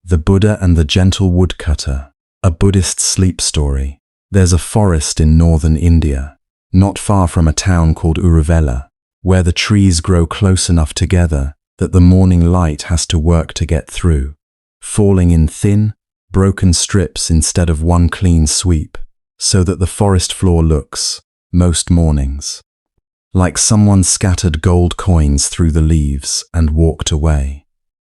The Buddha and the Gentle Woodcutter, a Buddhist sleep story. There's a forest in northern India, not far from a town called Uruvela, where the trees grow close enough together that the morning light has to work to get through, falling in thin, broken strips instead of one clean sweep, so that the forest floor looks, most mornings, like someone scattered gold coins through the leaves and walked away.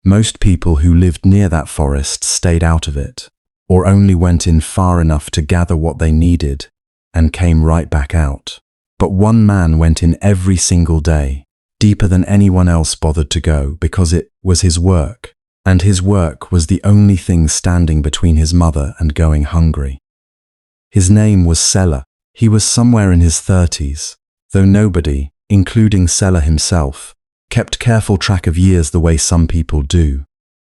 Most people who lived near that forest stayed out of it, or only went in far enough to gather what they needed and came right back out. But one man went in every single day, deeper than anyone else bothered to go, because it was his work, and his work was the only thing standing between his mother and going hungry. His name was Sela. He was somewhere in his 30s, though nobody, including Sela himself, kept careful track of years the way some people do.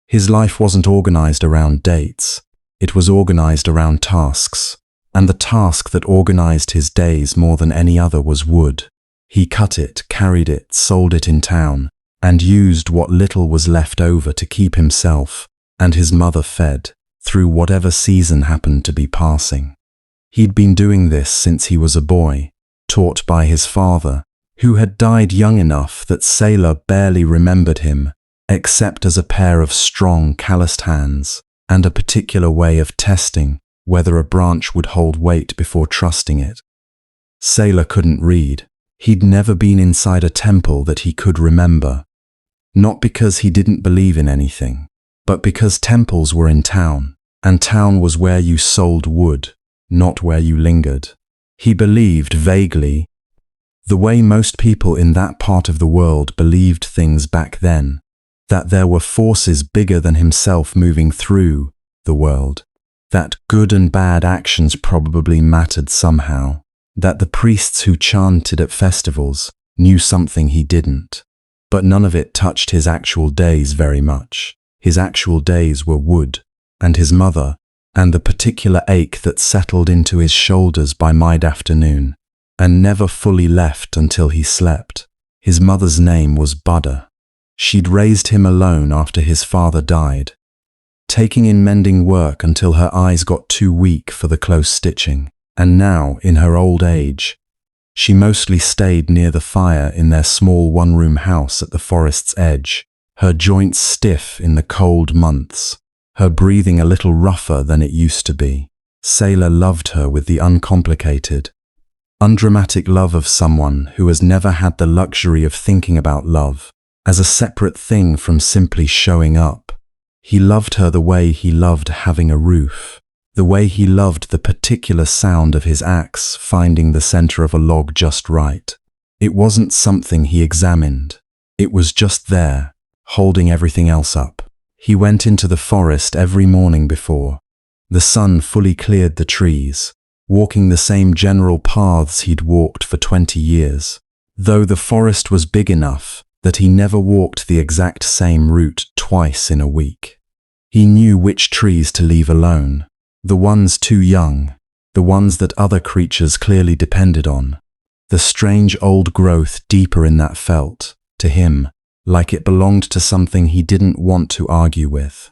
His life wasn't organized around dates, it was organized around tasks, and the task that organized his days more than any other was wood. He cut it, carried it, sold it in town, and used what little was left over to keep himself and his mother fed through whatever season happened to be passing. He'd been doing this since he was a boy, taught by his father, who had died young enough that Sela barely remembered him, except as a pair of strong, calloused hands and a particular way of testing whether a branch would hold weight before trusting it. Sela couldn't read. He'd never been inside a temple that he could remember, not because he didn't believe in anything, but because temples were in town, and town was where you sold wood, not where you lingered. He believed vaguely, the way most people in that part of the world believed things back then, that there were forces bigger than himself moving through the world, that good and bad actions probably mattered somehow, that the priests who chanted at festivals knew something he didn't. But none of it touched his actual days very much. His actual days were wood, and his mother, and the particular ache that settled into his shoulders by mid-afternoon, and never fully left until he slept. His mother's name was Buddha. She'd raised him alone after his father died, taking in mending work until her eyes got too weak for the close stitching, and now, in her old age, she mostly stayed near the fire in their small one-room house at the forest's edge, her joints stiff in the cold months, her breathing a little rougher than it used to be. Sela loved her with the uncomplicated, undramatic love of someone who has never had the luxury of thinking about love as a separate thing from simply showing up. He loved her the way he loved having a roof, the way he loved the particular sound of his axe finding the center of a log just right. It wasn't something he examined. It was just there, holding everything else up. He went into the forest every morning before the sun fully cleared the trees, walking the same general paths he'd walked for 20 years, though the forest was big enough that he never walked the exact same route twice in a week. He knew which trees to leave alone, the ones too young, the ones that other creatures clearly depended on. The strange old growth deeper in that felt, to him, like it belonged to something he didn't want to argue with.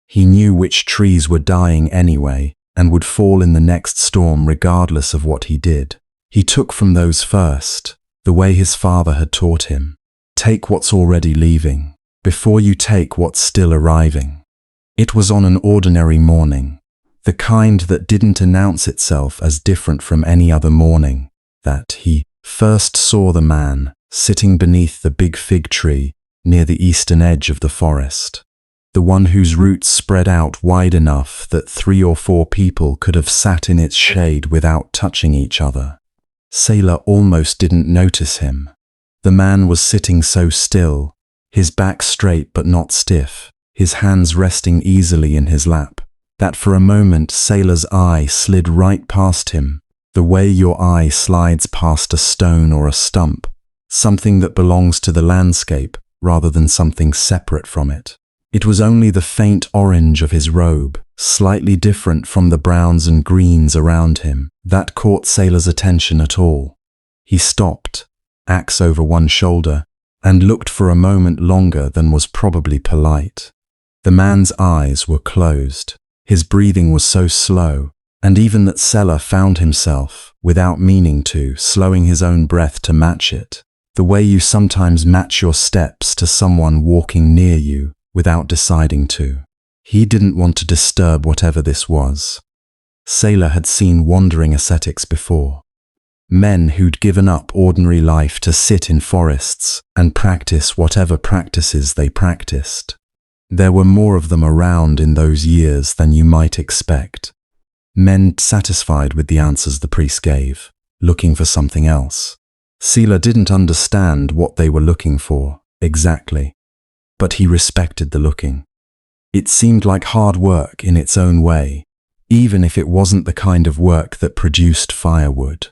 He knew which trees were dying anyway and would fall in the next storm regardless of what he did. He took from those first, the way his father had taught him. Take what's already leaving, before you take what's still arriving. It was on an ordinary morning, the kind that didn't announce itself as different from any other morning, that he first saw the man sitting beneath the big fig tree near the eastern edge of the forest, the one whose roots spread out wide enough that 3 or 4 people could have sat in its shade without touching each other. Sela almost didn't notice him. The man was sitting so still, his back straight but not stiff, his hands resting easily in his lap, that for a moment Sela's eye slid right past him, the way your eye slides past a stone or a stump, something that belongs to the landscape rather than something separate from it. It was only the faint orange of his robe, slightly different from the browns and greens around him, that caught Sela's attention at all. He stopped, axe over one shoulder, and looked for a moment longer than was probably polite. The man's eyes were closed. His breathing was so slow, and even that Sela found himself, without meaning to, slowing his own breath to match it, the way you sometimes match your steps to someone walking near you without deciding to. He didn't want to disturb whatever this was. Sela had seen wandering ascetics before. Men who'd given up ordinary life to sit in forests and practice whatever practices they practiced. There were more of them around in those years than you might expect. Men satisfied with the answers the priest gave, looking for something else. Sela didn't understand what they were looking for, exactly, but he respected the looking. It seemed like hard work in its own way, even if it wasn't the kind of work that produced firewood.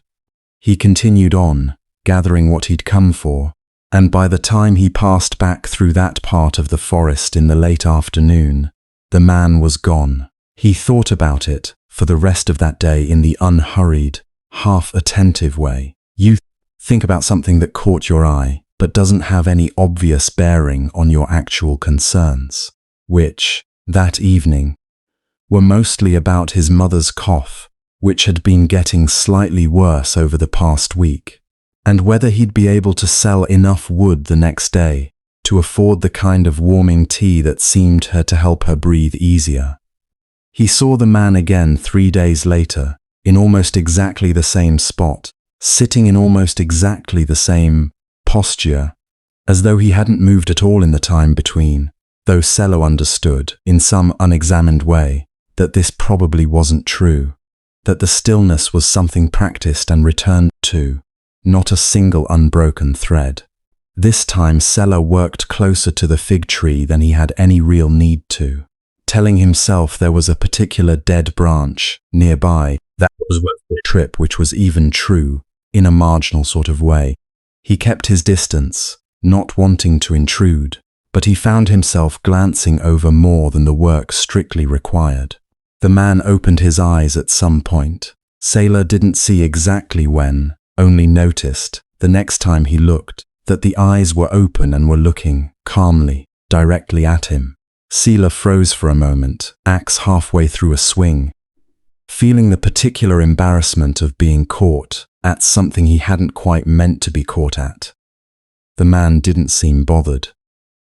He continued on, gathering what he'd come for, and by the time he passed back through that part of the forest in the late afternoon, the man was gone. He thought about it for the rest of that day in the unhurried, half-attentive way. You think about something that caught your eye, but doesn't have any obvious bearing on your actual concerns, which, that evening, were mostly about his mother's cough, which had been getting slightly worse over the past week, and whether he'd be able to sell enough wood the next day to afford the kind of warming tea that seemed to help her breathe easier. He saw the man again 3 days later, in almost exactly the same spot, sitting in almost exactly the same posture, as though he hadn't moved at all in the time between, though Sela understood, in some unexamined way, that this probably wasn't true, that the stillness was something practiced and returned to, not a single unbroken thread. This time Sela worked closer to the fig tree than he had any real need to, telling himself there was a particular dead branch nearby that was worth the trip, which was even true, in a marginal sort of way. He kept his distance, not wanting to intrude, but he found himself glancing over more than the work strictly required. The man opened his eyes at some point. Sela didn't see exactly when, only noticed, the next time he looked, that the eyes were open and were looking, calmly, directly at him. Sela froze for a moment, axe halfway through a swing, feeling the particular embarrassment of being caught at something he hadn't quite meant to be caught at. The man didn't seem bothered.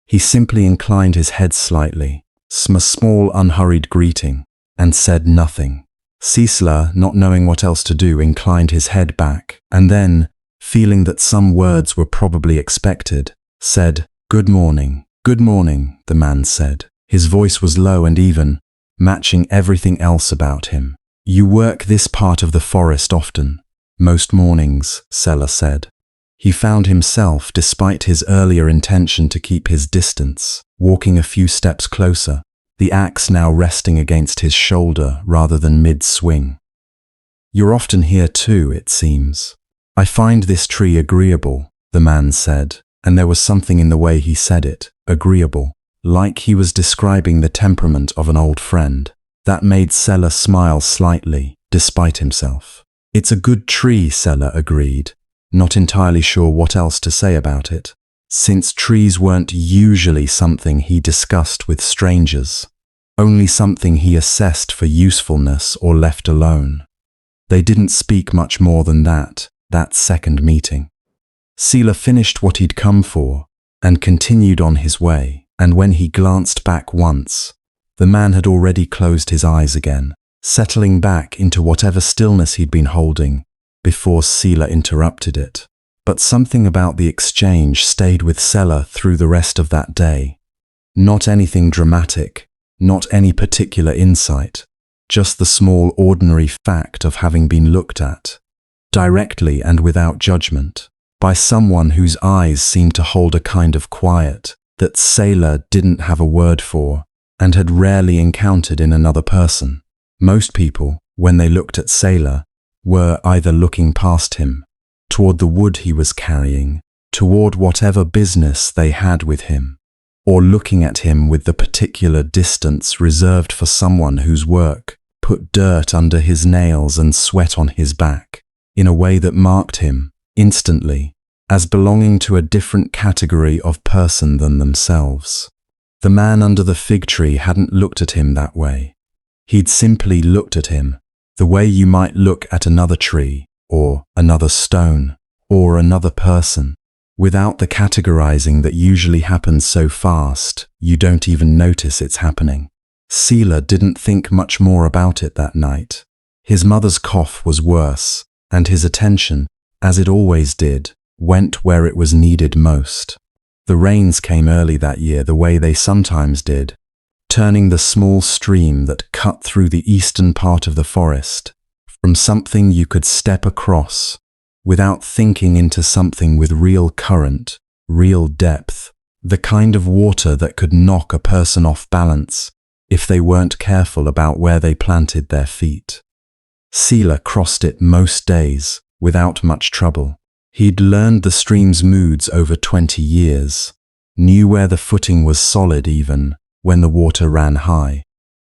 He simply inclined his head slightly, a small unhurried greeting, and said nothing. Sela, not knowing what else to do, inclined his head back, and then, feeling that some words were probably expected, said, "Good morning." "Good morning," the man said. His voice was low and even, matching everything else about him. "You work this part of the forest often?" "Most mornings," Sela said. He found himself, despite his earlier intention to keep his distance, walking a few steps closer, the axe now resting against his shoulder rather than mid-swing. "You're often here too, it seems." "I find this tree agreeable," the man said, and there was something in the way he said it, agreeable, like he was describing the temperament of an old friend, that made Sela smile slightly, despite himself. "It's a good tree," Sela agreed, not entirely sure what else to say about it, since trees weren't usually something he discussed with strangers, only something he assessed for usefulness or left alone. They didn't speak much more than that second meeting. Sela finished what he'd come for and continued on his way, and when he glanced back once, the man had already closed his eyes again, settling back into whatever stillness he'd been holding before Sela interrupted it. But something about the exchange stayed with Sela through the rest of that day. Not anything dramatic, not any particular insight, just the small ordinary fact of having been looked at, directly and without judgment, by someone whose eyes seemed to hold a kind of quiet that Sela didn't have a word for and had rarely encountered in another person. Most people, when they looked at Sela, were either looking past him, toward the wood he was carrying, toward whatever business they had with him, or looking at him with the particular distance reserved for someone whose work put dirt under his nails and sweat on his back, in a way that marked him, instantly, as belonging to a different category of person than themselves. The man under the fig tree hadn't looked at him that way. He'd simply looked at him, the way you might look at another tree, or another stone, or another person, without the categorizing that usually happens so fast, you don't even notice it's happening. Sela didn't think much more about it that night. His mother's cough was worse, and his attention, as it always did, went where it was needed most. The rains came early that year the way they sometimes did, turning the small stream that cut through the eastern part of the forest from something you could step across without thinking into something with real current, real depth, the kind of water that could knock a person off balance if they weren't careful about where they planted their feet. Sela crossed it most days without much trouble. He'd learned the stream's moods over 20 years, knew where the footing was solid even when the water ran high.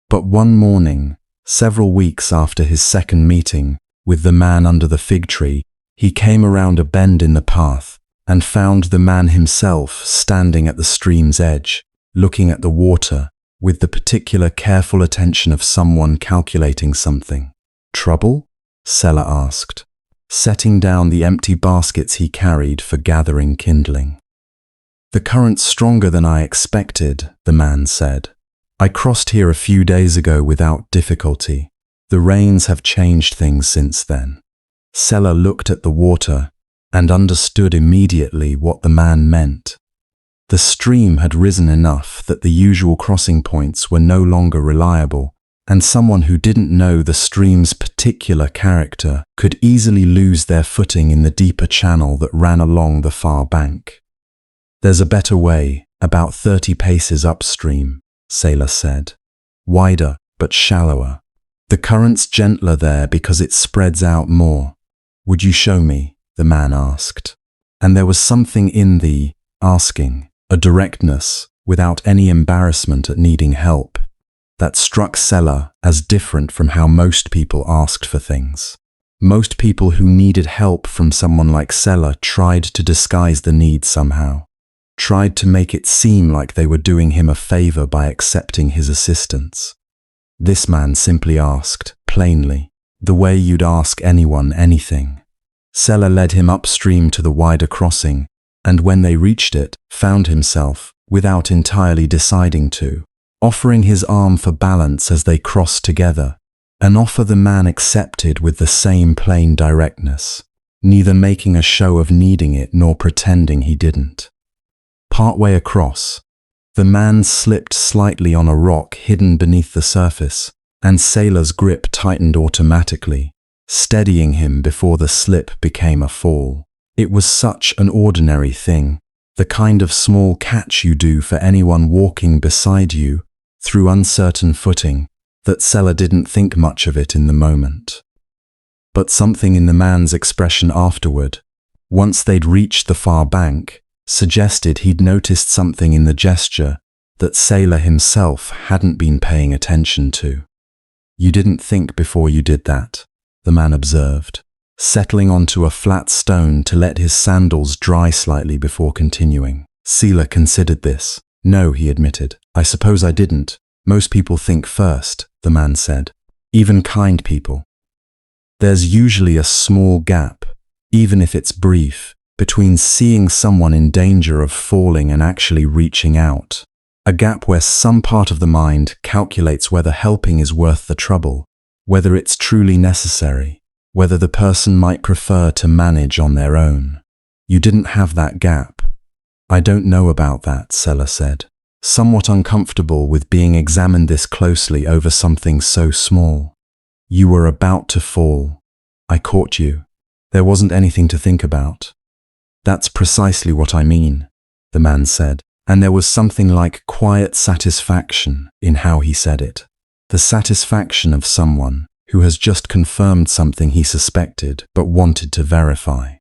But one morning, several weeks after his second meeting with the man under the fig tree, he came around a bend in the path and found the man himself standing at the stream's edge, looking at the water with the particular careful attention of someone calculating something. "Trouble?" Sela asked, setting down the empty baskets he carried for gathering kindling. "The current's stronger than I expected," the man said. "I crossed here a few days ago without difficulty. The rains have changed things since then." Sela looked at the water and understood immediately what the man meant. The stream had risen enough that the usual crossing points were no longer reliable, and someone who didn't know the stream's particular character could easily lose their footing in the deeper channel that ran along the far bank. "There's a better way, about 30 paces upstream," Sela said. "Wider, but shallower. The current's gentler there because it spreads out more." "Would you show me?" the man asked. And there was something in the asking, a directness, without any embarrassment at needing help, that struck Sela as different from how most people asked for things. Most people who needed help from someone like Sela tried to disguise the need somehow, tried to make it seem like they were doing him a favor by accepting his assistance. This man simply asked, plainly, the way you'd ask anyone anything. Sela led him upstream to the wider crossing, and when they reached it, found himself, without entirely deciding to, offering his arm for balance as they crossed together, an offer the man accepted with the same plain directness, neither making a show of needing it nor pretending he didn't. Partway across, the man slipped slightly on a rock hidden beneath the surface, and Sela's grip tightened automatically, steadying him before the slip became a fall. It was such an ordinary thing, the kind of small catch you do for anyone walking beside you through uncertain footing, that Sela didn't think much of it in the moment. But something in the man's expression afterward, once they'd reached the far bank, suggested he'd noticed something in the gesture that Sela himself hadn't been paying attention to. "You didn't think before you did that," the man observed, settling onto a flat stone to let his sandals dry slightly before continuing. Sela considered this. "No," he admitted. "I suppose I didn't. Most people think first," the man said. "Even kind people. There's usually a small gap, even if it's brief, between seeing someone in danger of falling and actually reaching out. A gap where some part of the mind calculates whether helping is worth the trouble, whether it's truly necessary, whether the person might prefer to manage on their own. You didn't have that gap." "I don't know about that," Sela said, somewhat uncomfortable with being examined this closely over something so small. "You were about to fall. I caught you. There wasn't anything to think about." "That's precisely what I mean," the man said, and there was something like quiet satisfaction in how he said it. The satisfaction of someone who has just confirmed something he suspected but wanted to verify.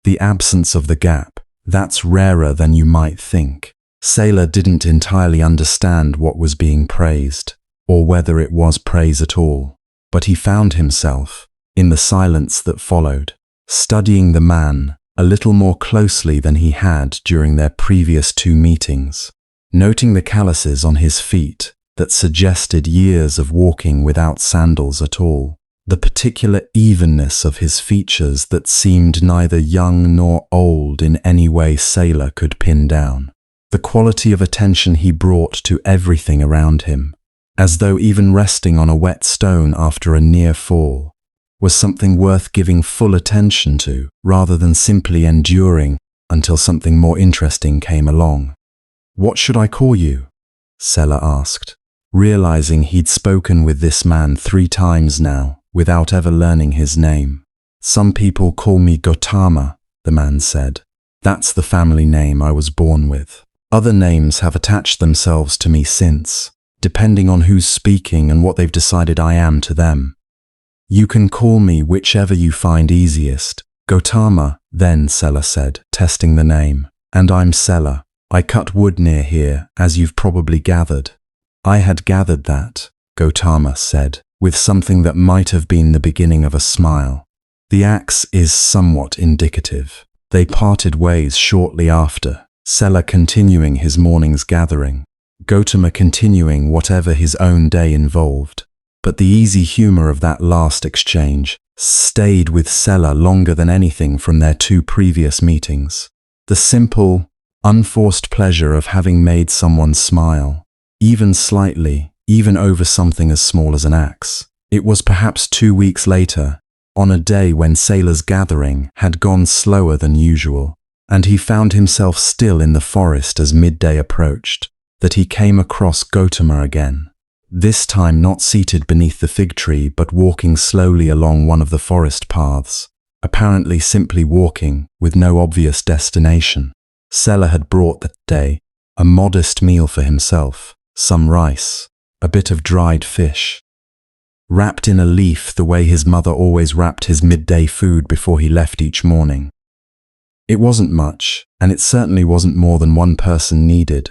The absence of the gap, that's rarer than you might think. Sela didn't entirely understand what was being praised, or whether it was praise at all, but he found himself, in the silence that followed, studying the man a little more closely than he had during their previous 2 meetings. noting the calluses on his feet that suggested years of walking without sandals at all, the particular evenness of his features that seemed neither young nor old in any way Sela could pin down, the quality of attention he brought to everything around him, as though even resting on a wet stone after a near fall was something worth giving full attention to, rather than simply enduring until something more interesting came along. "What should I call you?" Sela asked, realizing he'd spoken with this man 3 times now without ever learning his name. "Some people call me Gautama," the man said. "That's the family name I was born with. Other names have attached themselves to me since, depending on who's speaking and what they've decided I am to them. You can call me whichever you find easiest." "Gautama, then," Sela said, testing the name. "And I'm Sela. I cut wood near here, as you've probably gathered." "I had gathered that," Gautama said, with something that might have been the beginning of a smile. "The axe is somewhat indicative." They parted ways shortly after, Sela continuing his morning's gathering, Gautama continuing whatever his own day involved. But the easy humor of that last exchange stayed with Sela longer than anything from their 2 previous meetings. The simple, unforced pleasure of having made someone smile, even slightly, even over something as small as an axe. It was perhaps 2 weeks later, on a day when Sela's gathering had gone slower than usual, and he found himself still in the forest as midday approached, that he came across Gautama again. This time not seated beneath the fig tree, but walking slowly along one of the forest paths, apparently simply walking with no obvious destination. Sela had brought that day a modest meal for himself, some rice, a bit of dried fish, wrapped in a leaf the way his mother always wrapped his midday food before he left each morning. It wasn't much, and it certainly wasn't more than one person needed,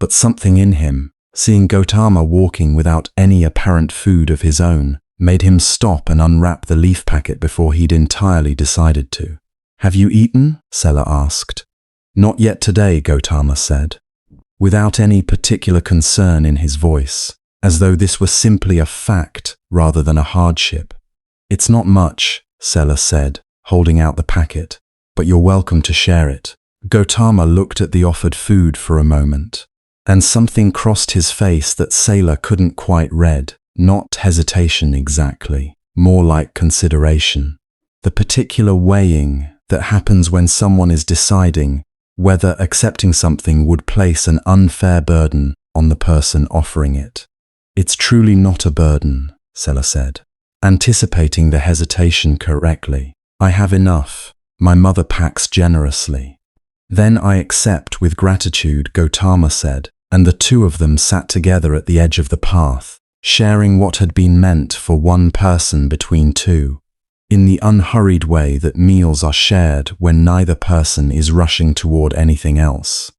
but something in him, seeing Gautama walking without any apparent food of his own, made him stop and unwrap the leaf packet before he'd entirely decided to. "Have you eaten?" Sela asked. "Not yet today," Gautama said, without any particular concern in his voice, as though this were simply a fact rather than a hardship. "It's not much," Sela said, holding out the packet, "but you're welcome to share it." Gautama looked at the offered food for a moment, and something crossed his face that Sela couldn't quite read. Not hesitation exactly, more like consideration. The particular weighing that happens when someone is deciding whether accepting something would place an unfair burden on the person offering it. "It's truly not a burden," Sela said, anticipating the hesitation correctly. "I have enough. My mother packs generously." "Then I accept with gratitude," Gautama said, and the 2 of them sat together at the edge of the path, sharing what had been meant for one person between 2, in the unhurried way that meals are shared when neither person is rushing toward anything else.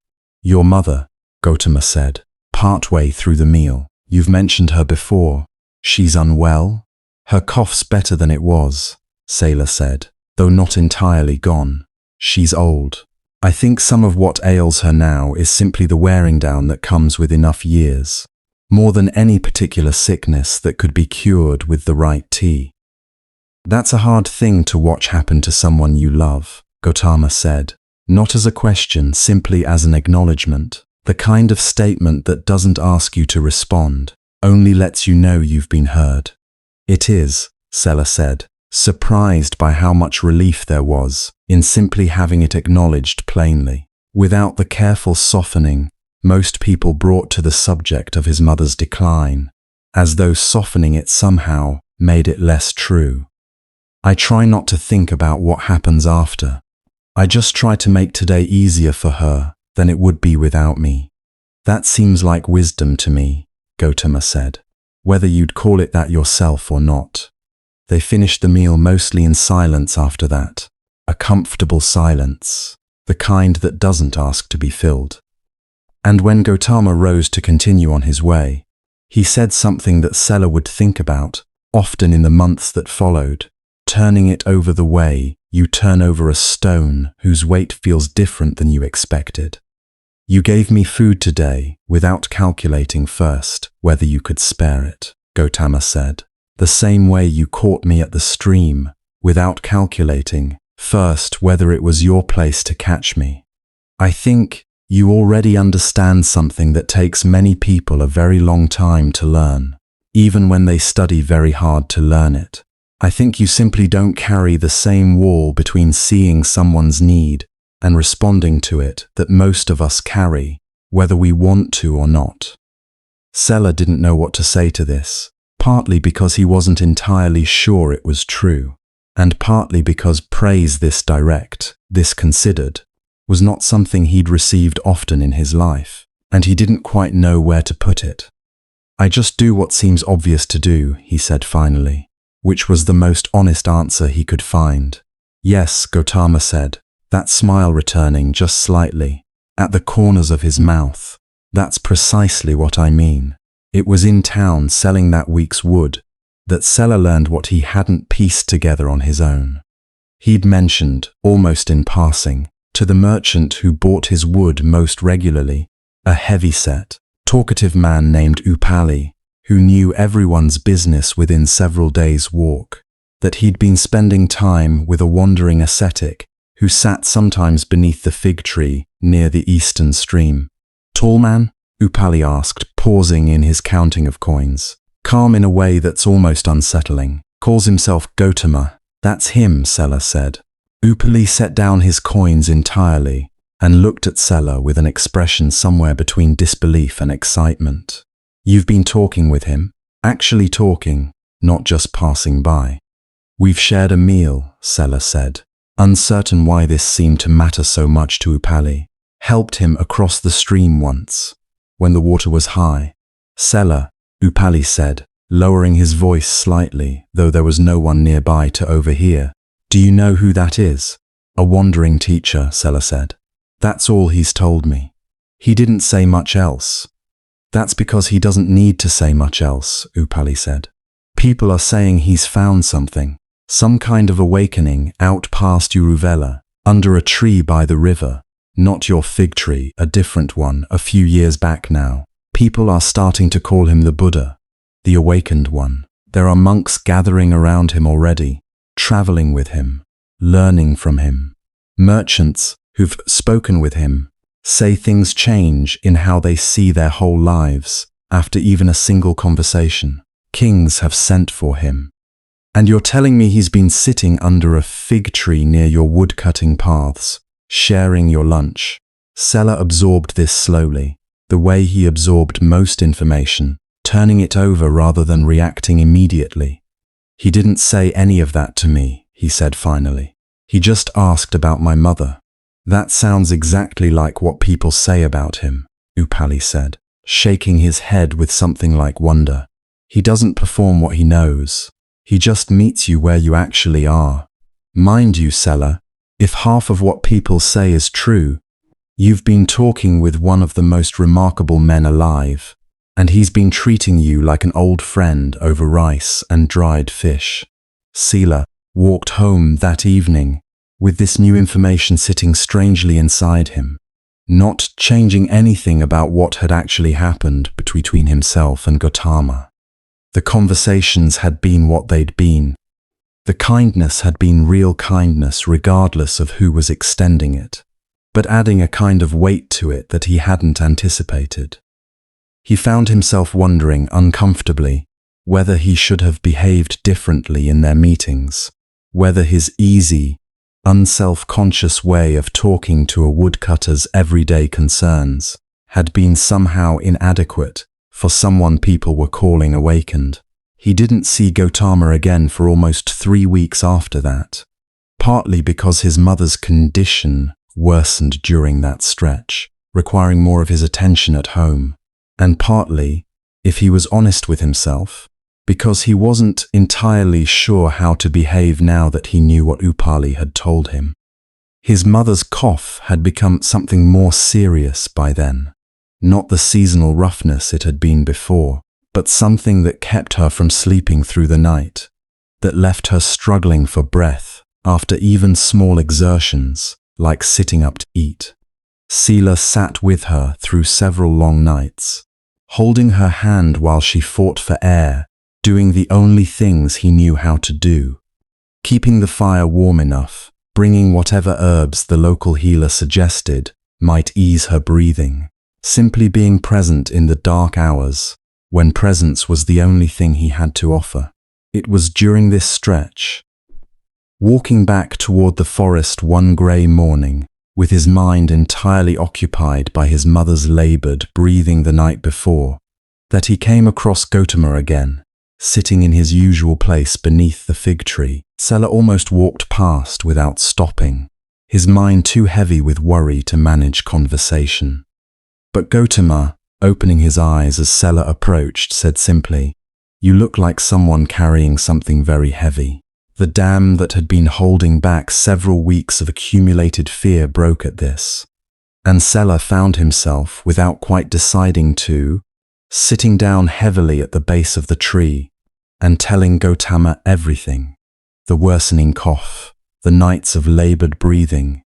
"Your mother," Gautama said, partway through the meal. "You've mentioned her before. She's unwell?" "Her cough's better than it was," Sela said, "though not entirely gone. She's old. I think some of what ails her now is simply the wearing down that comes with enough years, more than any particular sickness that could be cured with the right tea." "That's a hard thing to watch happen to someone you love," Gautama said, not as a question, simply as an acknowledgement, the kind of statement that doesn't ask you to respond, only lets you know you've been heard. "It is," Sela said, surprised by how much relief there was in simply having it acknowledged plainly, without the careful softening most people brought to the subject of his mother's decline, as though softening it somehow made it less true. "I try not to think about what happens after. I just try to make today easier for her than it would be without me." "That seems like wisdom to me," Gautama said, "whether you'd call it that yourself or not." They finished the meal mostly in silence after that, a comfortable silence, the kind that doesn't ask to be filled. And when Gautama rose to continue on his way, he said something that Sela would think about often in the months that followed, turning it over the way you turn over a stone whose weight feels different than you expected. You gave me food today without calculating first whether you could spare it, Gautama said. The same way you caught me at the stream without calculating first whether it was your place to catch me. I think you already understand something that takes many people a very long time to learn, even when they study very hard to learn it. I think you simply don't carry the same wall between seeing someone's need and responding to it that most of us carry, whether we want to or not. Sela didn't know what to say to this, partly because he wasn't entirely sure it was true, and partly because praise this direct, this considered, was not something he'd received often in his life, and he didn't quite know where to put it. I just do what seems obvious to do, he said finally, which was the most honest answer he could find. Yes, Gautama said, that smile returning just slightly, at the corners of his mouth. That's precisely what I mean. It was in town selling that week's wood that Sela learned what he hadn't pieced together on his own. He'd mentioned, almost in passing, to the merchant who bought his wood most regularly, a heavy-set, talkative man named Upali, who knew everyone's business within several days' walk, that he'd been spending time with a wandering ascetic who sat sometimes beneath the fig tree near the eastern stream. Tall man? Upali asked, pausing in his counting of coins. Calm in a way that's almost unsettling. Calls himself Gautama. That's him, Sela said. Upali set down his coins entirely and looked at Sela with an expression somewhere between disbelief and excitement. You've been talking with him? Actually talking, not just passing by. We've shared a meal, Sela said, uncertain why this seemed to matter so much to Upali. Helped him across the stream once, when the water was high. Sela, Upali said, lowering his voice slightly, though there was no one nearby to overhear. Do you know who that is? A wandering teacher, Sela said. That's all he's told me. He didn't say much else. That's because he doesn't need to say much else, Upali said. People are saying he's found something, some kind of awakening out past Uruvela, under a tree by the river. Not your fig tree, a different one, a few years back now. People are starting to call him the Buddha, the awakened one. There are monks gathering around him already, traveling with him, learning from him. Merchants who've spoken with him say things change in how they see their whole lives after even a single conversation. Kings have sent for him. And you're telling me he's been sitting under a fig tree near your wood-cutting paths, sharing your lunch. Sela absorbed this slowly, the way he absorbed most information, turning it over rather than reacting immediately. He didn't say any of that to me, he said finally. He just asked about my mother. That sounds exactly like what people say about him, Upali said, shaking his head with something like wonder. He doesn't perform what he knows. He just meets you where you actually are. Mind you, Sela, if half of what people say is true, you've been talking with one of the most remarkable men alive, and he's been treating you like an old friend over rice and dried fish. Sela walked home that evening with this new information sitting strangely inside him, not changing anything about what had actually happened between himself and Gautama. The conversations had been what they'd been. The kindness had been real kindness regardless of who was extending it, but adding a kind of weight to it that he hadn't anticipated. He found himself wondering uncomfortably whether he should have behaved differently in their meetings, whether his easy, unself-conscious way of talking to a woodcutter's everyday concerns had been somehow inadequate for someone people were calling awakened. He didn't see Gautama again for almost 3 weeks after that, partly because his mother's condition worsened during that stretch, requiring more of his attention at home, and partly, if he was honest with himself, because he wasn't entirely sure how to behave now that he knew what Upali had told him. His mother's cough had become something more serious by then, not the seasonal roughness it had been before, but something that kept her from sleeping through the night, that left her struggling for breath after even small exertions, like sitting up to eat. Sela sat with her through several long nights, holding her hand while she fought for air, doing the only things he knew how to do. Keeping the fire warm enough, bringing whatever herbs the local healer suggested might ease her breathing, simply being present in the dark hours, when presence was the only thing he had to offer. It was during this stretch, walking back toward the forest one grey morning, with his mind entirely occupied by his mother's laboured breathing the night before, that he came across Gautama again, sitting in his usual place beneath the fig tree. Sela almost walked past without stopping, his mind too heavy with worry to manage conversation. But Gautama, opening his eyes as Sela approached, said simply, "You look like someone carrying something very heavy." The dam that had been holding back several weeks of accumulated fear broke at this, and Sela found himself, without quite deciding to, sitting down heavily at the base of the tree and telling Gautama everything: the worsening cough, the nights of laboured breathing,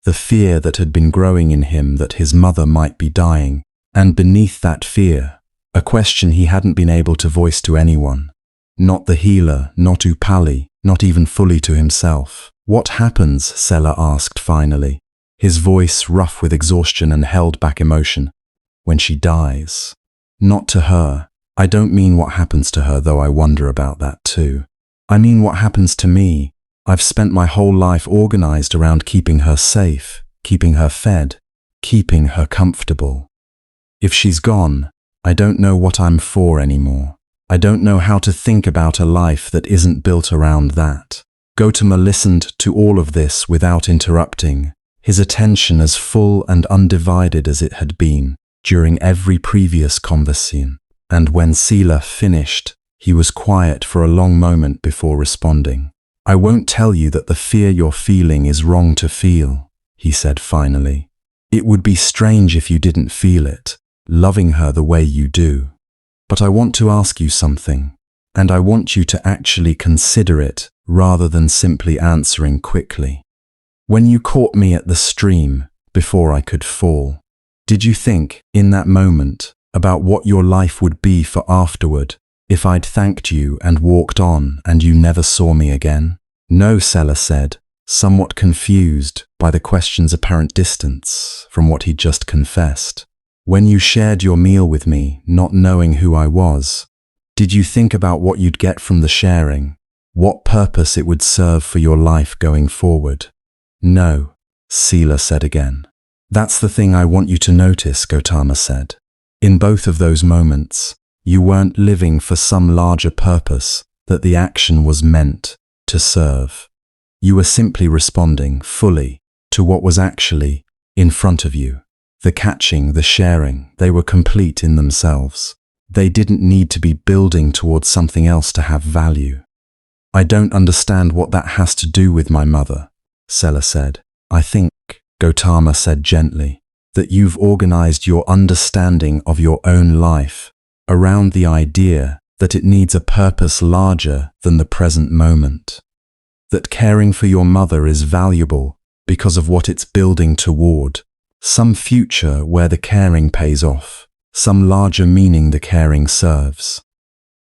the fear that had been growing in him that his mother might be dying, and beneath that fear, a question he hadn't been able to voice to anyone. Not the healer, not Upali, not even fully to himself. "What happens?" Sela asked finally, his voice rough with exhaustion and held back emotion. "When she dies." "Not to her. I don't mean what happens to her, though I wonder about that too. I mean what happens to me. I've spent my whole life organized around keeping her safe, keeping her fed, keeping her comfortable. If she's gone, I don't know what I'm for anymore. I don't know how to think about a life that isn't built around that." Gautama listened to all of this without interrupting, his attention as full and undivided as it had been during every previous conversation. And when Sela finished, he was quiet for a long moment before responding. "I won't tell you that the fear you're feeling is wrong to feel," he said finally. "It would be strange if you didn't feel it, loving her the way you do. But I want to ask you something, and I want you to actually consider it rather than simply answering quickly. When you caught me at the stream, before I could fall, did you think, in that moment, about what your life would be for afterward, if I'd thanked you and walked on and you never saw me again?" "No," Sela said, somewhat confused by the question's apparent distance from what he'd just confessed. "When you shared your meal with me, not knowing who I was, did you think about what you'd get from the sharing, what purpose it would serve for your life going forward?" "No," Sela said again. "That's the thing I want you to notice," Gautama said. "In both of those moments, you weren't living for some larger purpose that the action was meant to serve. You were simply responding fully to what was actually in front of you. The catching, the sharing, they were complete in themselves. They didn't need to be building towards something else to have value." "I don't understand what that has to do with my mother," Sela said. "I think," Gautama said gently, "that you've organized your understanding of your own life around the idea that it needs a purpose larger than the present moment. That caring for your mother is valuable because of what it's building toward, some future where the caring pays off, some larger meaning the caring serves.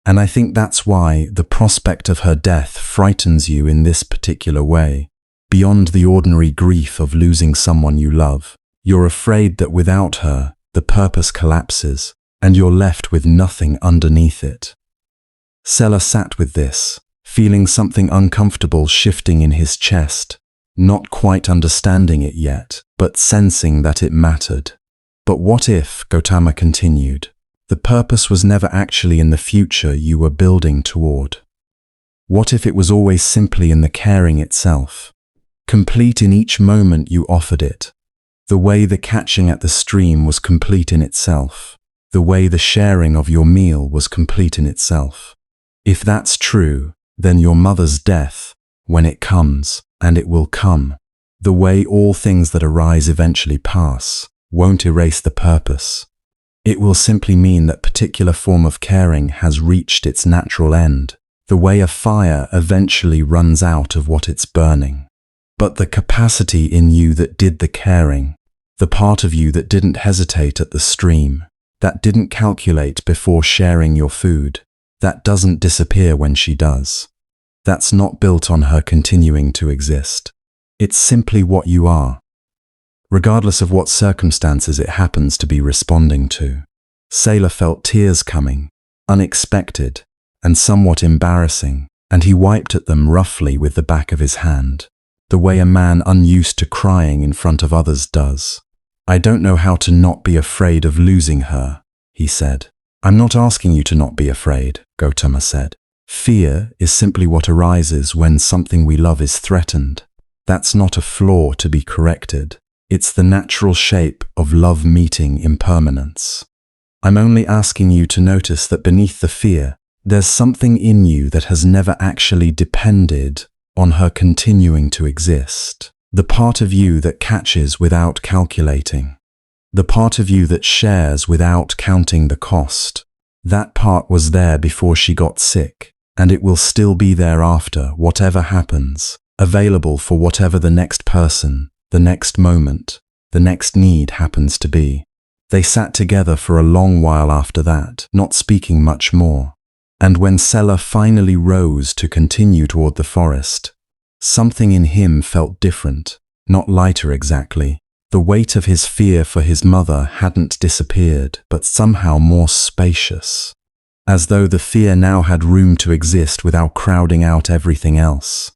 And I think that's why the prospect of her death frightens you in this particular way, beyond the ordinary grief of losing someone you love. You're afraid that without her, the purpose collapses, and you're left with nothing underneath it." Sela sat with this, feeling something uncomfortable shifting in his chest, not quite understanding it yet, but sensing that it mattered. "But what if," Gautama continued, "the purpose was never actually in the future you were building toward? What if it was always simply in the caring itself, complete in each moment you offered it, the way the catching at the stream was complete in itself, the way the sharing of your meal was complete in itself? If that's true, then your mother's death, when it comes, and it will come, the way all things that arise eventually pass, won't erase the purpose. It will simply mean that particular form of caring has reached its natural end, the way a fire eventually runs out of what it's burning. But the capacity in you that did the caring, The part of you that didn't hesitate at the stream, that didn't calculate before sharing your food, that doesn't disappear when she does. That's not built on her continuing to exist. It's simply what you are, regardless of what circumstances it happens to be responding to. Sela felt tears coming, unexpected and somewhat embarrassing, and he wiped at them roughly with the back of his hand, the way a man unused to crying in front of others does. I don't know how to not be afraid of losing her, he said. I'm not asking you to not be afraid, Gautama said. Fear is simply what arises when something we love is threatened. That's not a flaw to be corrected. It's the natural shape of love meeting impermanence. I'm only asking you to notice that beneath the fear, there's something in you that has never actually depended on her continuing to exist. The part of you that catches without calculating. The part of you that shares without counting the cost. That part was there before she got sick, and it will still be there after, whatever happens, available for whatever the next person, the next moment, the next need happens to be. They sat together for a long while after that, not speaking much more. And when Sela finally rose to continue toward the forest, something in him felt different, not lighter exactly. The weight of his fear for his mother hadn't disappeared, but somehow more spacious, as though the fear now had room to exist without crowding out everything else.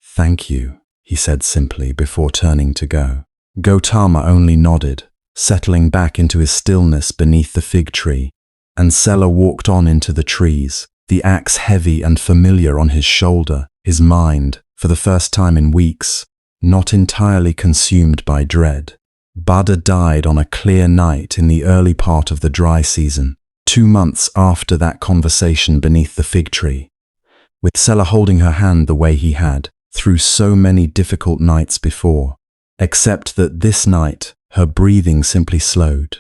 Thank you, he said simply before turning to go. Gautama only nodded, settling back into his stillness beneath the fig tree, and Sela walked on into the trees, the axe heavy and familiar on his shoulder, his mind, for the first time in weeks, not entirely consumed by dread. Buddha died on a clear night in the early part of the dry season, 2 months after that conversation beneath the fig tree, with Sela holding her hand the way he had, through so many difficult nights before, except that this night her breathing simply slowed,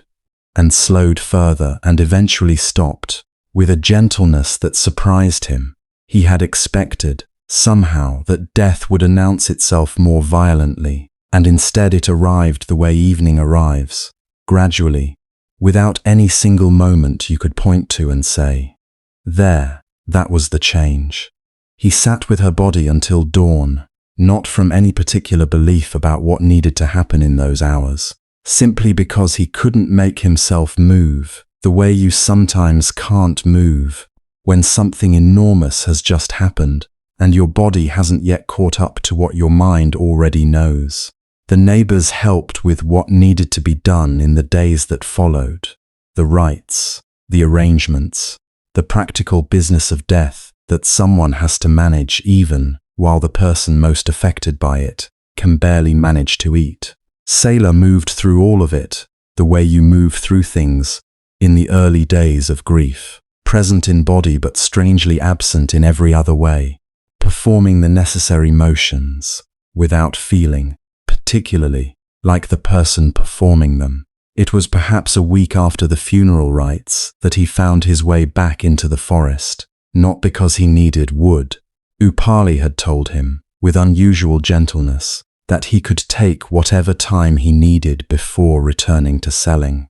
and slowed further and eventually stopped, with a gentleness that surprised him. He had expected, somehow, that death would announce itself more violently, and instead it arrived the way evening arrives, gradually, without any single moment you could point to and say, there, that was the change. He sat with her body until dawn, not from any particular belief about what needed to happen in those hours, simply because he couldn't make himself move the way you sometimes can't move when something enormous has just happened and your body hasn't yet caught up to what your mind already knows. The neighbors helped with what needed to be done in the days that followed. The rites, the arrangements, the practical business of death that someone has to manage even while the person most affected by it can barely manage to eat. Sela moved through all of it, the way you move through things in the early days of grief, present in body but strangely absent in every other way, performing the necessary motions without feeling, particularly like the person performing them. It was perhaps a week after the funeral rites that he found his way back into the forest, not because he needed wood. Upali had told him, with unusual gentleness, that he could take whatever time he needed before returning to selling,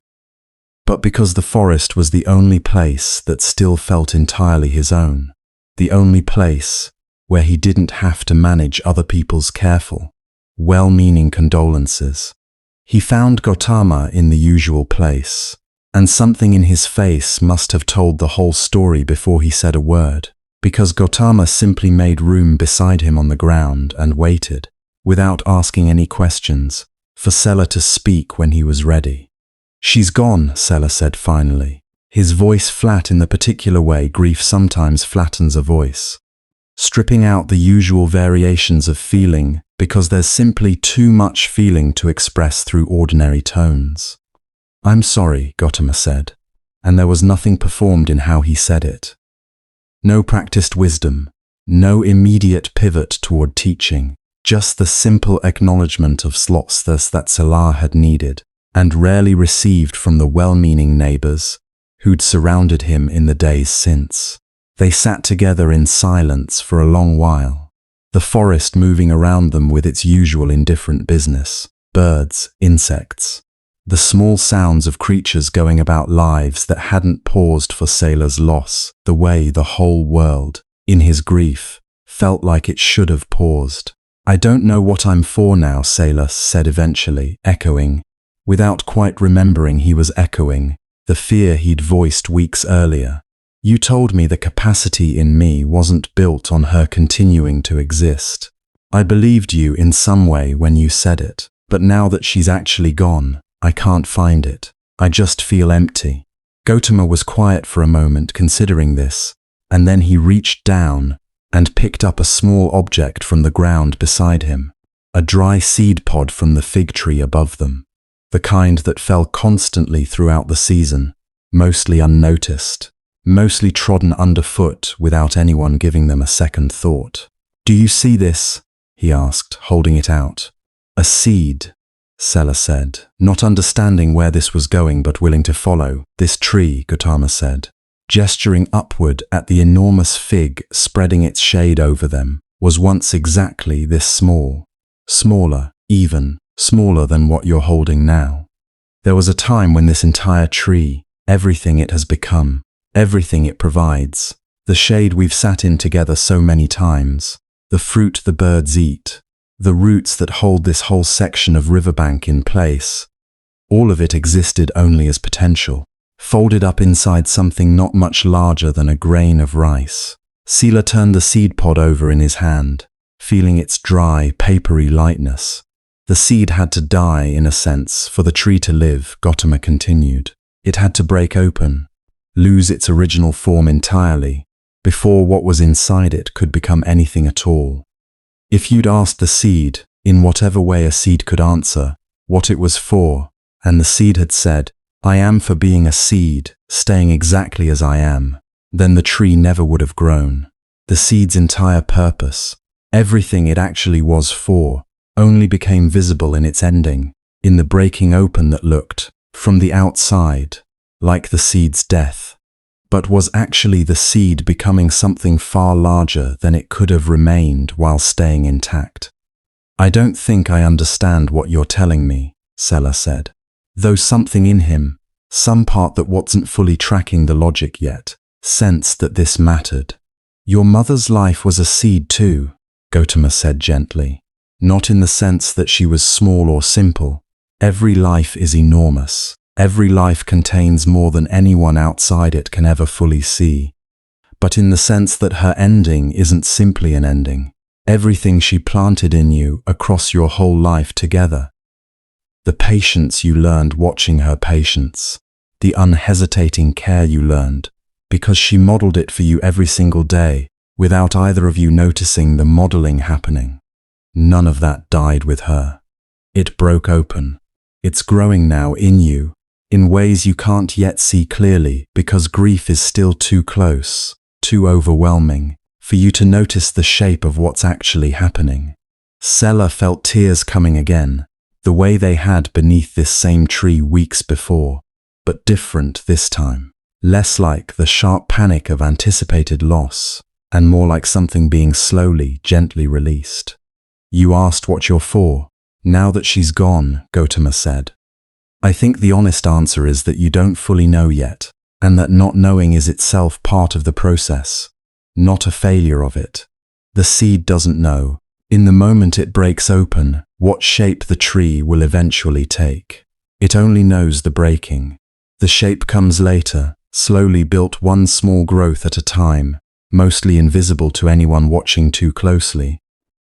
but because the forest was the only place that still felt entirely his own, the only place where he didn't have to manage other people's careful, well-meaning condolences. He found Gautama in the usual place, and something in his face must have told the whole story before he said a word, because Gautama simply made room beside him on the ground and waited, without asking any questions, for Sela to speak when he was ready. She's gone, Sela said finally, his voice flat in the particular way grief sometimes flattens a voice, stripping out the usual variations of feeling because there's simply too much feeling to express through ordinary tones. I'm sorry, Gautama said, and there was nothing performed in how he said it. No practiced wisdom, no immediate pivot toward teaching, just the simple acknowledgement of sloths that Sela had needed and rarely received from the well-meaning neighbors who'd surrounded him in the days since. They sat together in silence for a long while, the forest moving around them with its usual indifferent business, birds, insects, The small sounds of creatures going about lives that hadn't paused for Sela's loss, the way the whole world, in his grief, felt like it should have paused. "I don't know what I'm for now," Sela said eventually, echoing, without quite remembering he was echoing, the fear he'd voiced weeks earlier. "You told me the capacity in me wasn't built on her continuing to exist. I believed you in some way when you said it, but now that she's actually gone, I can't find it. I just feel empty." Gautama was quiet for a moment considering this, and then he reached down and picked up a small object from the ground beside him, a dry seed pod from the fig tree above them, the kind that fell constantly throughout the season, mostly unnoticed, mostly trodden underfoot without anyone giving them a second thought. "Do you see this?" he asked, holding it out. "A seed," Sela said, not understanding where this was going but willing to follow. "This tree," Gautama said, gesturing upward at the enormous fig spreading its shade over them, "was once exactly this small. Smaller, even smaller than what you're holding now. There was a time when this entire tree, everything it has become, everything it provides, the shade we've sat in together so many times, the fruit the birds eat, the roots that hold this whole section of riverbank in place, all of it existed only as potential, folded up inside something not much larger than a grain of rice." Sela turned the seed pod over in his hand, feeling its dry, papery lightness. "The seed had to die, in a sense, for the tree to live," Gautama continued. "It had to break open, lose its original form entirely, before what was inside it could become anything at all. If you'd asked the seed, in whatever way a seed could answer, what it was for, and the seed had said, 'I am for being a seed, staying exactly as I am,' then the tree never would have grown. The seed's entire purpose, everything it actually was for, only became visible in its ending, in the breaking open that looked, from the outside, like the seed's death, but was actually the seed becoming something far larger than it could have remained while staying intact." "I don't think I understand what you're telling me," Sela said, though something in him, some part that wasn't fully tracking the logic yet, sensed that this mattered. "Your mother's life was a seed too," Gautama said gently, "not in the sense that she was small or simple. Every life is enormous. Every life contains more than anyone outside it can ever fully see. But in the sense that her ending isn't simply an ending. Everything she planted in you across your whole life together. The patience you learned watching her patience. The unhesitating care you learned, because she modeled it for you every single day, without either of you noticing the modeling happening. None of that died with her. It broke open. It's growing now in you, in ways you can't yet see clearly because grief is still too close, too overwhelming, for you to notice the shape of what's actually happening." Sela felt tears coming again, the way they had beneath this same tree weeks before, but different this time. Less like the sharp panic of anticipated loss, and more like something being slowly, gently released. "You asked what you're for. Now that she's gone," Gautama said. "I think the honest answer is that you don't fully know yet, and that not knowing is itself part of the process, not a failure of it. The seed doesn't know, in the moment it breaks open, what shape the tree will eventually take. It only knows the breaking. The shape comes later, slowly built one small growth at a time, mostly invisible to anyone watching too closely,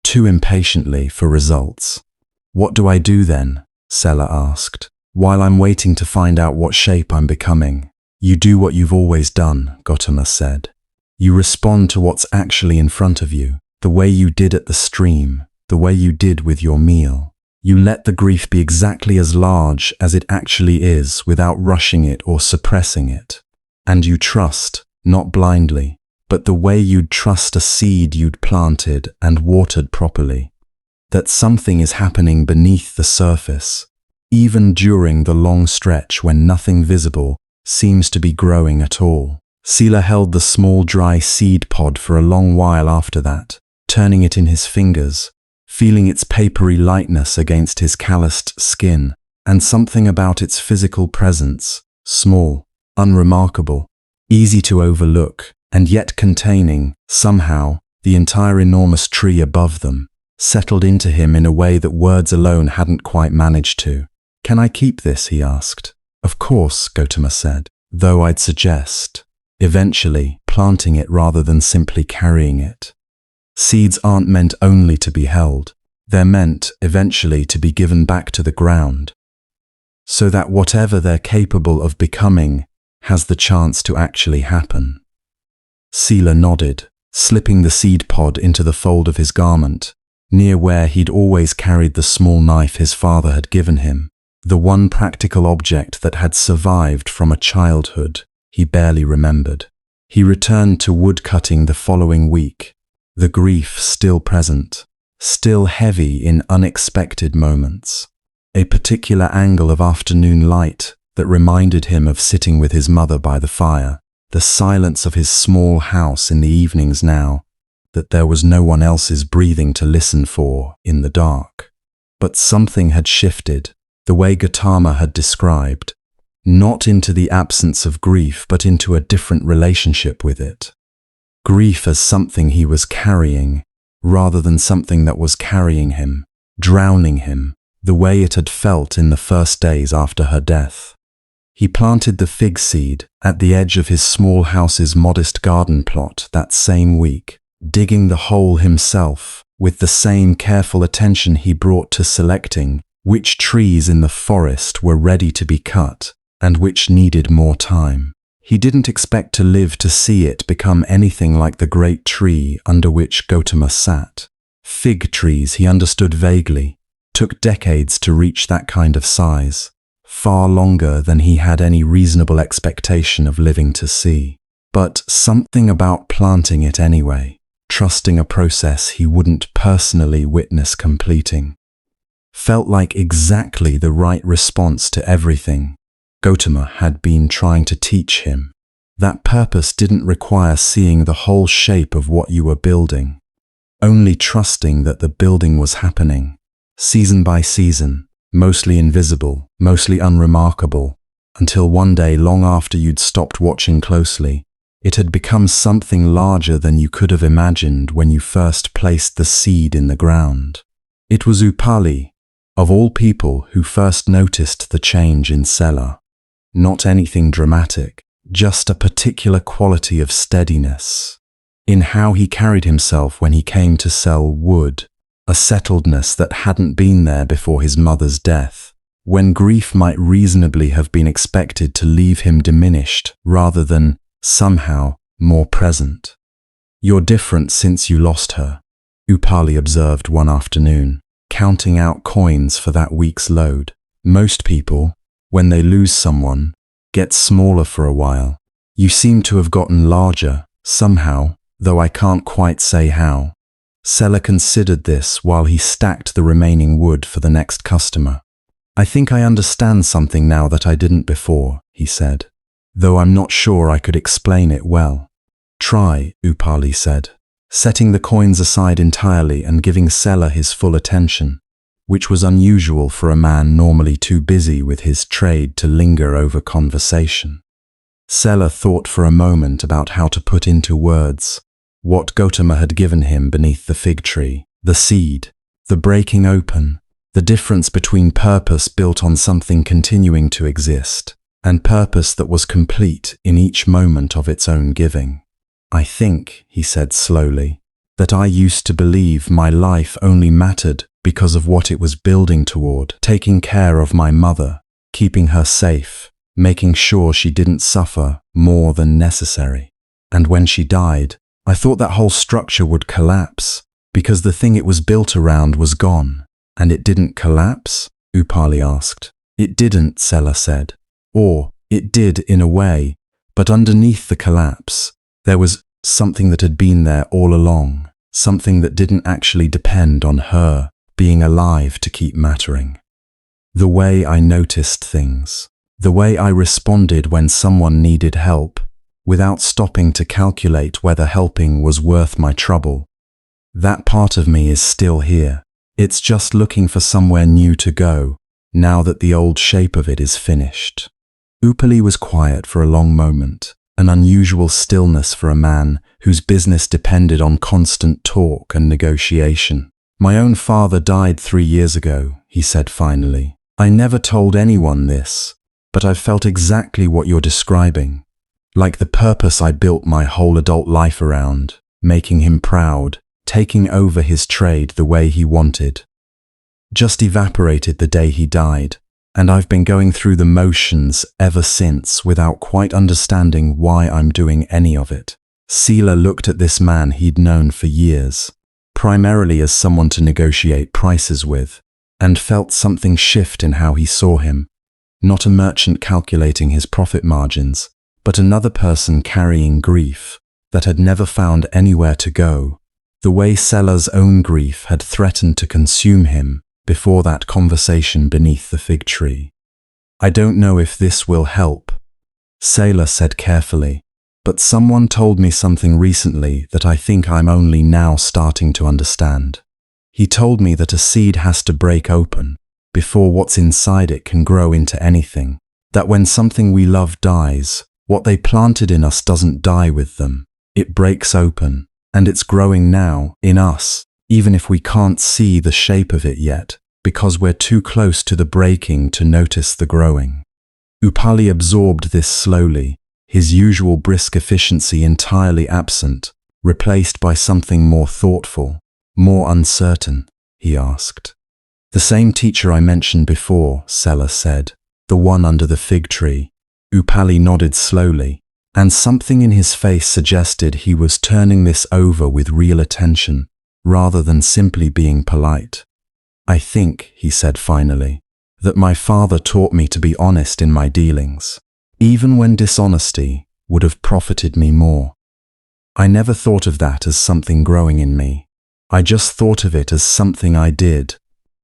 too impatiently for results." "What do I do then?" Sela asked. "While I'm waiting to find out what shape I'm becoming?" "You do what you've always done," Gautama said. "You respond to what's actually in front of you, the way you did at the stream, the way you did with your meal. You let the grief be exactly as large as it actually is without rushing it or suppressing it. And you trust, not blindly, but the way you'd trust a seed you'd planted and watered properly, that something is happening beneath the surface, even during the long stretch when nothing visible seems to be growing at all." Sela held the small dry seed pod for a long while after that, turning it in his fingers, feeling its papery lightness against his calloused skin, and something about its physical presence, small, unremarkable, easy to overlook, and yet containing, somehow, the entire enormous tree above them, settled into him in a way that words alone hadn't quite managed to. "Can I keep this?" he asked. "Of course," Gautama said, "though I'd suggest, eventually, planting it rather than simply carrying it. Seeds aren't meant only to be held. They're meant, eventually, to be given back to the ground, so that whatever they're capable of becoming has the chance to actually happen." Sela nodded, slipping the seed pod into the fold of his garment, near where he'd always carried the small knife his father had given him, the one practical object that had survived from a childhood he barely remembered. He returned to woodcutting the following week, the grief still present, still heavy in unexpected moments. A particular angle of afternoon light that reminded him of sitting with his mother by the fire, the silence of his small house in the evenings now, that there was no one else's breathing to listen for in the dark. But something had shifted, the way Gautama had described, not into the absence of grief, but into a different relationship with it. Grief as something he was carrying, rather than something that was carrying him, drowning him, the way it had felt in the first days after her death. He planted the fig seed at the edge of his small house's modest garden plot that same week, digging the hole himself with the same careful attention he brought to selecting which trees in the forest were ready to be cut and which needed more time. He didn't expect to live to see it become anything like the great tree under which Gautama sat. Fig trees, he understood vaguely, took decades to reach that kind of size, far longer than he had any reasonable expectation of living to see. But something about planting it anyway, trusting a process he wouldn't personally witness completing, felt like exactly the right response to everything Gautama had been trying to teach him. That purpose didn't require seeing the whole shape of what you were building, only trusting that the building was happening, season by season, mostly invisible, mostly unremarkable, until one day, long after you'd stopped watching closely, it had become something larger than you could have imagined when you first placed the seed in the ground. It was Upali, of all people, who first noticed the change in Sela. Not anything dramatic, just a particular quality of steadiness in how he carried himself when he came to sell wood, a settledness that hadn't been there before his mother's death, when grief might reasonably have been expected to leave him diminished rather than, somehow, more present. "You're different since you lost her," Upali observed one afternoon, counting out coins for that week's load. "Most people, when they lose someone, get smaller for a while. You seem to have gotten larger, somehow, though I can't quite say how." Sela considered this while he stacked the remaining wood for the next customer. "I think I understand something now that I didn't before," he said, "though I'm not sure I could explain it well." "Try," Upali said, setting the coins aside entirely and giving Sela his full attention, which was unusual for a man normally too busy with his trade to linger over conversation. Sela thought for a moment about how to put into words what Gautama had given him beneath the fig tree, the seed, the breaking open, the difference between purpose built on something continuing to exist, and purpose that was complete in each moment of its own giving. "I think," he said slowly, "that I used to believe my life only mattered because of what it was building toward, taking care of my mother, keeping her safe, making sure she didn't suffer more than necessary. And when she died, I thought that whole structure would collapse because the thing it was built around was gone." "And it didn't collapse?" Upali asked. "It didn't," Sela said. "Or, it did in a way, but underneath the collapse, there was something that had been there all along, something that didn't actually depend on her being alive to keep mattering. The way I noticed things, the way I responded when someone needed help, without stopping to calculate whether helping was worth my trouble. That part of me is still here. It's just looking for somewhere new to go, now that the old shape of it is finished. Upali was quiet for a long moment, an unusual stillness for a man whose business depended on constant talk and negotiation. My own father died 3 years ago, he said finally. I never told anyone this, but I've felt exactly what you're describing. Like the purpose I built my whole adult life around, making him proud, taking over his trade the way he wanted, just evaporated the day he died, and I've been going through the motions ever since without quite understanding why I'm doing any of it. Sela looked at this man he'd known for years, primarily as someone to negotiate prices with, and felt something shift in how he saw him. Not a merchant calculating his profit margins, but another person carrying grief that had never found anywhere to go, the way Sela's own grief had threatened to consume him before that conversation beneath the fig tree. I don't know if this will help, Sela said carefully, but someone told me something recently that I think I'm only now starting to understand. He told me that a seed has to break open before what's inside it can grow into anything, that when something we love dies, what they planted in us doesn't die with them. It breaks open, and it's growing now, in us, even if we can't see the shape of it yet, because we're too close to the breaking to notice the growing. Upali absorbed this slowly, his usual brisk efficiency entirely absent, replaced by something more thoughtful, more uncertain. He asked. The same teacher I mentioned before, Sela said, the one under the fig tree. Upali nodded slowly, and something in his face suggested he was turning this over with real attention, rather than simply being polite. I think, he said finally, that my father taught me to be honest in my dealings, even when dishonesty would have profited me more. I never thought of that as something growing in me. I just thought of it as something I did,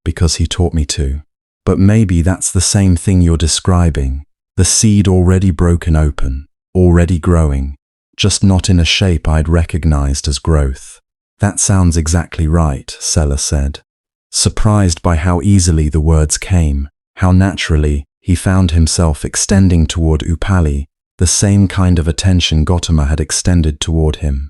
because he taught me to. But maybe that's the same thing you're describing, the seed already broken open, already growing, just not in a shape I'd recognized as growth. That sounds exactly right, Sela said, surprised by how easily the words came, how naturally he found himself extending toward Upali the same kind of attention Gautama had extended toward him.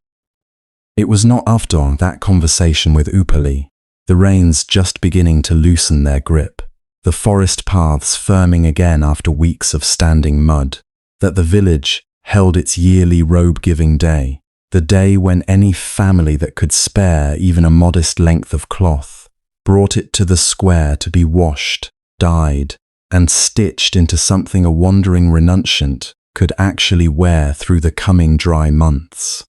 It was not after that conversation with Upali, the rains just beginning to loosen their grip, the forest paths firming again after weeks of standing mud, that the village held its yearly robe-giving day, the day when any family that could spare even a modest length of cloth brought it to the square to be washed, dyed, and stitched into something a wandering renunciant could actually wear through the coming dry months.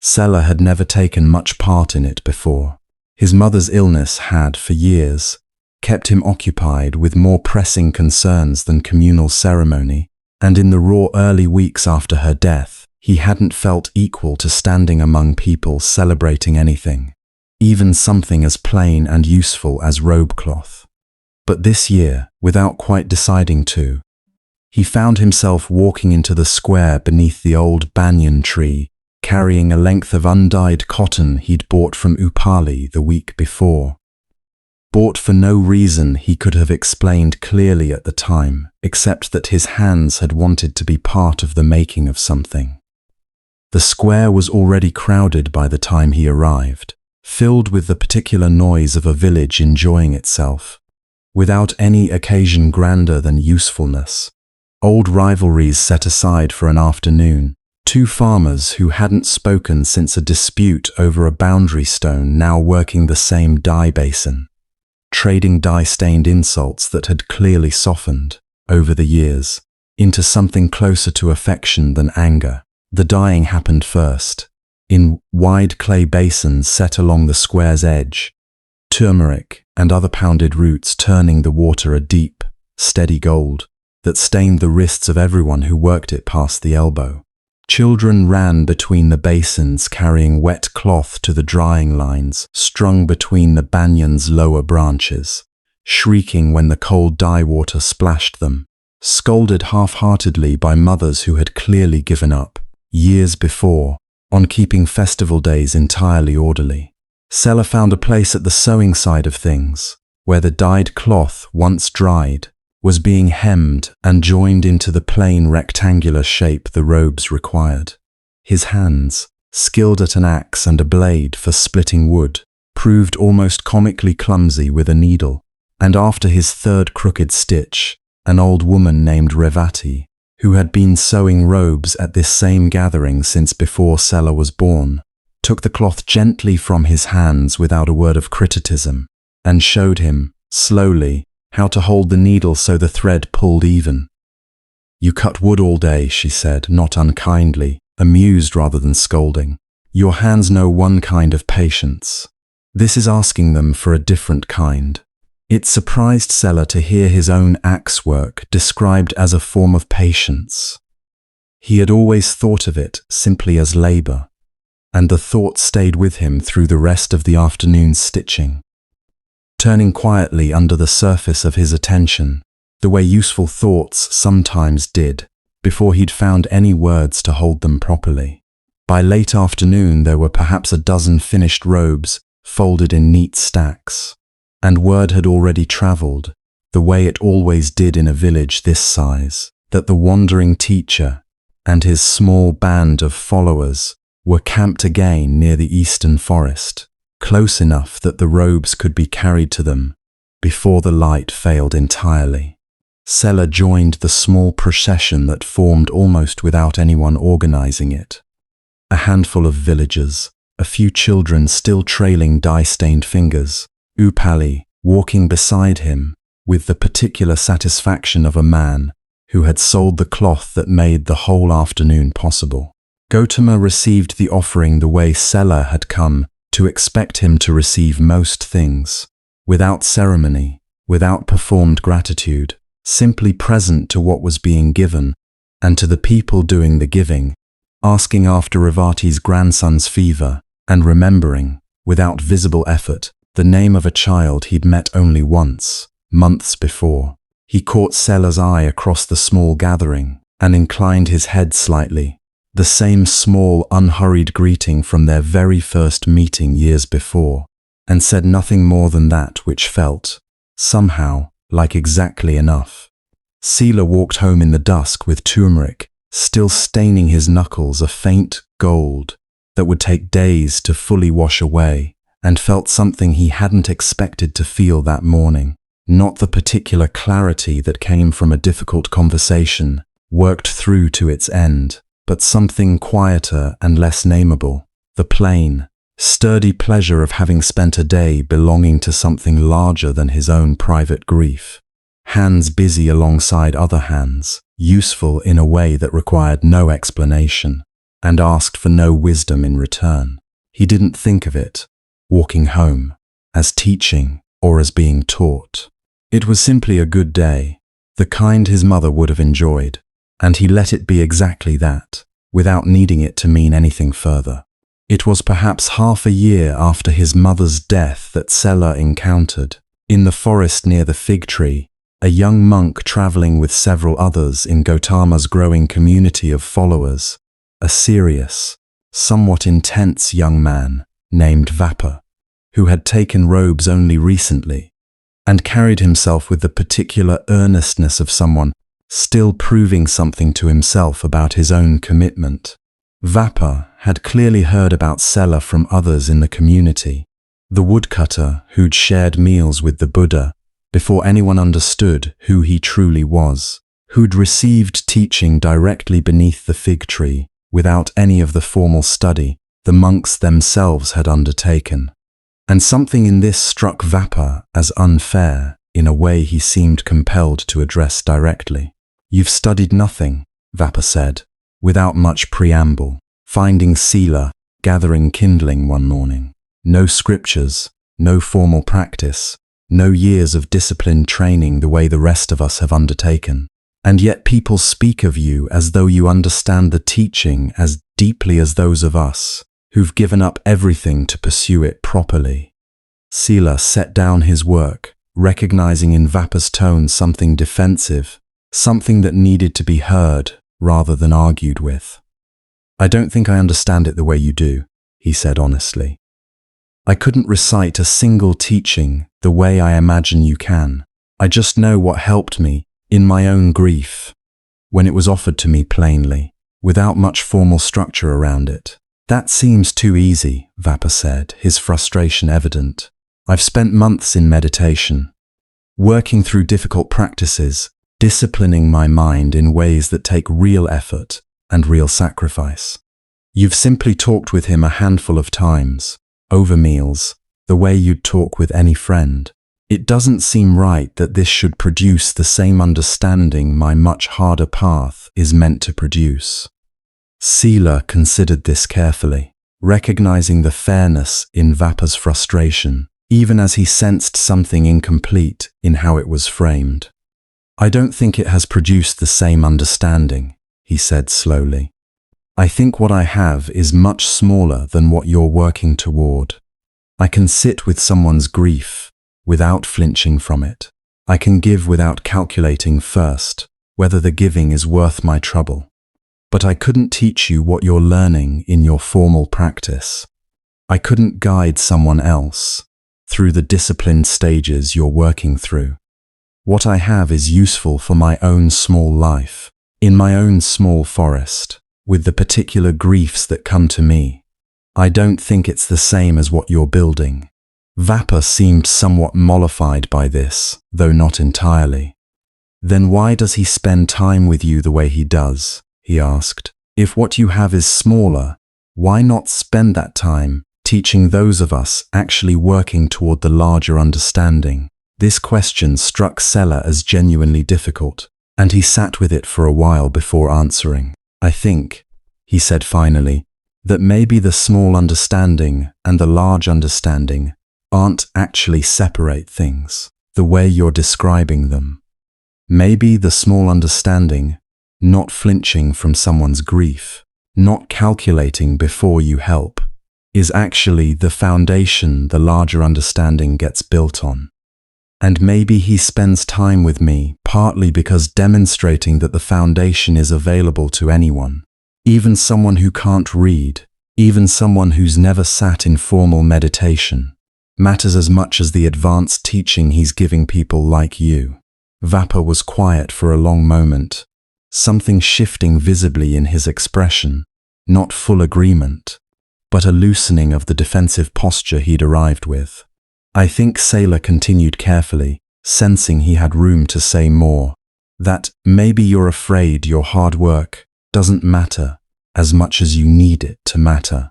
Sela had never taken much part in it before. His mother's illness had, for years, kept him occupied with more pressing concerns than communal ceremony, and in the raw early weeks after her death, he hadn't felt equal to standing among people celebrating anything, even something as plain and useful as robe cloth. But this year, without quite deciding to, he found himself walking into the square beneath the old banyan tree, carrying a length of undyed cotton he'd bought from Upali the week before. Bought for no reason he could have explained clearly at the time, except that his hands had wanted to be part of the making of something. The square was already crowded by the time he arrived, filled with the particular noise of a village enjoying itself, without any occasion grander than usefulness. Old rivalries set aside for an afternoon, two farmers who hadn't spoken since a dispute over a boundary stone now working the same dye basin, trading dye-stained insults that had clearly softened, over the years, into something closer to affection than anger. The dyeing happened first, in wide clay basins set along the square's edge, turmeric and other pounded roots turning the water a deep, steady gold that stained the wrists of everyone who worked it past the elbow. Children ran between the basins carrying wet cloth to the drying lines strung between the banyan's lower branches, shrieking when the cold dye water splashed them, scolded half-heartedly by mothers who had clearly given up, years before, on keeping festival days entirely orderly. Sela found a place at the sewing side of things, where the dyed cloth, once dried, was being hemmed and joined into the plain rectangular shape the robes required. His hands, skilled at an axe and a blade for splitting wood, proved almost comically clumsy with a needle, and after his third crooked stitch, an old woman named Revati, who had been sewing robes at this same gathering since before Sela was born, took the cloth gently from his hands without a word of criticism, and showed him, slowly, how to hold the needle so the thread pulled even. "You cut wood all day," she said, not unkindly, amused rather than scolding. "Your hands know one kind of patience. This is asking them for a different kind." It surprised Sela to hear his own axe work described as a form of patience. He had always thought of it simply as labor, and the thought stayed with him through the rest of the afternoon's stitching. Turning quietly under the surface of his attention, the way useful thoughts sometimes did, before he'd found any words to hold them properly. By late afternoon there were perhaps a dozen finished robes folded in neat stacks, and word had already traveled, the way it always did in a village this size, that the wandering teacher and his small band of followers were camped again near the eastern forest, close enough that the robes could be carried to them before the light failed entirely. Sela joined the small procession that formed almost without anyone organizing it. A handful of villagers, a few children still trailing dye-stained fingers, Upali walking beside him with the particular satisfaction of a man who had sold the cloth that made the whole afternoon possible. Gautama received the offering the way Sela had come to expect him to receive most things, without ceremony, without performed gratitude, simply present to what was being given and to the people doing the giving, asking after Revati's grandson's fever and remembering, without visible effort, the name of a child he'd met only once, months before. He caught Sela's eye across the small gathering and inclined his head slightly, the same small, unhurried greeting from their very first meeting years before, and said nothing more than that which felt, somehow, like exactly enough. Sela walked home in the dusk with turmeric, still staining his knuckles a faint gold that would take days to fully wash away, and felt something he hadn't expected to feel that morning. Not the particular clarity that came from a difficult conversation, worked through to its end, but something quieter and less nameable, the plain, sturdy pleasure of having spent a day belonging to something larger than his own private grief. Hands busy alongside other hands, useful in a way that required no explanation, and asked for no wisdom in return. He didn't think of it, walking home, as teaching or as being taught. It was simply a good day, the kind his mother would have enjoyed, and he let it be exactly that, without needing it to mean anything further. It was perhaps half a year after his mother's death that Sela encountered, in the forest near the fig tree, a young monk traveling with several others in Gautama's growing community of followers, a serious, somewhat intense young man named Vapa, who had taken robes only recently, and carried himself with the particular earnestness of someone still proving something to himself about his own commitment. Vapa had clearly heard about Sela from others in the community, the woodcutter who'd shared meals with the Buddha before anyone understood who he truly was, who'd received teaching directly beneath the fig tree without any of the formal study the monks themselves had undertaken. And something in this struck Vapa as unfair in a way he seemed compelled to address directly. "You've studied nothing," Vapa said, without much preamble, finding Sela gathering kindling one morning. "No scriptures, no formal practice, no years of disciplined training the way the rest of us have undertaken. And yet people speak of you as though you understand the teaching as deeply as those of us, who've given up everything to pursue it properly." Sela set down his work, recognizing in Vapa's tone something defensive, something that needed to be heard rather than argued with. "I don't think I understand it the way you do," he said honestly. "I couldn't recite a single teaching the way I imagine you can. I just know what helped me in my own grief, when it was offered to me plainly, without much formal structure around it. That seems too easy, Vapa said, his frustration evident. I've spent months in meditation, working through difficult practices, disciplining my mind in ways that take real effort and real sacrifice. You've simply talked with him a handful of times, over meals, the way you'd talk with any friend. It doesn't seem right that this should produce the same understanding my much harder path is meant to produce. Sela considered this carefully, recognizing the fairness in Vapa's frustration, even as he sensed something incomplete in how it was framed. I don't think it has produced the same understanding, he said slowly. I think what I have is much smaller than what you're working toward. I can sit with someone's grief without flinching from it. I can give without calculating first whether the giving is worth my trouble. But I couldn't teach you what you're learning in your formal practice. I couldn't guide someone else through the disciplined stages you're working through. What I have is useful for my own small life, in my own small forest, with the particular griefs that come to me. I don't think it's the same as what you're building. Vapa seemed somewhat mollified by this, though not entirely. Then why does he spend time with you the way he does? He asked. If what you have is smaller, why not spend that time teaching those of us actually working toward the larger understanding? This question struck Sela as genuinely difficult, and he sat with it for a while before answering. I think, he said finally, that maybe the small understanding and the large understanding aren't actually separate things, the way you're describing them. Maybe the small understanding, not flinching from someone's grief, not calculating before you help, is actually the foundation the larger understanding gets built on. And maybe he spends time with me partly because demonstrating that the foundation is available to anyone, even someone who can't read, even someone who's never sat in formal meditation, matters as much as the advanced teaching he's giving people like you. Vapa was quiet for a long moment, something shifting visibly in his expression, not full agreement, but a loosening of the defensive posture he'd arrived with. I think Sela continued carefully, sensing he had room to say more, that maybe you're afraid your hard work doesn't matter as much as you need it to matter.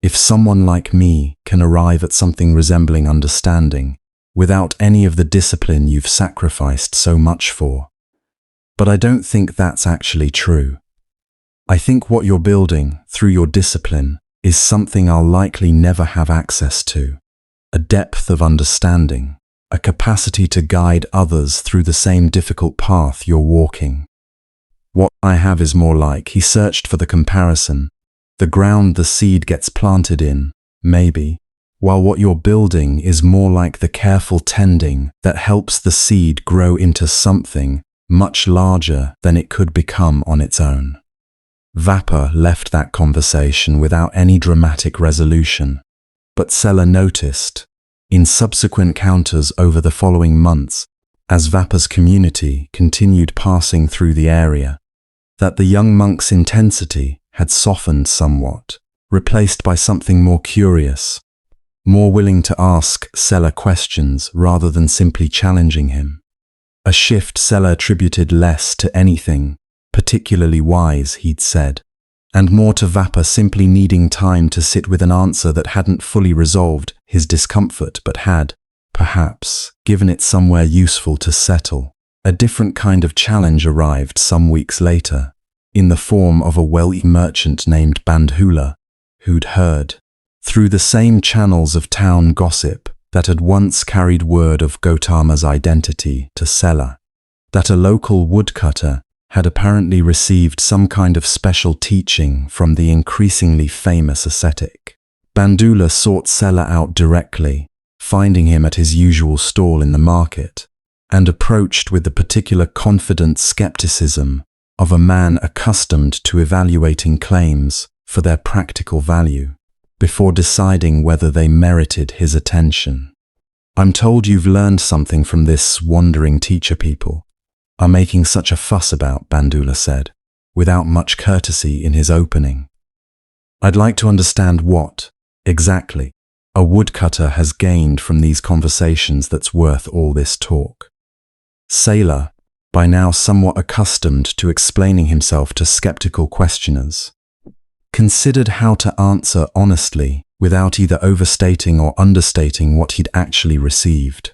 If someone like me can arrive at something resembling understanding without any of the discipline you've sacrificed so much for. But I don't think that's actually true. I think what you're building through your discipline is something I'll likely never have access to. A depth of understanding, a capacity to guide others through the same difficult path you're walking. What I have is more like, he searched for the comparison, the ground the seed gets planted in, maybe, while what you're building is more like the careful tending that helps the seed grow into something much larger than it could become on its own. Vapa left that conversation without any dramatic resolution. But Sela noticed, in subsequent counters over the following months, as Vapa's community continued passing through the area, that the young monk's intensity had softened somewhat, replaced by something more curious, more willing to ask Sela questions rather than simply challenging him. A shift Sela attributed less to anything particularly wise he'd said, and more to Vapa simply needing time to sit with an answer that hadn't fully resolved his discomfort but had, perhaps, given it somewhere useful to settle. A different kind of challenge arrived some weeks later, in the form of a wealthy merchant named Bandhula, who'd heard, through the same channels of town gossip that had once carried word of Gautama's identity to Sela, that a local woodcutter had apparently received some kind of special teaching from the increasingly famous ascetic. Bandhula sought Sela out directly, finding him at his usual stall in the market, and approached with the particular confident skepticism of a man accustomed to evaluating claims for their practical value, before deciding whether they merited his attention. I'm told you've learned something from this wandering teacher people. are making such a fuss about?" Bandula said, without much courtesy in his opening. "I'd like to understand what, exactly, a woodcutter has gained from these conversations that's worth all this talk." Sela, by now somewhat accustomed to explaining himself to skeptical questioners, considered how to answer honestly without either overstating or understating what he'd actually received.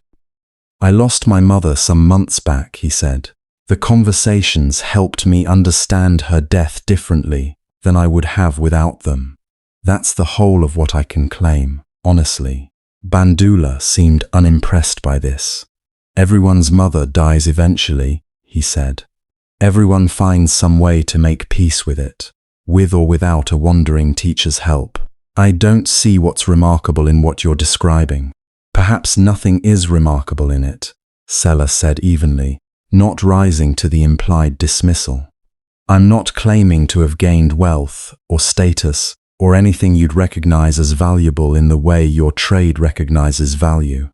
"I lost my mother some months back," he said. "The conversations helped me understand her death differently than I would have without them. That's the whole of what I can claim, honestly." Bandula seemed unimpressed by this. "Everyone's mother dies eventually," he said. "Everyone finds some way to make peace with it, with or without a wandering teacher's help. I don't see what's remarkable in what you're describing." "Perhaps nothing is remarkable in it," Sela said evenly, not rising to the implied dismissal. "I'm not claiming to have gained wealth or status or anything you'd recognize as valuable in the way your trade recognizes value.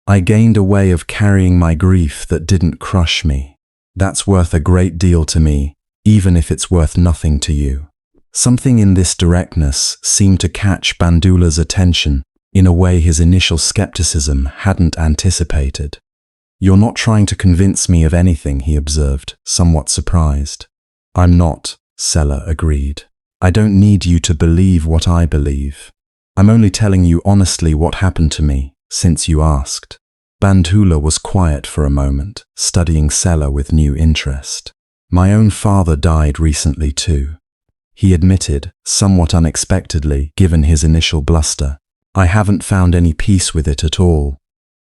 I gained a way of carrying my grief that didn't crush me. That's worth a great deal to me, even if it's worth nothing to you." Something in this directness seemed to catch Bandula's attention in a way his initial skepticism hadn't anticipated. "You're not trying to convince me of anything," he observed, somewhat surprised. "I'm not," Sela agreed. "I don't need you to believe what I believe. I'm only telling you honestly what happened to me, since you asked." Bandula was quiet for a moment, studying Sela with new interest. "My own father died recently too," he admitted, somewhat unexpectedly given his initial bluster. "I haven't found any peace with it at all.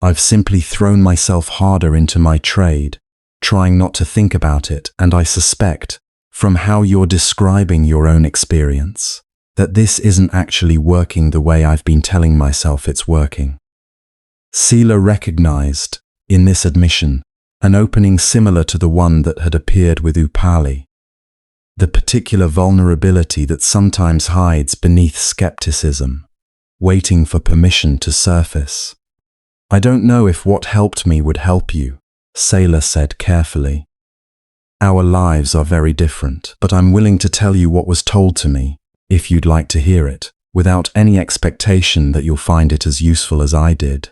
I've simply thrown myself harder into my trade, trying not to think about it, and I suspect, from how you're describing your own experience, that this isn't actually working the way I've been telling myself it's working." Sela recognized, in this admission, an opening similar to the one that had appeared with Upali, the particular vulnerability that sometimes hides beneath skepticism, waiting for permission to surface. "I don't know if what helped me would help you," Sela said carefully. "Our lives are very different, but I'm willing to tell you what was told to me, if you'd like to hear it, without any expectation that you'll find it as useful as I did."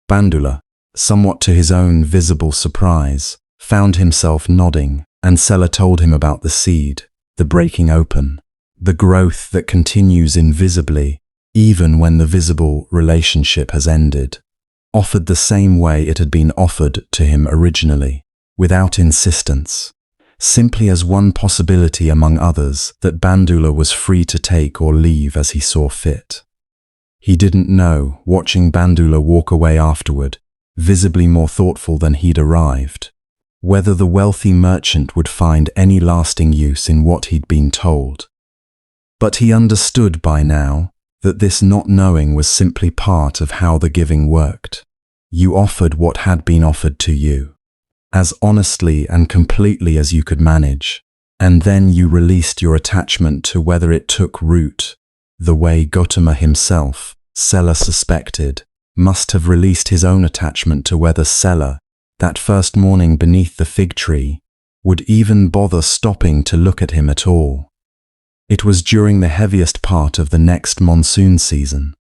Bandula, somewhat to his own visible surprise, found himself nodding, and Sela told him about the seed, the breaking open, the growth that continues invisibly, even when the visible relationship has ended, offered the same way it had been offered to him originally, without insistence, simply as one possibility among others that Bandula was free to take or leave as he saw fit. He didn't know, watching Bandula walk away afterward, visibly more thoughtful than he'd arrived, whether the wealthy merchant would find any lasting use in what he'd been told. But he understood by now that this not knowing was simply part of how the giving worked. You offered what had been offered to you, as honestly and completely as you could manage, and then you released your attachment to whether it took root, the way Gautama himself, Sela suspected, must have released his own attachment to whether Sela, that first morning beneath the fig tree, would even bother stopping to look at him at all. It was during the heaviest part of the next monsoon season,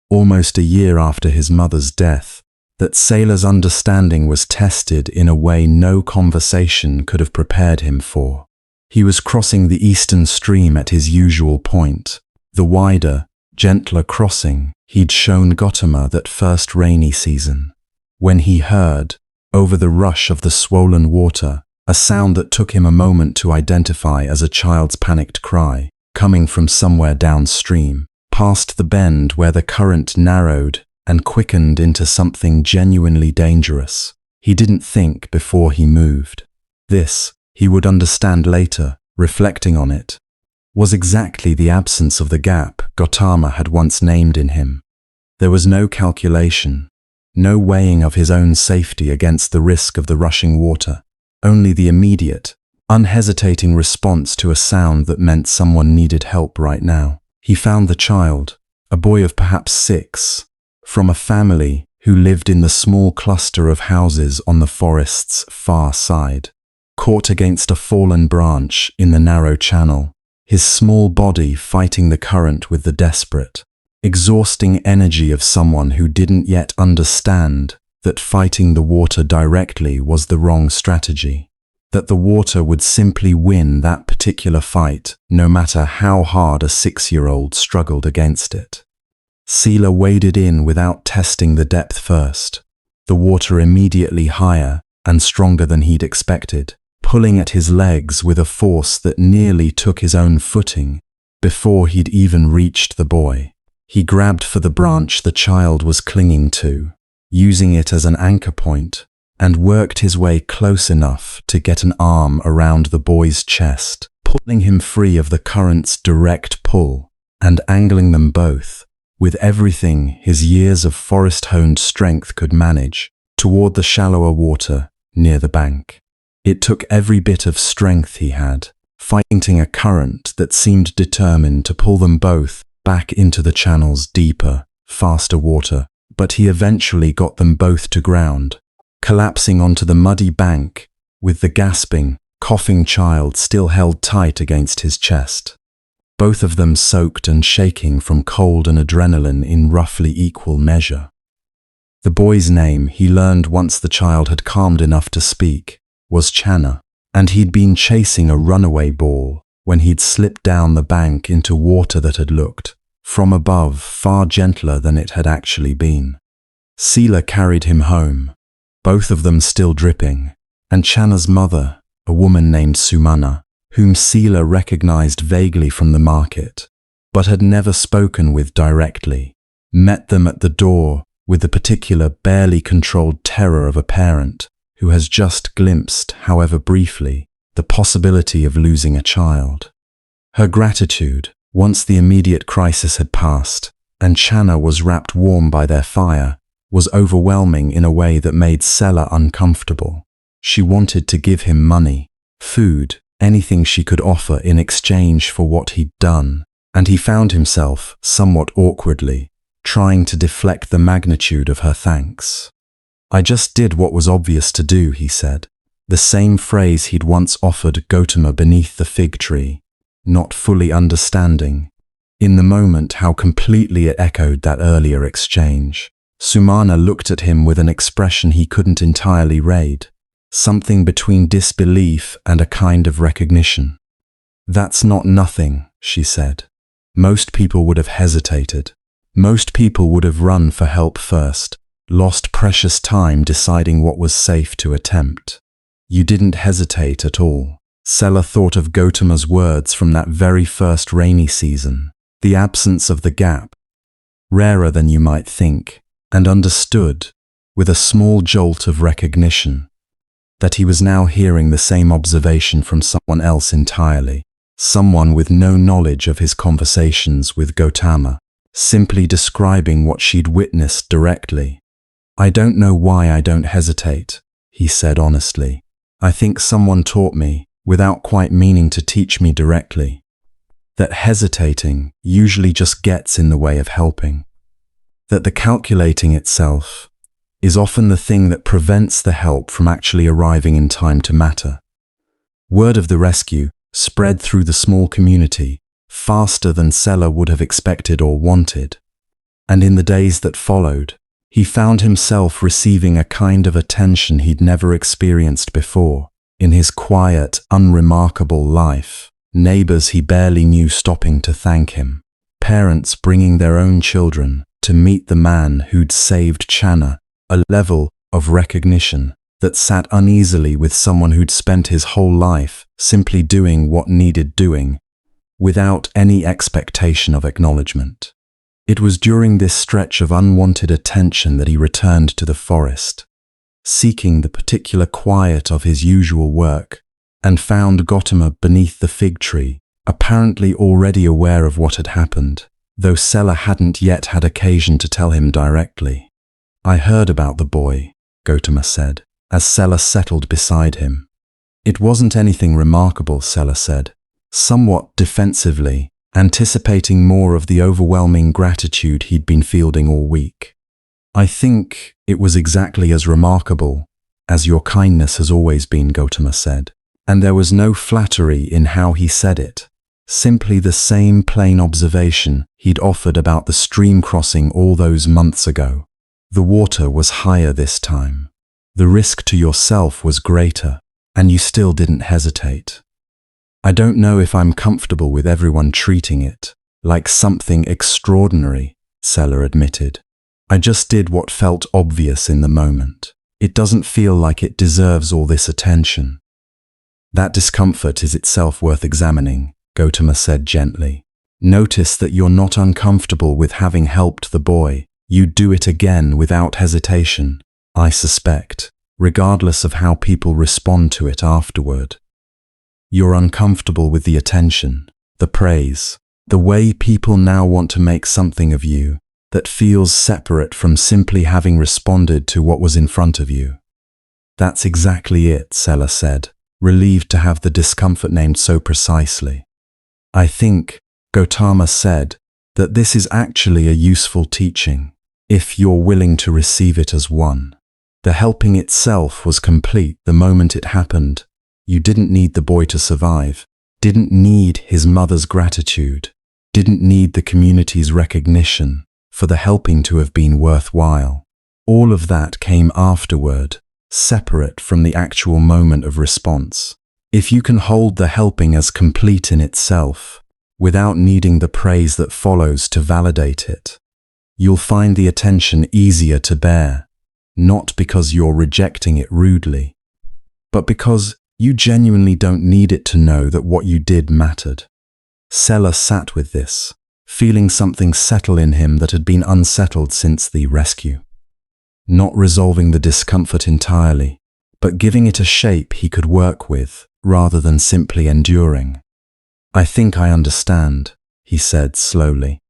almost a year after his mother's death, that Sela's understanding was tested in a way no conversation could have prepared him for. He was crossing the eastern stream at his usual point, the wider, gentler crossing he'd shown Gautama that first rainy season, when he heard, over the rush of the swollen water, a sound that took him a moment to identify as a child's panicked cry, coming from somewhere downstream, past the bend where the current narrowed and quickened into something genuinely dangerous. He didn't think before he moved. This, he would understand later, reflecting on it, was exactly the absence of the gap Gautama had once named in him. There was no calculation, no weighing of his own safety against the risk of the rushing water, only the immediate, unhesitating response to a sound that meant someone needed help right now. He found the child, a boy of perhaps 6, from a family who lived in the small cluster of houses on the forest's far side. caught against a fallen branch in the narrow channel, his small body fighting the current with the desperate, exhausting energy of someone who didn't yet understand that fighting the water directly was the wrong strategy, that the water would simply win that particular fight no matter how hard a 6-year-old struggled against it. Sela waded in without testing the depth first, the water immediately higher and stronger than he'd expected, pulling at his legs with a force that nearly took his own footing before he'd even reached the boy. He grabbed for the branch the child was clinging to, using it as an anchor point, and worked his way close enough to get an arm around the boy's chest, pulling him free of the current's direct pull and angling them both, with everything his years of forest-honed strength could manage, toward the shallower water near the bank. It took every bit of strength he had, fighting a current that seemed determined to pull them both back into the channel's deeper, faster water, but he eventually got them both to ground, collapsing onto the muddy bank with the gasping, coughing child still held tight against his chest. Both of them soaked and shaking from cold and adrenaline in roughly equal measure. The boy's name, he learned once the child had calmed enough to speak, was Channa, and he'd been chasing a runaway ball when he'd slipped down the bank into water that had looked, from above, far gentler than it had actually been. Sela carried him home, both of them still dripping, and Channa's mother, a woman named Sumana, whom Sela recognized vaguely from the market, but had never spoken with directly, met them at the door with the particular barely controlled terror of a parent who has just glimpsed, however briefly, the possibility of losing a child. Her gratitude, once the immediate crisis had passed, and Channa was wrapped warm by their fire, was overwhelming in a way that made Sela uncomfortable. She wanted to give him money, food, anything she could offer in exchange for what he'd done, and he found himself, somewhat awkwardly, trying to deflect the magnitude of her thanks. "I just did what was obvious to do," he said, the same phrase he'd once offered Gautama beneath the fig tree, not fully understanding, in the moment, how completely it echoed that earlier exchange. Sumana looked at him with an expression he couldn't entirely read, something between disbelief and a kind of recognition. "That's not nothing," she said. "Most people would have hesitated. Most people would have run for help first, lost precious time deciding what was safe to attempt. You didn't hesitate at all." Sela thought of Gautama's words from that very first rainy season, the absence of the gap, rarer than you might think, and understood, with a small jolt of recognition, that he was now hearing the same observation from someone else entirely, someone with no knowledge of his conversations with Gautama, simply describing what she'd witnessed directly. "I don't know why I don't hesitate," he said honestly. "I think someone taught me, without quite meaning to teach me directly, that hesitating usually just gets in the way of helping. That the calculating itself is often the thing that prevents the help from actually arriving in time to matter." Word of the rescue spread through the small community faster than Sela would have expected or wanted, and in the days that followed, he found himself receiving a kind of attention he'd never experienced before in his quiet, unremarkable life. Neighbors he barely knew stopping to thank him, parents bringing their own children to meet the man who'd saved Channa, a level of recognition that sat uneasily with someone who'd spent his whole life simply doing what needed doing, without any expectation of acknowledgement. It was during this stretch of unwanted attention that he returned to the forest, seeking the particular quiet of his usual work, and found Gautama beneath the fig tree, apparently already aware of what had happened, though Sela hadn't yet had occasion to tell him directly. "I heard about the boy," Gautama said, as Sela settled beside him. "It wasn't anything remarkable," Sela said, somewhat defensively, anticipating more of the overwhelming gratitude he'd been fielding all week. "I think it was exactly as remarkable as your kindness has always been," Gautama said. And there was no flattery in how he said it, simply the same plain observation he'd offered about the stream crossing all those months ago. The water was higher this time. The risk to yourself was greater, and you still didn't hesitate. I don't know if I'm comfortable with everyone treating it like something extraordinary, Sela admitted. I just did what felt obvious in the moment. It doesn't feel like it deserves all this attention. That discomfort is itself worth examining, Gautama said gently. Notice that you're not uncomfortable with having helped the boy. You'd do it again without hesitation, I suspect, regardless of how people respond to it afterward. You're uncomfortable with the attention, the praise, the way people now want to make something of you that feels separate from simply having responded to what was in front of you. That's exactly it, Sela said, relieved to have the discomfort named so precisely. I think, Gautama said, that this is actually a useful teaching, if you're willing to receive it as one. The helping itself was complete the moment it happened. You didn't need the boy to survive, didn't need his mother's gratitude, didn't need the community's recognition for the helping to have been worthwhile. All of that came afterward, separate from the actual moment of response. If you can hold the helping as complete in itself, without needing the praise that follows to validate it, you'll find the attention easier to bear, not because you're rejecting it rudely, but because you genuinely don't need it to know that what you did mattered. Sela sat with this, feeling something settle in him that had been unsettled since the rescue. Not resolving the discomfort entirely, but giving it a shape he could work with, rather than simply enduring. I think I understand, he said slowly.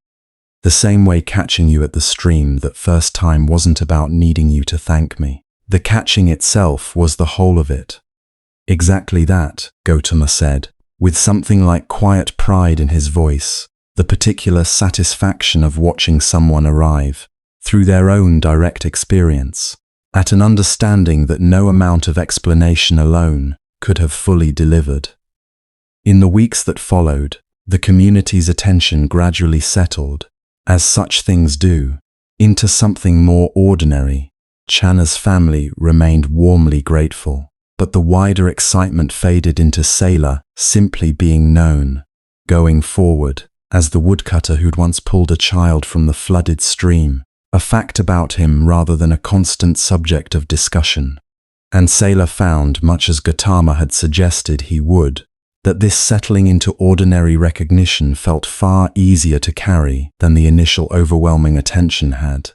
The same way catching you at the stream that first time wasn't about needing you to thank me. The catching itself was the whole of it. Exactly that, Gautama said, with something like quiet pride in his voice, the particular satisfaction of watching someone arrive, through their own direct experience, at an understanding that no amount of explanation alone could have fully delivered. In the weeks that followed, the community's attention gradually settled, as such things do, into something more ordinary. Channa's family remained warmly grateful, but the wider excitement faded into Sela simply being known, going forward, as the woodcutter who'd once pulled a child from the flooded stream, a fact about him rather than a constant subject of discussion. And Sela found, much as Gautama had suggested he would, that this settling into ordinary recognition felt far easier to carry than the initial overwhelming attention had.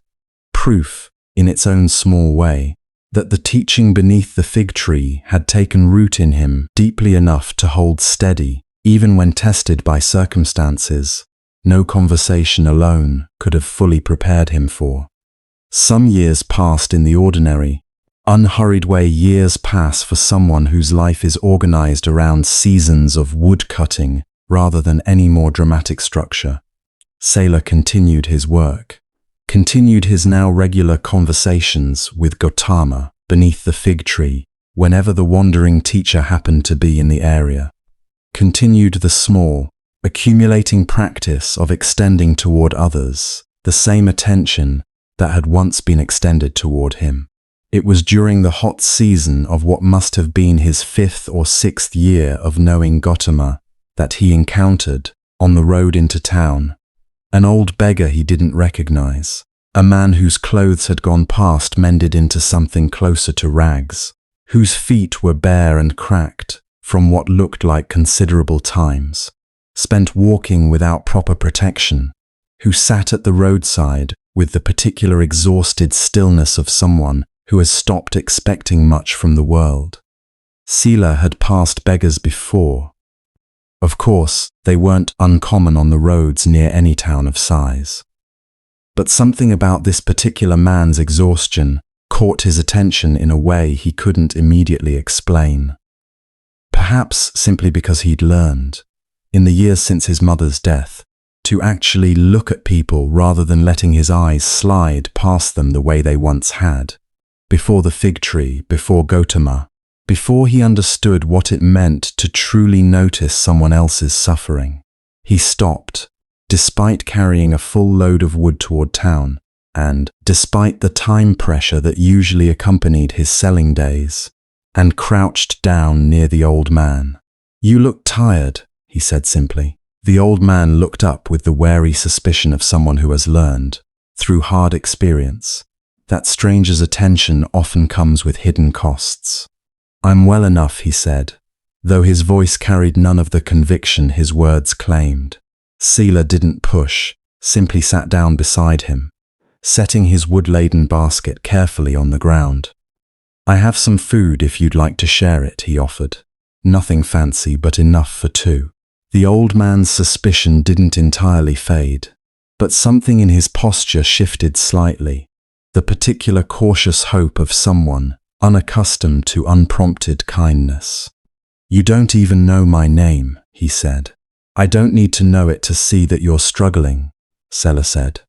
Proof, in its own small way, that the teaching beneath the fig tree had taken root in him deeply enough to hold steady, even when tested by circumstances no conversation alone could have fully prepared him for. Some years passed in the ordinary, unhurried way years pass for someone whose life is organized around seasons of woodcutting rather than any more dramatic structure. Sela continued his work, continued his now regular conversations with Gautama beneath the fig tree whenever the wandering teacher happened to be in the area, continued the small, accumulating practice of extending toward others the same attention that had once been extended toward him. It was during the hot season of what must have been his 5th or 6th year of knowing Gautama that he encountered, on the road into town, an old beggar he didn't recognize, a man whose clothes had gone past mended into something closer to rags, whose feet were bare and cracked from what looked like considerable times, spent walking without proper protection, who sat at the roadside with the particular exhausted stillness of someone who has stopped expecting much from the world. Sela had passed beggars before. Of course, they weren't uncommon on the roads near any town of size. But something about this particular man's exhaustion caught his attention in a way he couldn't immediately explain. Perhaps simply because he'd learned, in the years since his mother's death, to actually look at people rather than letting his eyes slide past them the way they once had. Before the fig tree, before Gautama, before he understood what it meant to truly notice someone else's suffering. He stopped, despite carrying a full load of wood toward town, and despite the time pressure that usually accompanied his selling days, and crouched down near the old man. "You look tired," he said simply. The old man looked up with the wary suspicion of someone who has learned, through hard experience, that strangers' attention often comes with hidden costs. "I'm well enough," he said, though his voice carried none of the conviction his words claimed. Sela didn't push, simply sat down beside him, setting his wood-laden basket carefully on the ground. "I have some food if you'd like to share it," he offered. Nothing fancy, but enough for two. The old man's suspicion didn't entirely fade, but something in his posture shifted slightly, the particular cautious hope of someone unaccustomed to unprompted kindness. "You don't even know my name," he said. "I don't need to know it to see that you're struggling," Sela said.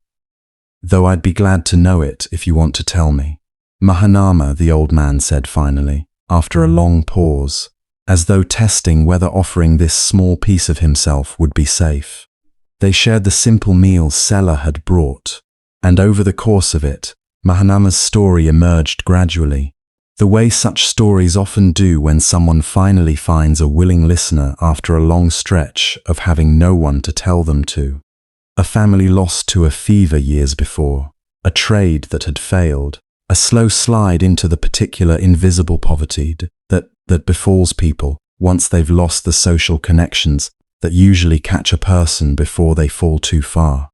"Though I'd be glad to know it if you want to tell me." "Mahanama," the old man said finally, after a long pause, as though testing whether offering this small piece of himself would be safe. They shared the simple meal Sela had brought, and over the course of it, Mahanama's story emerged gradually, the way such stories often do when someone finally finds a willing listener after a long stretch of having no one to tell them to. A family lost to a fever years before, a trade that had failed, a slow slide into the particular invisible poverty that befalls people once they've lost the social connections that usually catch a person before they fall too far.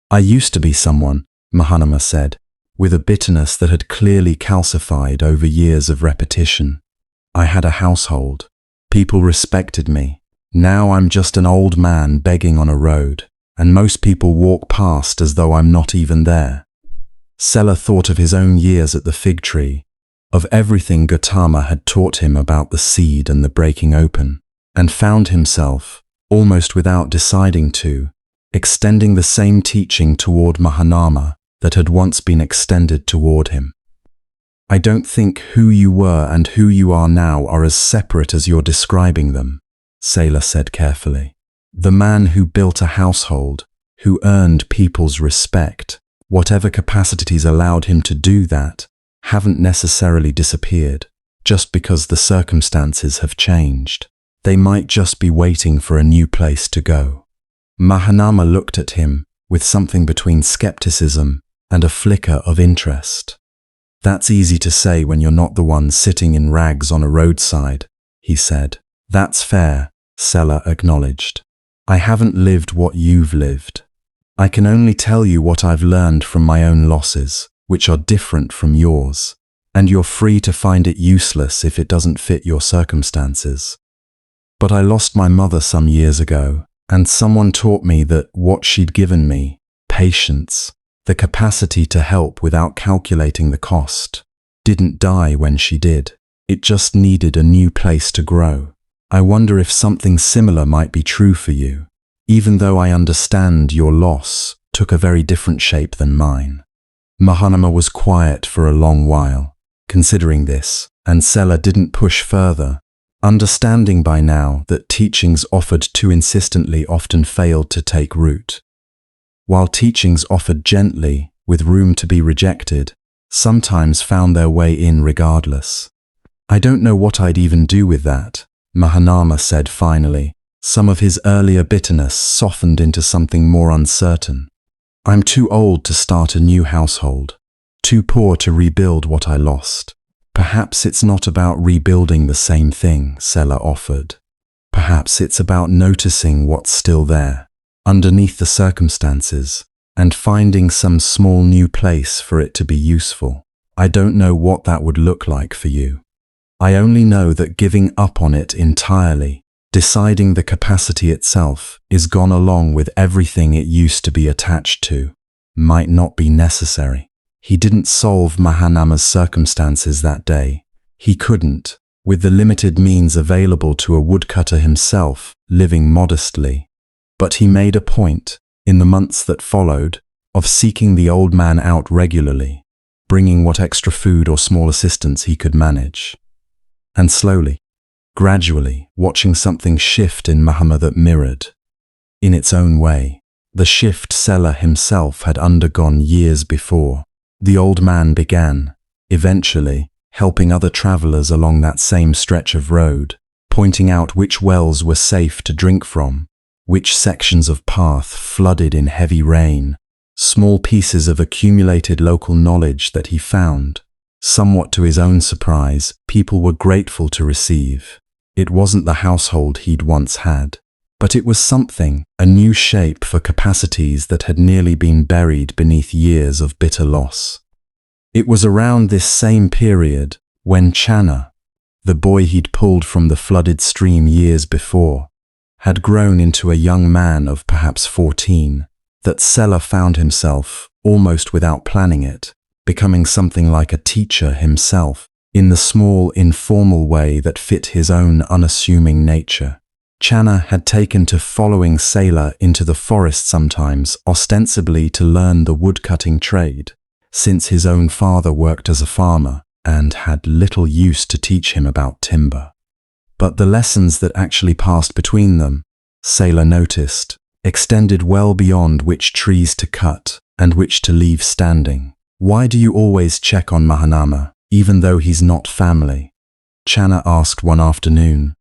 "I used to be someone," Mahanama said, with a bitterness that had clearly calcified over years of repetition. "I had a household. People respected me. Now I'm just an old man begging on a road, and most people walk past as though I'm not even there." Sela thought of his own years at the fig tree, of everything Gautama had taught him about the seed and the breaking open, and found himself, almost without deciding to, extending the same teaching toward Mahanama that had once been extended toward him. "I don't think who you were and who you are now are as separate as you're describing them," Sela said carefully. "The man who built a household, who earned people's respect, whatever capacities allowed him to do that, haven't necessarily disappeared just because the circumstances have changed. They might just be waiting for a new place to go." Mahanama looked at him with something between skepticism and a flicker of interest. "That's easy to say when you're not the one sitting in rags on a roadside," he said. "That's fair," Sela acknowledged. "I haven't lived what you've lived. I can only tell you what I've learned from my own losses, which are different from yours, and you're free to find it useless if it doesn't fit your circumstances. But I lost my mother some years ago, and someone taught me that what she'd given me, patience, the capacity to help without calculating the cost, didn't die when she did. It just needed a new place to grow. I wonder if something similar might be true for you, even though I understand your loss took a very different shape than mine." Mahanama was quiet for a long while, considering this, and Sela didn't push further, understanding by now that teachings offered too insistently often failed to take root, while teachings offered gently, with room to be rejected, sometimes found their way in regardless. "I don't know what I'd even do with that," Mahanama said finally, some of his earlier bitterness softened into something more uncertain. "I'm too old to start a new household, too poor to rebuild what I lost." "Perhaps it's not about rebuilding the same thing," Sela offered. "Perhaps it's about noticing what's still there, underneath the circumstances, and finding some small new place for it to be useful. I don't know what that would look like for you. I only know that giving up on it entirely, deciding the capacity itself is gone along with everything it used to be attached to, might not be necessary." He didn't solve Mahanama's circumstances that day. He couldn't, with the limited means available to a woodcutter himself, living modestly. But he made a point, in the months that followed, of seeking the old man out regularly, bringing what extra food or small assistance he could manage. and slowly, gradually, watching something shift in Mahama that mirrored, in its own way, the shift Sela himself had undergone years before. The old man began, eventually, helping other travelers along that same stretch of road, pointing out which wells were safe to drink from, which sections of path flooded in heavy rain, small pieces of accumulated local knowledge that he found. Somewhat to his own surprise, people were grateful to receive. It wasn't the household he'd once had, but it was something, a new shape for capacities that had nearly been buried beneath years of bitter loss. It was around this same period when Channa, the boy he'd pulled from the flooded stream years before, had grown into a young man of perhaps 14, that Sela found himself, almost without planning it, becoming something like a teacher himself, in the small, informal way that fit his own unassuming nature. Channa had taken to following Sela into the forest sometimes, ostensibly to learn the woodcutting trade, since his own father worked as a farmer and had little use to teach him about timber. But the lessons that actually passed between them, Sela noticed, extended well beyond which trees to cut and which to leave standing. "Why do you always check on Mahanama, even though he's not family?" Channa asked one afternoon,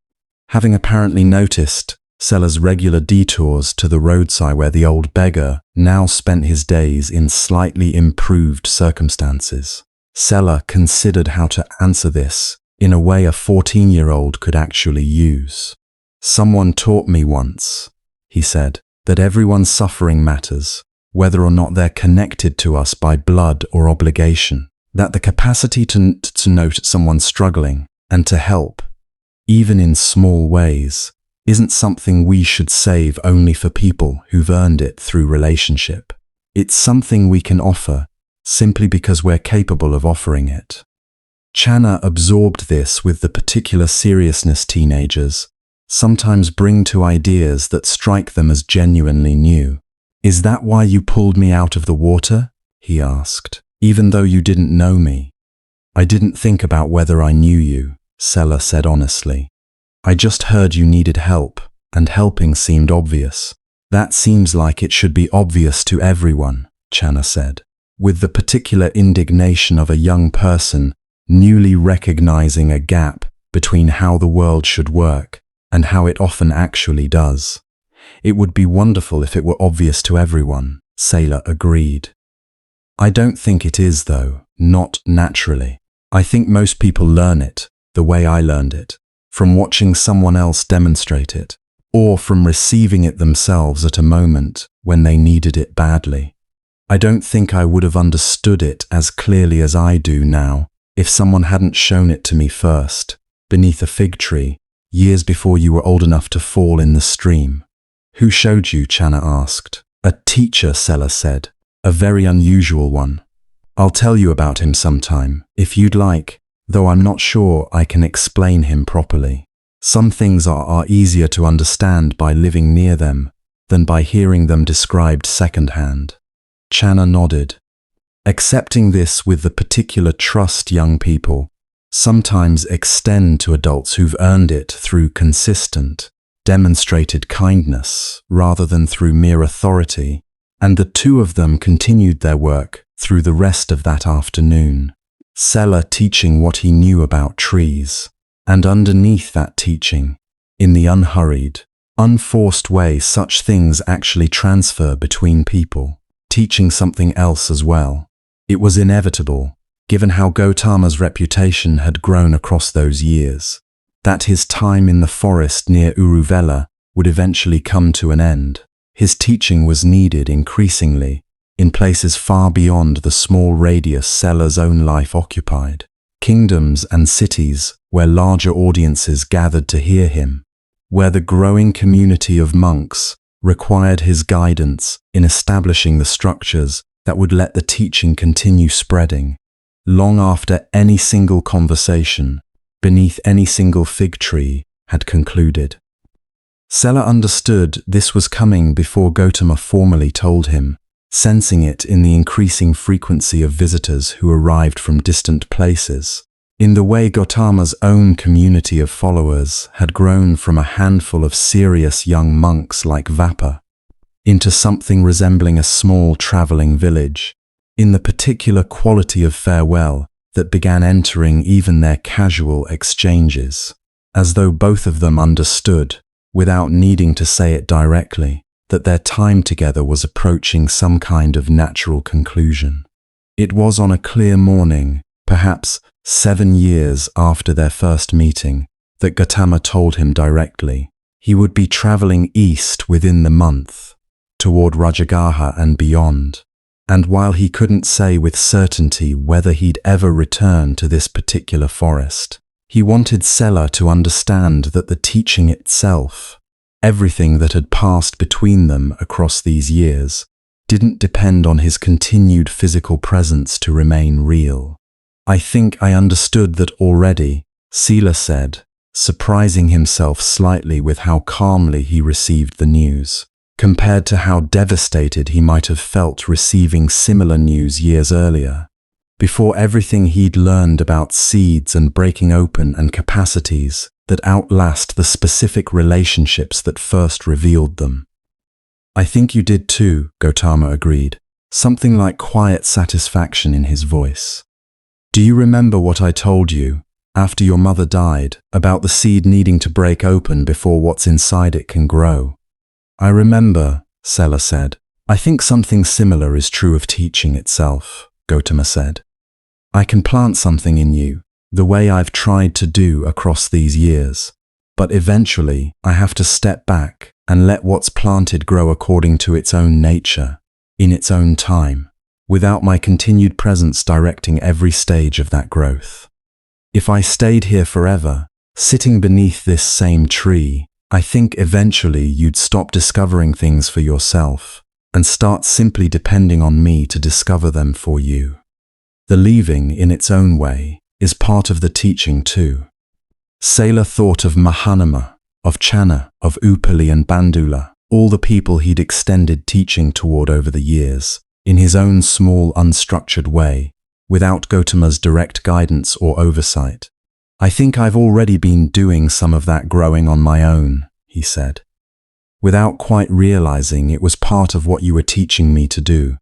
having apparently noticed Sela's regular detours to the roadside where the old beggar now spent his days in slightly improved circumstances. Sela considered how to answer this in a way a 14-year-old could actually use. "Someone taught me once," he said, "that everyone's suffering matters, whether or not they're connected to us by blood or obligation. That the capacity to note someone struggling and to help, even in small ways, isn't something we should save only for people who've earned it through relationship. It's something we can offer simply because we're capable of offering it." Channa absorbed this with the particular seriousness teenagers sometimes bring to ideas that strike them as genuinely new. "Is that why you pulled me out of the water?" he asked, "even though you didn't know me?" "I didn't think about whether I knew you," Sela said honestly. "I just heard you needed help, and helping seemed obvious." "That seems like it should be obvious to everyone," Channa said, with the particular indignation of a young person newly recognizing a gap between how the world should work and how it often actually does. "It would be wonderful if it were obvious to everyone," Sela agreed. "I don't think it is, though, not naturally. I think most people learn it the way I learned it, from watching someone else demonstrate it, or from receiving it themselves at a moment when they needed it badly. I don't think I would have understood it as clearly as I do now if someone hadn't shown it to me first, beneath a fig tree, years before you were old enough to fall in the stream." "Who showed you?" Channa asked. "A teacher," Sela said, "a very unusual one. I'll tell you about him sometime, if you'd like, though I'm not sure I can explain him properly. Some things are easier to understand by living near them than by hearing them described secondhand." Channa nodded, accepting this with the particular trust young people sometimes extend to adults who've earned it through consistent, demonstrated kindness rather than through mere authority, and the two of them continued their work through the rest of that afternoon, Sela teaching what he knew about trees, and underneath that teaching, in the unhurried, unforced way such things actually transfer between people, teaching something else as well. It was inevitable, given how Gautama's reputation had grown across those years, that his time in the forest near Uruvela would eventually come to an end. His teaching was needed increasingly in places far beyond the small radius Sela's own life occupied, kingdoms and cities where larger audiences gathered to hear him, where the growing community of monks required his guidance in establishing the structures that would let the teaching continue spreading, long after any single conversation, beneath any single fig tree, had concluded. Sela understood this was coming before Gautama formally told him, sensing it in the increasing frequency of visitors who arrived from distant places, In the way Gautama's own community of followers had grown from a handful of serious young monks like Vapa into something resembling a small traveling village, in the particular quality of farewell that began entering even their casual exchanges, as though both of them understood, without needing to say it directly, that their time together was approaching some kind of natural conclusion. It was on a clear morning, perhaps 7 years after their first meeting, that Gautama told him directly he would be traveling east within the month, toward Rajagaha and beyond, and while he couldn't say with certainty whether he'd ever return to this particular forest, he wanted Sela to understand that the teaching itself, everything that had passed between them across these years, didn't depend on his continued physical presence to remain real. "I think I understood that already," Sela said, surprising himself slightly with how calmly he received the news, compared to how devastated he might have felt receiving similar news years earlier. Before everything he'd learned about seeds and breaking open and capacities that outlast the specific relationships that first revealed them. "I think you did too," Gautama agreed, something like quiet satisfaction in his voice. "Do you remember what I told you, after your mother died, about the seed needing to break open before what's inside it can grow?" "I remember," Sela said. "I think something similar is true of teaching itself," Gautama said. "I can plant something in you, the way I've tried to do across these years, but eventually I have to step back and let what's planted grow according to its own nature, in its own time, without my continued presence directing every stage of that growth. If I stayed here forever, sitting beneath this same tree, I think eventually you'd stop discovering things for yourself and start simply depending on me to discover them for you. The leaving, in its own way, is part of the teaching too." Sela thought of Mahanama, of Channa, of Upali and Bandula, all the people he'd extended teaching toward over the years, in his own small, unstructured way, without Gautama's direct guidance or oversight. "I think I've already been doing some of that growing on my own," he said, "without quite realizing it was part of what you were teaching me to do."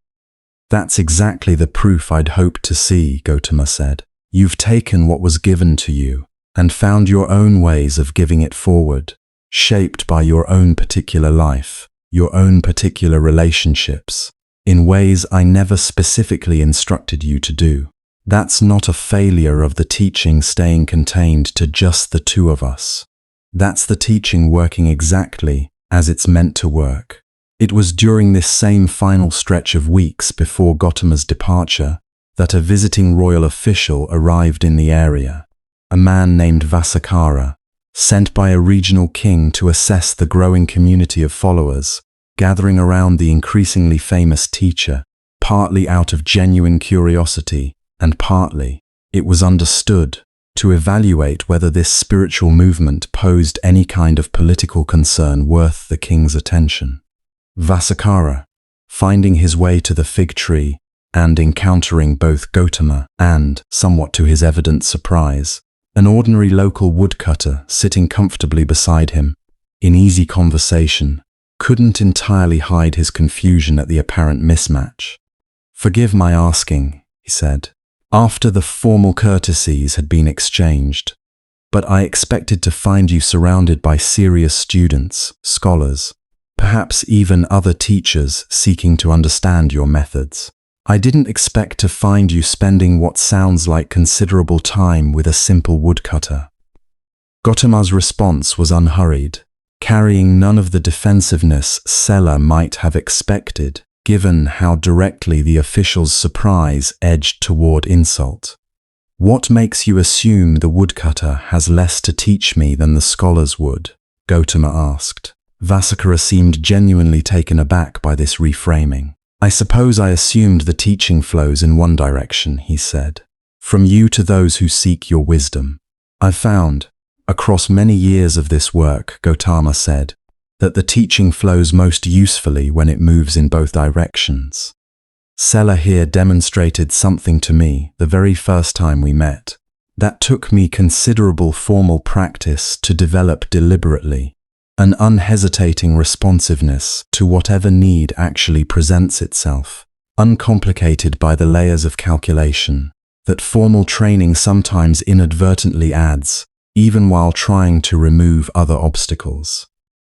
"That's exactly the proof I'd hoped to see," Gautama said. "You've taken what was given to you and found your own ways of giving it forward, shaped by your own particular life, your own particular relationships, in ways I never specifically instructed you to do. That's not a failure of the teaching staying contained to just the two of us. That's the teaching working exactly as it's meant to work." It was during this same final stretch of weeks before Gautama's departure that a visiting royal official arrived in the area, a man named Vasakara, sent by a regional king to assess the growing community of followers gathering around the increasingly famous teacher, partly out of genuine curiosity and partly, it was understood, to evaluate whether this spiritual movement posed any kind of political concern worth the king's attention. Vasakara, finding his way to the fig tree and encountering both Gautama and, somewhat to his evident surprise, an ordinary local woodcutter sitting comfortably beside him, in easy conversation, couldn't entirely hide his confusion at the apparent mismatch. "Forgive my asking," he said, after the formal courtesies had been exchanged, "but I expected to find you surrounded by serious students, scholars, perhaps even other teachers seeking to understand your methods. I didn't expect to find you spending what sounds like considerable time with a simple woodcutter." Gautama's response was unhurried, carrying none of the defensiveness Sela might have expected, given how directly the official's surprise edged toward insult. "What makes you assume the woodcutter has less to teach me than the scholars would?" Gautama asked. Vasakara seemed genuinely taken aback by this reframing. "I suppose I assumed the teaching flows in one direction," he said. "From you to those who seek your wisdom. I've found, across many years of this work," Gautama said, "that the teaching flows most usefully when it moves in both directions. Sela here demonstrated something to me the very first time we met. That took me considerable formal practice to develop deliberately, an unhesitating responsiveness to whatever need actually presents itself, uncomplicated by the layers of calculation that formal training sometimes inadvertently adds, even while trying to remove other obstacles.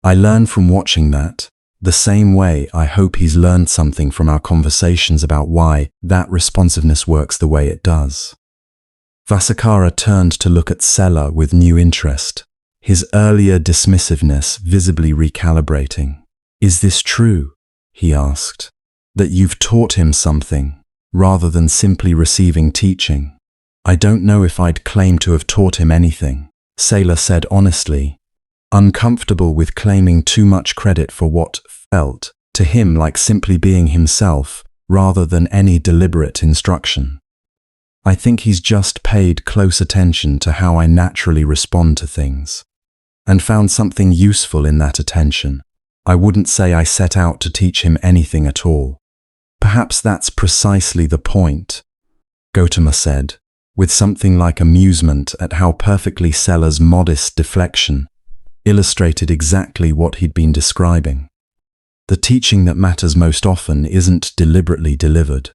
I learn from watching that, the same way I hope he's learned something from our conversations about why that responsiveness works the way it does. Vasakara turned to look at Sela with new interest, his earlier dismissiveness visibly recalibrating. "Is this true?" he asked. "That you've taught him something, rather than simply receiving teaching?" "I don't know if I'd claim to have taught him anything," Sela said honestly, uncomfortable with claiming too much credit for what felt to him like simply being himself, rather than any deliberate instruction. "I think he's just paid close attention to how I naturally respond to things, and found something useful in that attention. I wouldn't say I set out to teach him anything at all." "Perhaps that's precisely the point," Gautama said, with something like amusement at how perfectly Sela's modest deflection illustrated exactly what he'd been describing. "The teaching that matters most often isn't deliberately delivered.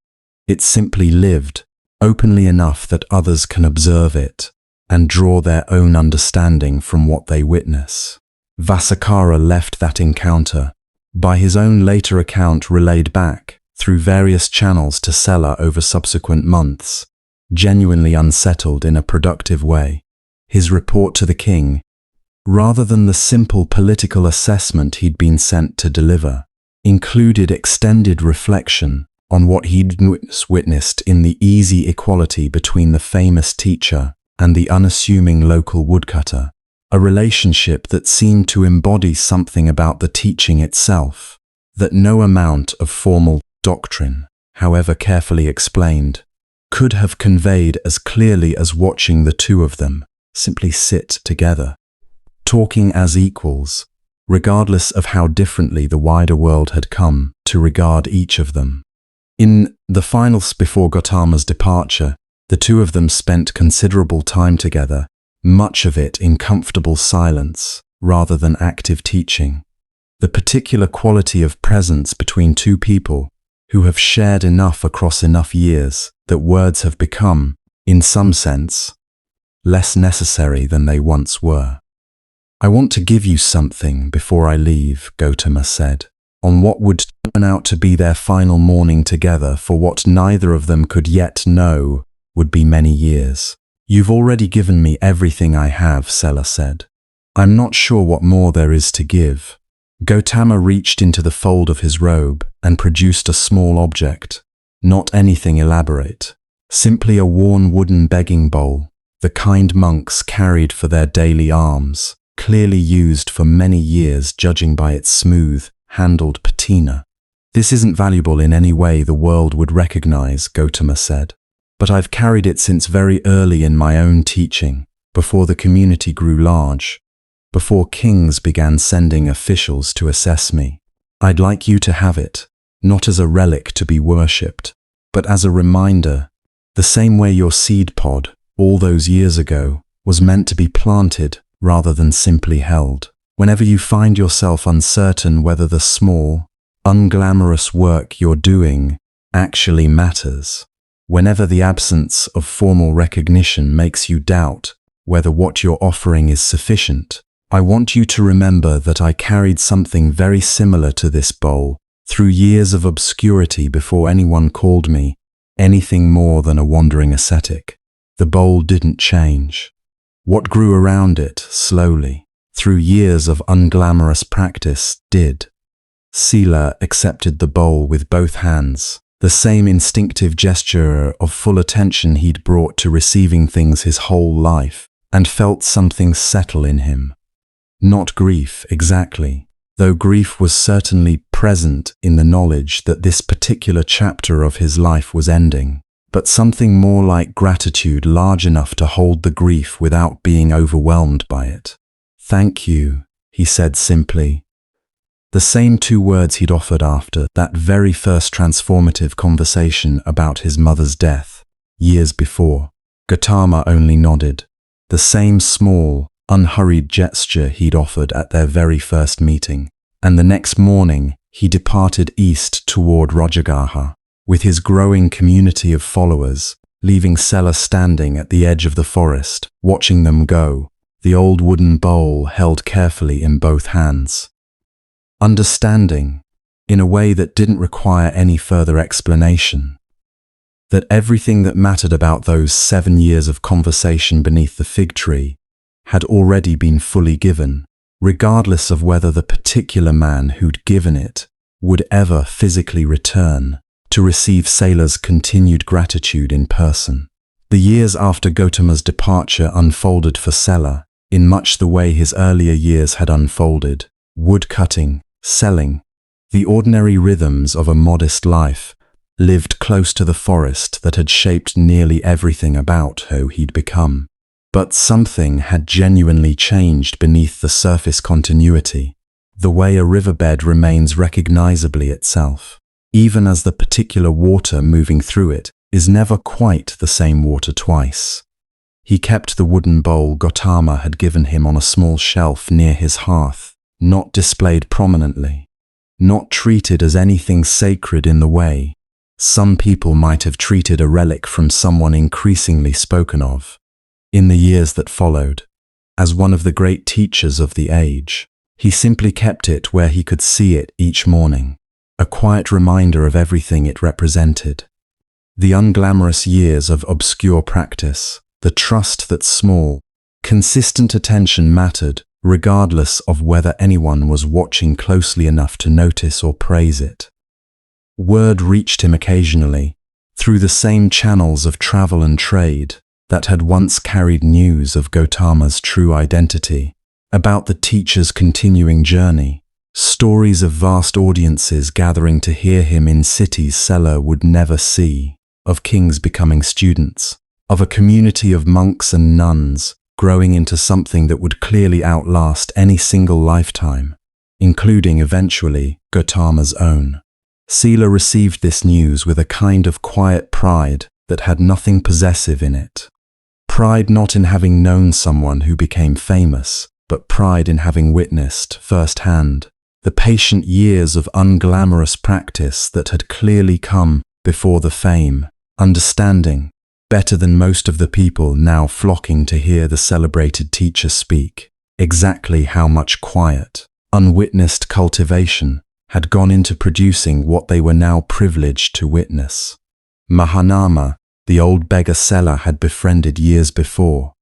It's simply lived, openly enough that others can observe it and draw their own understanding from what they witness." Vasakara left that encounter, by his own later account relayed back through various channels to Sela over subsequent months, genuinely unsettled in a productive way. His report to the king, rather than the simple political assessment he'd been sent to deliver, included extended reflection on what he'd witnessed in the easy equality between the famous teacher and the unassuming local woodcutter, a relationship that seemed to embody something about the teaching itself that no amount of formal doctrine, however carefully explained, could have conveyed as clearly as watching the two of them simply sit together, talking as equals, regardless of how differently the wider world had come to regard each of them. In the finals before Gautama's departure, the two of them spent considerable time together, much of it in comfortable silence rather than active teaching. The particular quality of presence between two people who have shared enough across enough years that words have become, in some sense, less necessary than they once were. "I want to give you something before I leave," Gautama said, on what would turn out to be their final morning together for what neither of them could yet know would be many years. "You've already given me everything I have," Sela said. "I'm not sure what more there is to give." Gautama reached into the fold of his robe and produced a small object, not anything elaborate, simply a worn wooden begging bowl, the kind monks carried for their daily alms, clearly used for many years judging by its smooth, handled patina. "This isn't valuable in any way the world would recognize," Gautama said, "but I've carried it since very early in my own teaching, before the community grew large, before kings began sending officials to assess me. I'd like you to have it, not as a relic to be worshipped, but as a reminder, the same way your seed pod, all those years ago, was meant to be planted rather than simply held. Whenever you find yourself uncertain whether the small, unglamorous work you're doing actually matters, whenever the absence of formal recognition makes you doubt whether what you're offering is sufficient, I want you to remember that I carried something very similar to this bowl through years of obscurity before anyone called me anything more than a wandering ascetic. The bowl didn't change. What grew around it, slowly, through years of unglamorous practice, did." Sela accepted the bowl with both hands, the same instinctive gesture of full attention he'd brought to receiving things his whole life, and felt something settle in him. Not grief, exactly, though grief was certainly present in the knowledge that this particular chapter of his life was ending, but something more like gratitude large enough to hold the grief without being overwhelmed by it. "Thank you," he said simply. The same two words he'd offered after that very first transformative conversation about his mother's death, years before. Gautama only nodded, the same small, unhurried gesture he'd offered at their very first meeting, and the next morning he departed east toward Rajagaha, with his growing community of followers, leaving Sela standing at the edge of the forest, watching them go, the old wooden bowl held carefully in both hands. Understanding, in a way that didn't require any further explanation, that everything that mattered about those 7 years of conversation beneath the fig tree had already been fully given, regardless of whether the particular man who'd given it would ever physically return to receive Sela's continued gratitude in person. The years after Gautama's departure unfolded for Sela in much the way his earlier years had unfolded: woodcutting, selling, the ordinary rhythms of a modest life, lived close to the forest that had shaped nearly everything about who he'd become. But something had genuinely changed beneath the surface continuity, the way a riverbed remains recognizably itself, even as the particular water moving through it is never quite the same water twice. He kept the wooden bowl Gautama had given him on a small shelf near his hearth, not displayed prominently, not treated as anything sacred in the way some people might have treated a relic from someone increasingly spoken of, in the years that followed, as one of the great teachers of the age. He simply kept it where he could see it each morning, a quiet reminder of everything it represented. The unglamorous years of obscure practice, the trust that small, consistent attention mattered, regardless of whether anyone was watching closely enough to notice or praise it. Word reached him occasionally, through the same channels of travel and trade that had once carried news of Gautama's true identity, about the teacher's continuing journey, stories of vast audiences gathering to hear him in cities Sela would never see, of kings becoming students, of a community of monks and nuns growing into something that would clearly outlast any single lifetime, including eventually Gautama's own. Sela received this news with a kind of quiet pride that had nothing possessive in it. Pride not in having known someone who became famous, but pride in having witnessed firsthand the patient years of unglamorous practice that had clearly come before the fame, understanding, better than most of the people now flocking to hear the celebrated teacher speak, exactly how much quiet, unwitnessed cultivation had gone into producing what they were now privileged to witness. Mahanama, the old beggar Sela had befriended years before,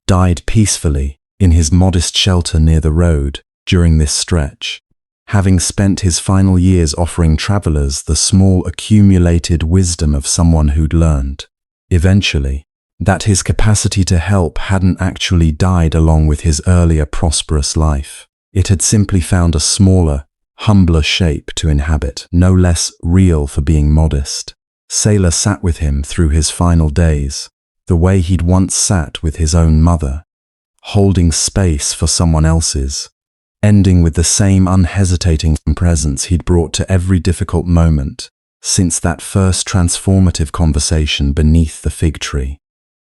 died peacefully in his modest shelter near the road during this stretch, having spent his final years offering travelers the small accumulated wisdom of someone who'd learned, eventually, that his capacity to help hadn't actually died along with his earlier prosperous life. It had simply found a smaller, humbler shape to inhabit, no less real for being modest. Sela sat with him through his final days, the way he'd once sat with his own mother, holding space for someone else's, ending with the same unhesitating presence he'd brought to every difficult moment since that first transformative conversation beneath the fig tree.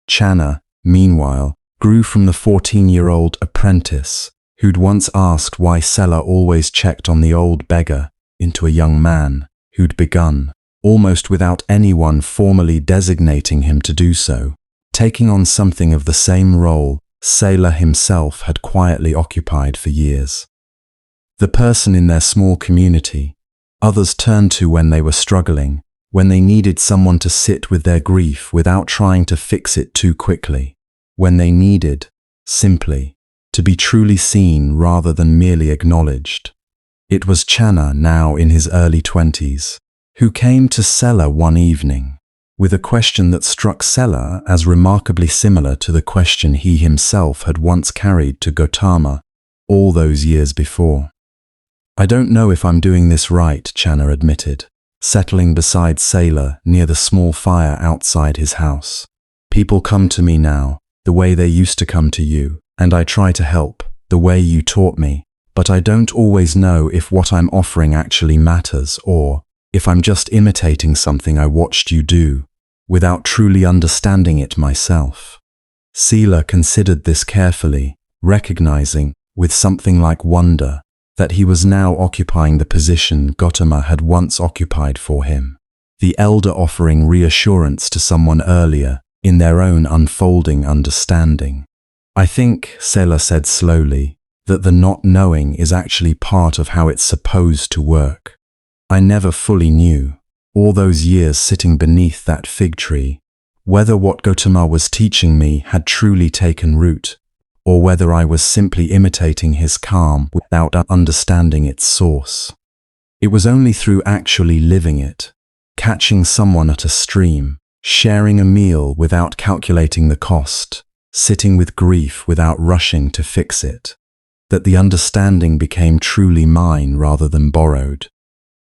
Channa, meanwhile, grew from the 14-year-old apprentice who'd once asked why Sela always checked on the old beggar into a young man who'd begun, almost without anyone formally designating him to do so, taking on something of the same role Sela himself had quietly occupied for years. The person in their small community others turned to when they were struggling, when they needed someone to sit with their grief without trying to fix it too quickly, when they needed, simply, to be truly seen rather than merely acknowledged. It was Channa, now in his early 20s, who came to Sela one evening with a question that struck Sela as remarkably similar to the question he himself had once carried to Gautama all those years before. "I don't know if I'm doing this right," Channa admitted, settling beside Sela near the small fire outside his house. "People come to me now, the way they used to come to you, and I try to help, the way you taught me, but I don't always know if what I'm offering actually matters or if I'm just imitating something I watched you do. without truly understanding it myself. Sela considered this carefully, recognizing, with something like wonder, that he was now occupying the position Gautama had once occupied for him, the elder offering reassurance to someone earlier in their own unfolding understanding. I think, Sela said slowly, that the not knowing is actually part of how it's supposed to work. I never fully knew, all those years sitting beneath that fig tree, whether what Gautama was teaching me had truly taken root, or whether I was simply imitating his calm without understanding its source. It was only through actually living it, catching someone at a stream, sharing a meal without calculating the cost, sitting with grief without rushing to fix it, that the understanding became truly mine rather than borrowed.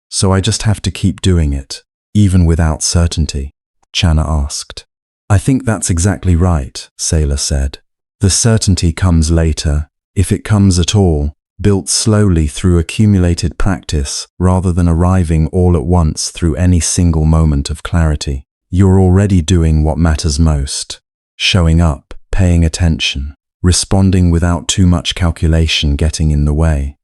So I just have to keep doing it, even without certainty? Channa asked. I think that's exactly right, Sela said. The certainty comes later, if it comes at all, built slowly through accumulated practice rather than arriving all at once through any single moment of clarity. You're already doing what matters most, showing up, paying attention, responding without too much calculation getting in the way.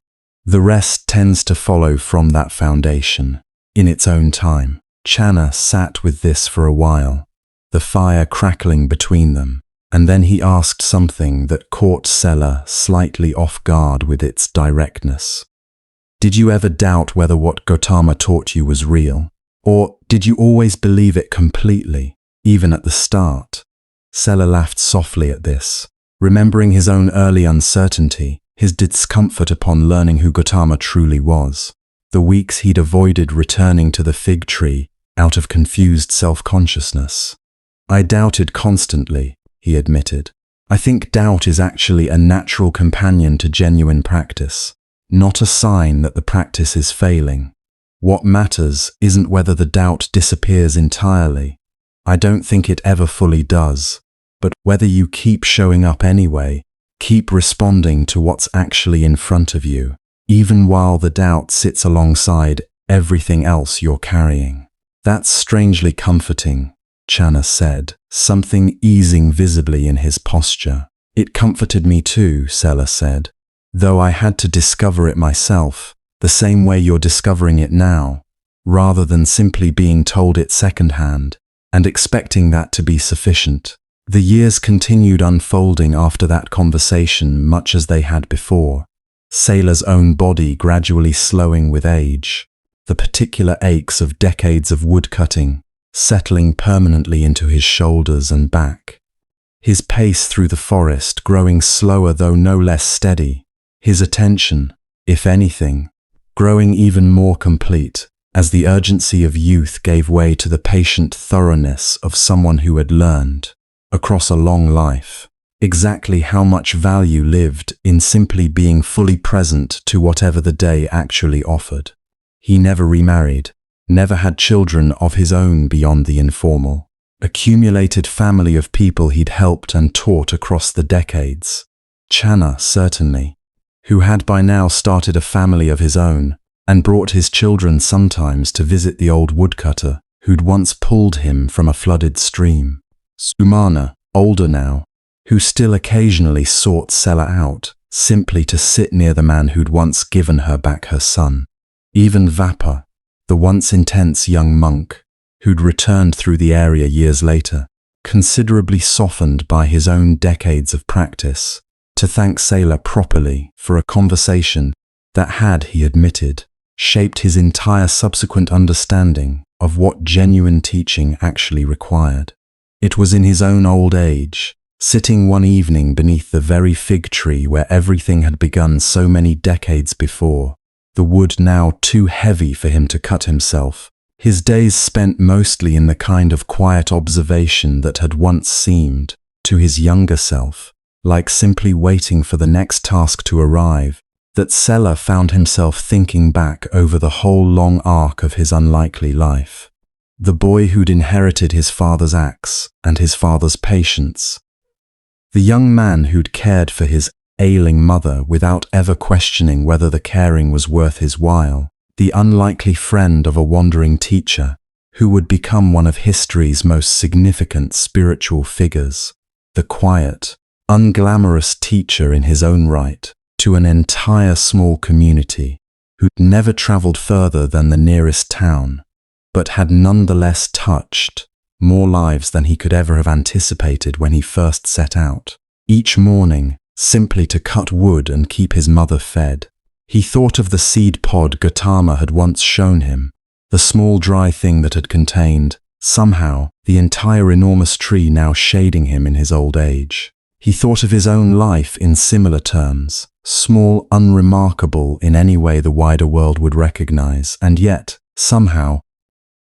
The rest tends to follow from that foundation, in its own time. Channa sat with this for a while, the fire crackling between them, and then he asked something that caught Sela slightly off guard with its directness. Did you ever doubt whether what Gautama taught you was real? Or did you always believe it completely, even at the start? Sela laughed softly at this, remembering his own early uncertainty, his discomfort upon learning who Gautama truly was, the weeks he'd avoided returning to the fig tree out of confused self-consciousness. I doubted constantly, he admitted. I think doubt is actually a natural companion to genuine practice, not a sign that the practice is failing. What matters isn't whether the doubt disappears entirely. I don't think it ever fully does, but whether you keep showing up anyway, keep responding to what's actually in front of you, even while the doubt sits alongside everything else you're carrying. That's strangely comforting, Channa said, something easing visibly in his posture. It comforted me too, Sela said, though I had to discover it myself, the same way you're discovering it now, rather than simply being told it secondhand and expecting that to be sufficient. The years continued unfolding after that conversation much as they had before, Sela's own body gradually slowing with age, the particular aches of decades of woodcutting settling permanently into his shoulders and back. His pace through the forest growing slower though no less steady, his attention, if anything, growing even more complete as the urgency of youth gave way to the patient thoroughness of someone who had learned, across a long life, exactly how much value lived in simply being fully present to whatever the day actually offered. He never remarried, never had children of his own beyond the informal, accumulated family of people he'd helped and taught across the decades. Channa, certainly, who had by now started a family of his own and brought his children sometimes to visit the old woodcutter who'd once pulled him from a flooded stream. Sumana, older now, who still occasionally sought Sela out, simply to sit near the man who'd once given her back her son. Even Vapa, the once intense young monk, who'd returned through the area years later, considerably softened by his own decades of practice, to thank Sela properly for a conversation that had, he admitted, shaped his entire subsequent understanding of what genuine teaching actually required. It was in his own old age, sitting one evening beneath the very fig tree where everything had begun so many decades before, the wood now too heavy for him to cut himself, his days spent mostly in the kind of quiet observation that had once seemed, to his younger self, like simply waiting for the next task to arrive, that Sela found himself thinking back over the whole long arc of his unlikely life. The boy who'd inherited his father's axe and his father's patience. The young man who'd cared for his ailing mother without ever questioning whether the caring was worth his while. The unlikely friend of a wandering teacher who would become one of history's most significant spiritual figures, the quiet, unglamorous teacher in his own right, to an entire small community who'd never traveled further than the nearest town, but had nonetheless touched more lives than he could ever have anticipated when he first set out. Each morning, simply to cut wood and keep his mother fed, he thought of the seed pod Gautama had once shown him, the small dry thing that had contained, somehow, the entire enormous tree now shading him in his old age. He thought of his own life in similar terms, small, unremarkable in any way the wider world would recognize, and yet, somehow,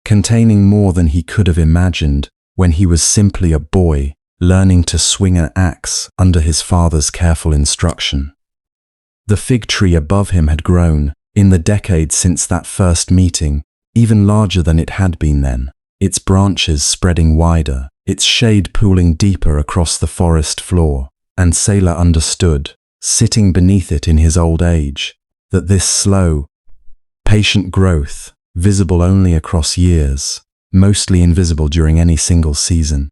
containing more than he could have imagined when he was simply a boy, learning to swing an axe under his father's careful instruction. The fig tree above him had grown, in the decades since that first meeting, even larger than it had been then, its branches spreading wider, its shade pooling deeper across the forest floor, and Sela understood, sitting beneath it in his old age, that this slow, patient growth, visible only across years, mostly invisible during any single season,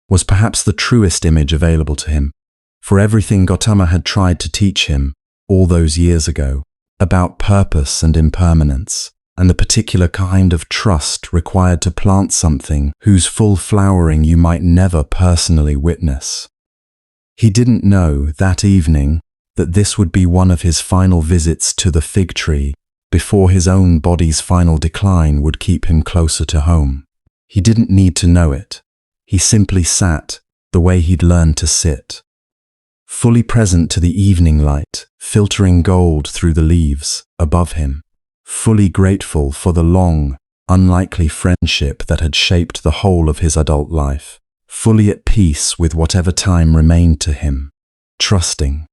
was perhaps the truest image available to him, for everything Gautama had tried to teach him all those years ago about purpose and impermanence, and the particular kind of trust required to plant something whose full flowering you might never personally witness. He didn't know that evening that this would be one of his final visits to the fig tree before his own body's final decline would keep him closer to home. He didn't need to know it. He simply sat the way he'd learned to sit, fully present to the evening light, filtering gold through the leaves above him, fully grateful for the long, unlikely friendship that had shaped the whole of his adult life, fully at peace with whatever time remained to him, trusting,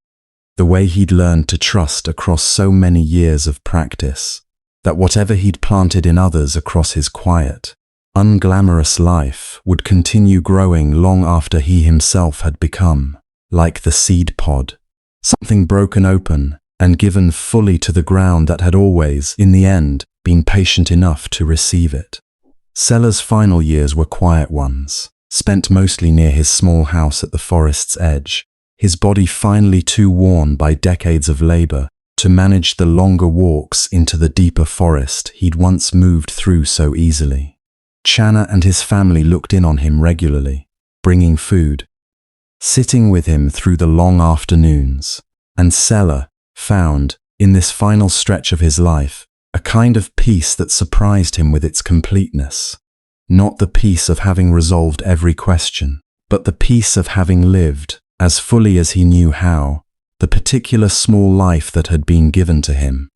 the way he'd learned to trust across so many years of practice, that whatever he'd planted in others across his quiet, unglamorous life would continue growing long after he himself had become, like the seed pod, something broken open and given fully to the ground that had always, in the end, been patient enough to receive it. Sela's final years were quiet ones, spent mostly near his small house at the forest's edge, his body finally too worn by decades of labor to manage the longer walks into the deeper forest he'd once moved through so easily. Channa and his family looked in on him regularly, bringing food, sitting with him through the long afternoons, and Sela found, in this final stretch of his life, a kind of peace that surprised him with its completeness. Not the peace of having resolved every question, but the peace of having lived, as fully as he knew how, the particular small life that had been given to him.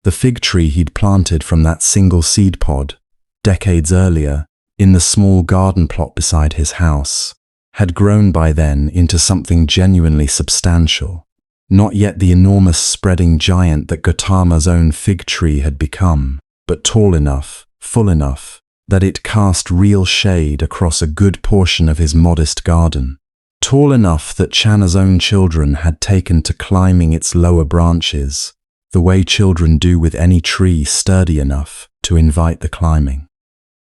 The fig tree he'd planted from that single seed pod, decades earlier, in the small garden plot beside his house, had grown by then into something genuinely substantial, not yet the enormous spreading giant that Gautama's own fig tree had become, but tall enough, full enough, that it cast real shade across a good portion of his modest garden, tall enough that Channa's own children had taken to climbing its lower branches, the way children do with any tree sturdy enough to invite the climbing.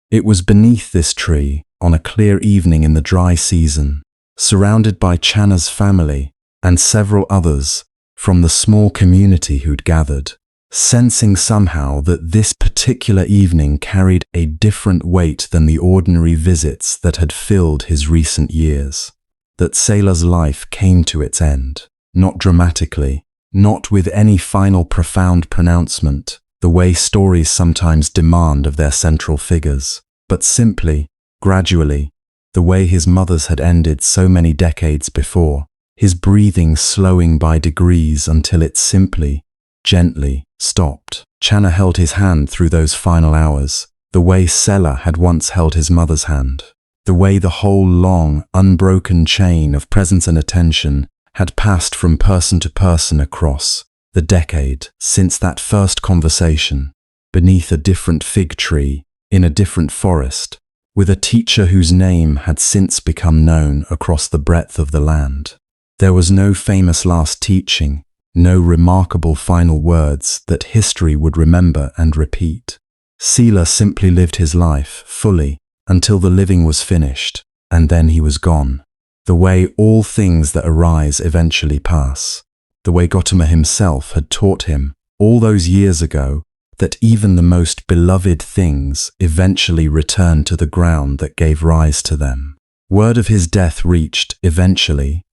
It was beneath this tree, on a clear evening in the dry season, surrounded by Channa's family and several others from the small community who'd gathered, sensing somehow that this particular evening carried a different weight than the ordinary visits that had filled his recent years, that Sela's life came to its end, not dramatically, not with any final profound pronouncement, the way stories sometimes demand of their central figures, but simply, gradually, the way his mother's had ended so many decades before, his breathing slowing by degrees until it simply, gently, stopped. Channa held his hand through those final hours, the way Sela had once held his mother's hand, the way the whole long, unbroken chain of presence and attention had passed from person to person across the decade since that first conversation, beneath a different fig tree, in a different forest, with a teacher whose name had since become known across the breadth of the land. There was no famous last teaching, no remarkable final words that history would remember and repeat. Sela simply lived his life fully until the living was finished, and then he was gone. The way all things that arise eventually pass. The way Gautama himself had taught him all those years ago that even the most beloved things eventually return to the ground that gave rise to them. Word of his death reached, eventually,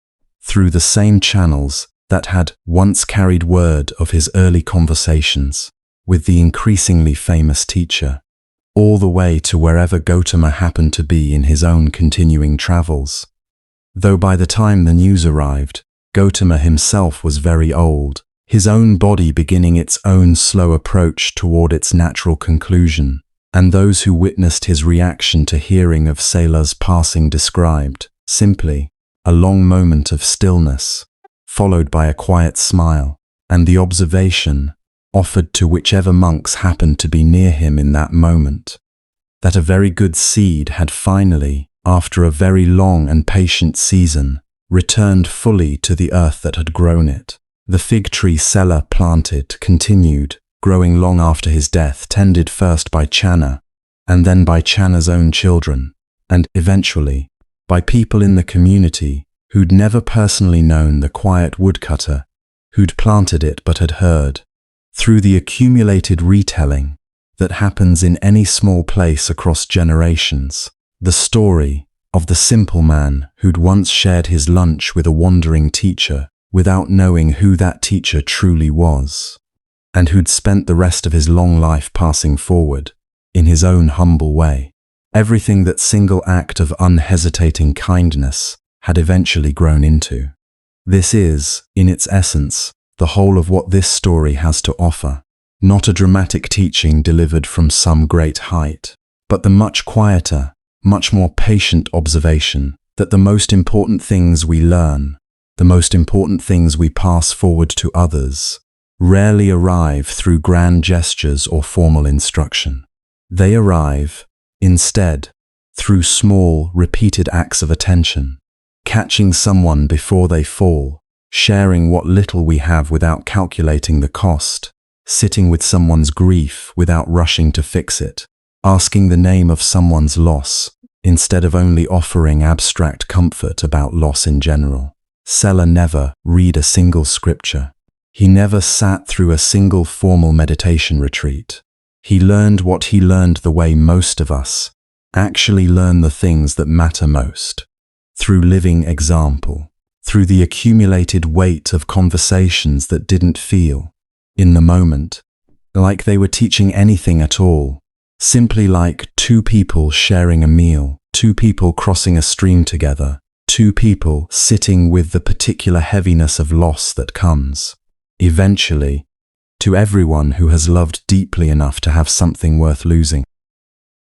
through the same channels that had once carried word of his early conversations with the increasingly famous teacher, all the way to wherever Gautama happened to be in his own continuing travels. Though by the time the news arrived, Gautama himself was very old, his own body beginning its own slow approach toward its natural conclusion, and those who witnessed his reaction to hearing of Sela's passing described, simply, a long moment of stillness, followed by a quiet smile, and the observation, offered to whichever monks happened to be near him in that moment, that a very good seed had finally, after a very long and patient season, returned fully to the earth that had grown it. The fig tree Sela planted continued, growing long after his death, tended first by Channa, and then by Channa's own children, and eventually by people in the community who'd never personally known the quiet woodcutter who'd planted it but had heard, through the accumulated retelling that happens in any small place across generations, the story of the simple man who'd once shared his lunch with a wandering teacher without knowing who that teacher truly was, and who'd spent the rest of his long life passing forward, in his own humble way, everything that single act of unhesitating kindness had eventually grown into. This is, in its essence, the whole of what this story has to offer, not a dramatic teaching delivered from some great height, but the much quieter, much more patient observation that the most important things we learn, the most important things we pass forward to others, rarely arrive through grand gestures or formal instruction. They arrive, instead, through small, repeated acts of attention, catching someone before they fall, sharing what little we have without calculating the cost, sitting with someone's grief without rushing to fix it, asking the name of someone's loss, instead of only offering abstract comfort about loss in general. Sela never read a single scripture. He never sat through a single formal meditation retreat. He learned what he learned the way most of us actually learn the things that matter most, through living example, through the accumulated weight of conversations that didn't feel, in the moment, like they were teaching anything at all, simply like two people sharing a meal, two people crossing a stream together, two people sitting with the particular heaviness of loss that comes, eventually, to everyone who has loved deeply enough to have something worth losing.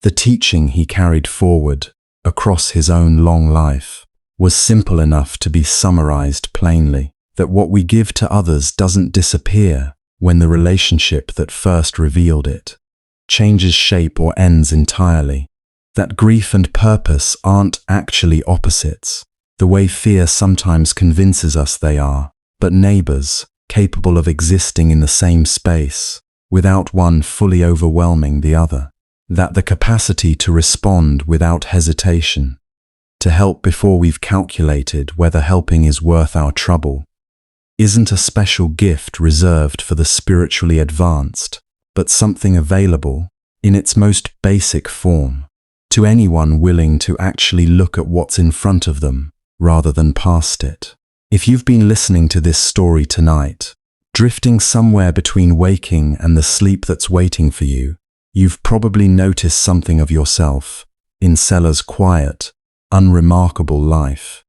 The teaching he carried forward across his own long life was simple enough to be summarized plainly, that what we give to others doesn't disappear when the relationship that first revealed it changes shape or ends entirely, that grief and purpose aren't actually opposites, the way fear sometimes convinces us they are, but neighbors capable of existing in the same space without one fully overwhelming the other, that the capacity to respond without hesitation, to help before we've calculated whether helping is worth our trouble, isn't a special gift reserved for the spiritually advanced, but something available, in its most basic form, to anyone willing to actually look at what's in front of them rather than past it. If you've been listening to this story tonight, drifting somewhere between waking and the sleep that's waiting for you, you've probably noticed something of yourself in Sela's quiet, unremarkable life,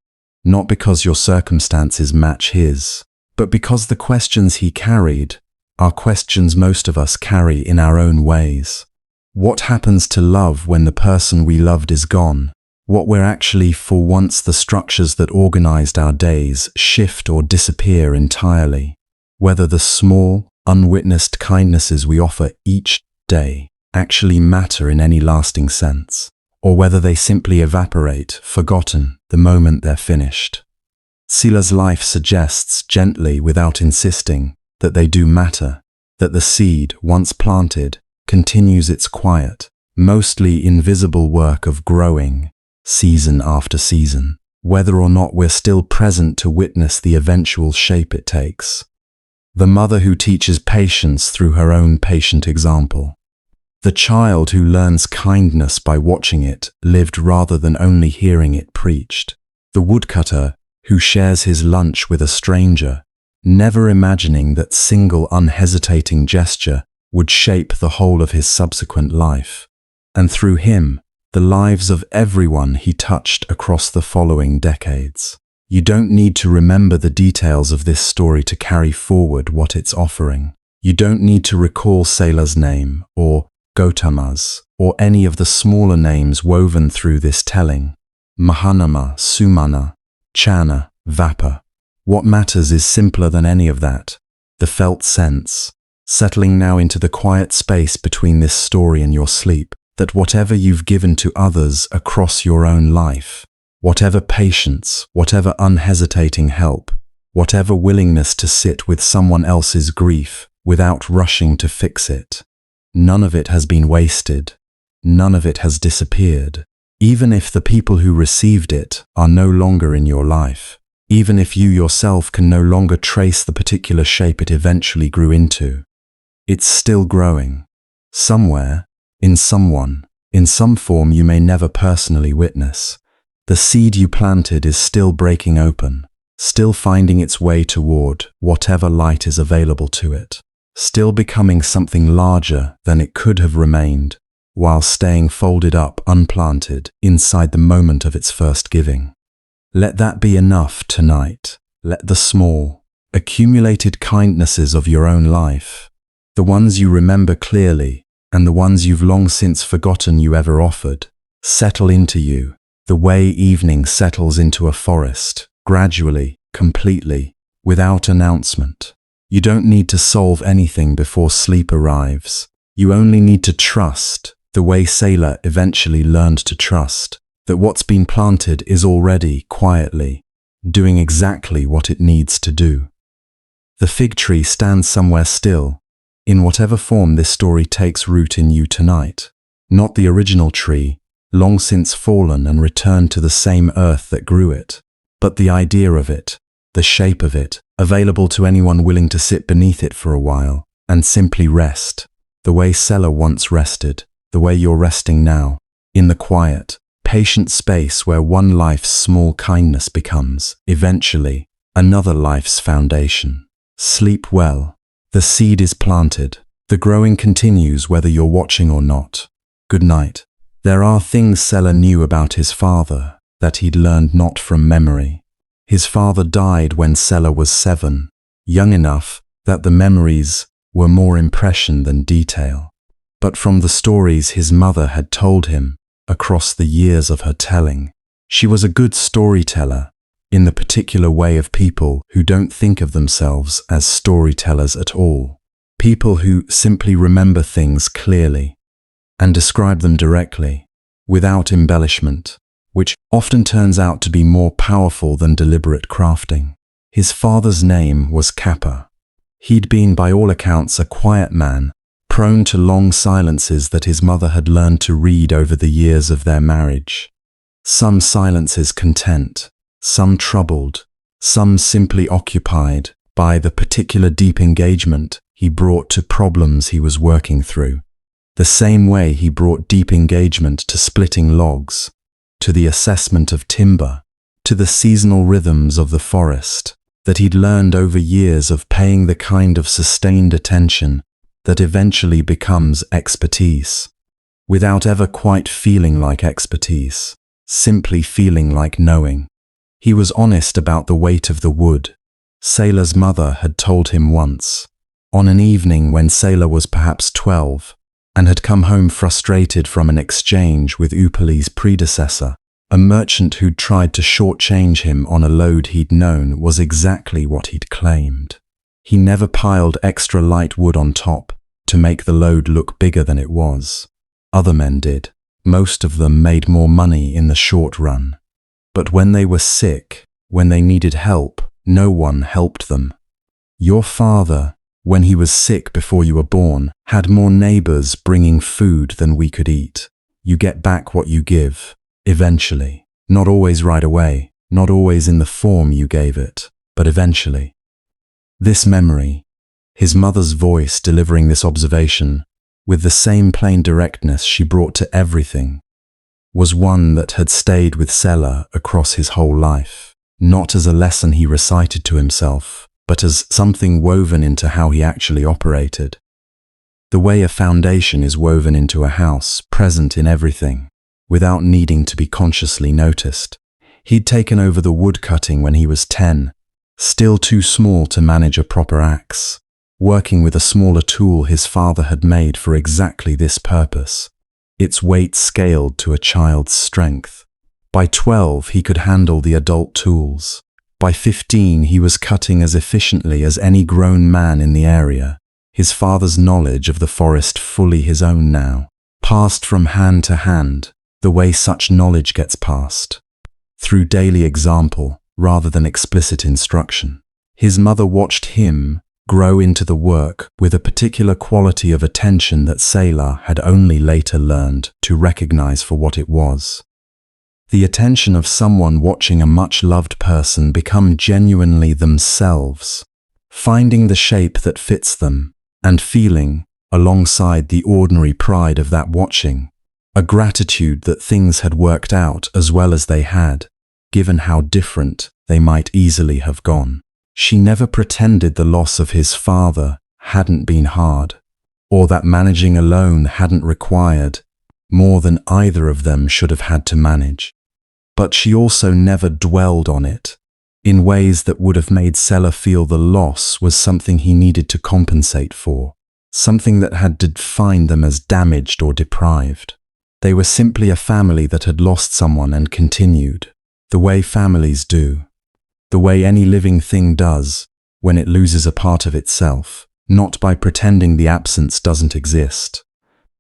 not because your circumstances match his, but because the questions he carried are questions most of us carry in our own ways. What happens to love when the person we loved is gone? What we're actually for once the structures that organized our days shift or disappear entirely? Whether the small, unwitnessed kindnesses we offer each day actually matter in any lasting sense, or whether they simply evaporate, forgotten, the moment they're finished. Sela's life suggests gently, without insisting, that they do matter, that the seed, once planted, continues its quiet, mostly invisible work of growing, season after season, whether or not we're still present to witness the eventual shape it takes. The mother who teaches patience through her own patient example. The child who learns kindness by watching it lived rather than only hearing it preached. The woodcutter who shares his lunch with a stranger, never imagining that single unhesitating gesture would shape the whole of his subsequent life, and through him, the lives of everyone he touched across the following decades. You don't need to remember the details of this story to carry forward what it's offering. You don't need to recall Sela's name, or Gautama's, or any of the smaller names woven through this telling. Mahanama, Sumana, Chana, Vapa. What matters is simpler than any of that. The felt sense, settling now into the quiet space between this story and your sleep, that whatever you've given to others across your own life, whatever patience, whatever unhesitating help, whatever willingness to sit with someone else's grief without rushing to fix it, none of it has been wasted. None of it has disappeared. Even if the people who received it are no longer in your life, even if you yourself can no longer trace the particular shape it eventually grew into, it's still growing. Somewhere, in someone, in some form you may never personally witness. The seed you planted is still breaking open, still finding its way toward whatever light is available to it, still becoming something larger than it could have remained, while staying folded up unplanted inside the moment of its first giving. Let that be enough tonight. Let the small, accumulated kindnesses of your own life, the ones you remember clearly and the ones you've long since forgotten you ever offered, settle into you, the way evening settles into a forest, gradually, completely, without announcement. You don't need to solve anything before sleep arrives. You only need to trust, the way Sela eventually learned to trust, that what's been planted is already, quietly, doing exactly what it needs to do. The fig tree stands somewhere still, in whatever form this story takes root in you tonight. Not the original tree, long since fallen and returned to the same earth that grew it, but the idea of it, the shape of it, available to anyone willing to sit beneath it for a while and simply rest, the way Sela once rested, the way you're resting now, in the quiet, patient space where one life's small kindness becomes, eventually, another life's foundation. Sleep well. The seed is planted. The growing continues whether you're watching or not. Good night. There are things Sela knew about his father that he'd learned not from memory. His father died when Sela was 7, young enough that the memories were more impression than detail. But from the stories his mother had told him across the years of her telling, she was a good storyteller in the particular way of people who don't think of themselves as storytellers at all. People who simply remember things clearly and describe them directly, without embellishment, which often turns out to be more powerful than deliberate crafting. His father's name was Kappa. He'd been by all accounts a quiet man, prone to long silences that his mother had learned to read over the years of their marriage. Some silences content, some troubled, some simply occupied by the particular deep engagement he brought to problems he was working through. The same way he brought deep engagement to splitting logs, to the assessment of timber, to the seasonal rhythms of the forest, that he'd learned over years of paying the kind of sustained attention that eventually becomes expertise, without ever quite feeling like expertise, simply feeling like knowing. He was honest about the weight of the wood. Sela's mother had told him once, on an evening when Sela was perhaps 12, and had come home frustrated from an exchange with Upali's predecessor, a merchant who'd tried to shortchange him on a load he'd known was exactly what he'd claimed. He never piled extra light wood on top to make the load look bigger than it was. Other men did. Most of them made more money in the short run. But when they were sick, when they needed help, no one helped them. Your father, when he was sick before you were born, had more neighbors bringing food than we could eat. You get back what you give, eventually. Not always right away, not always in the form you gave it, but eventually. This memory, his mother's voice delivering this observation, with the same plain directness she brought to everything, was one that had stayed with Sela across his whole life, not as a lesson he recited to himself, but as something woven into how he actually operated. The way a foundation is woven into a house, present in everything, without needing to be consciously noticed. He'd taken over the woodcutting when he was 10, still too small to manage a proper axe, working with a smaller tool his father had made for exactly this purpose, its weight scaled to a child's strength. By 12, he could handle the adult tools. By 15, he was cutting as efficiently as any grown man in the area, his father's knowledge of the forest fully his own now, passed from hand to hand, the way such knowledge gets passed, through daily example rather than explicit instruction. His mother watched him grow into the work with a particular quality of attention that Sela had only later learned to recognize for what it was. The attention of someone watching a much-loved person become genuinely themselves, finding the shape that fits them, and feeling, alongside the ordinary pride of that watching, a gratitude that things had worked out as well as they had, given how different they might easily have gone. She never pretended the loss of his father hadn't been hard, or that managing alone hadn't required more than either of them should have had to manage. But she also never dwelled on it, in ways that would have made Sela feel the loss was something he needed to compensate for, something that had defined them as damaged or deprived. They were simply a family that had lost someone and continued, the way families do, the way any living thing does when it loses a part of itself, not by pretending the absence doesn't exist,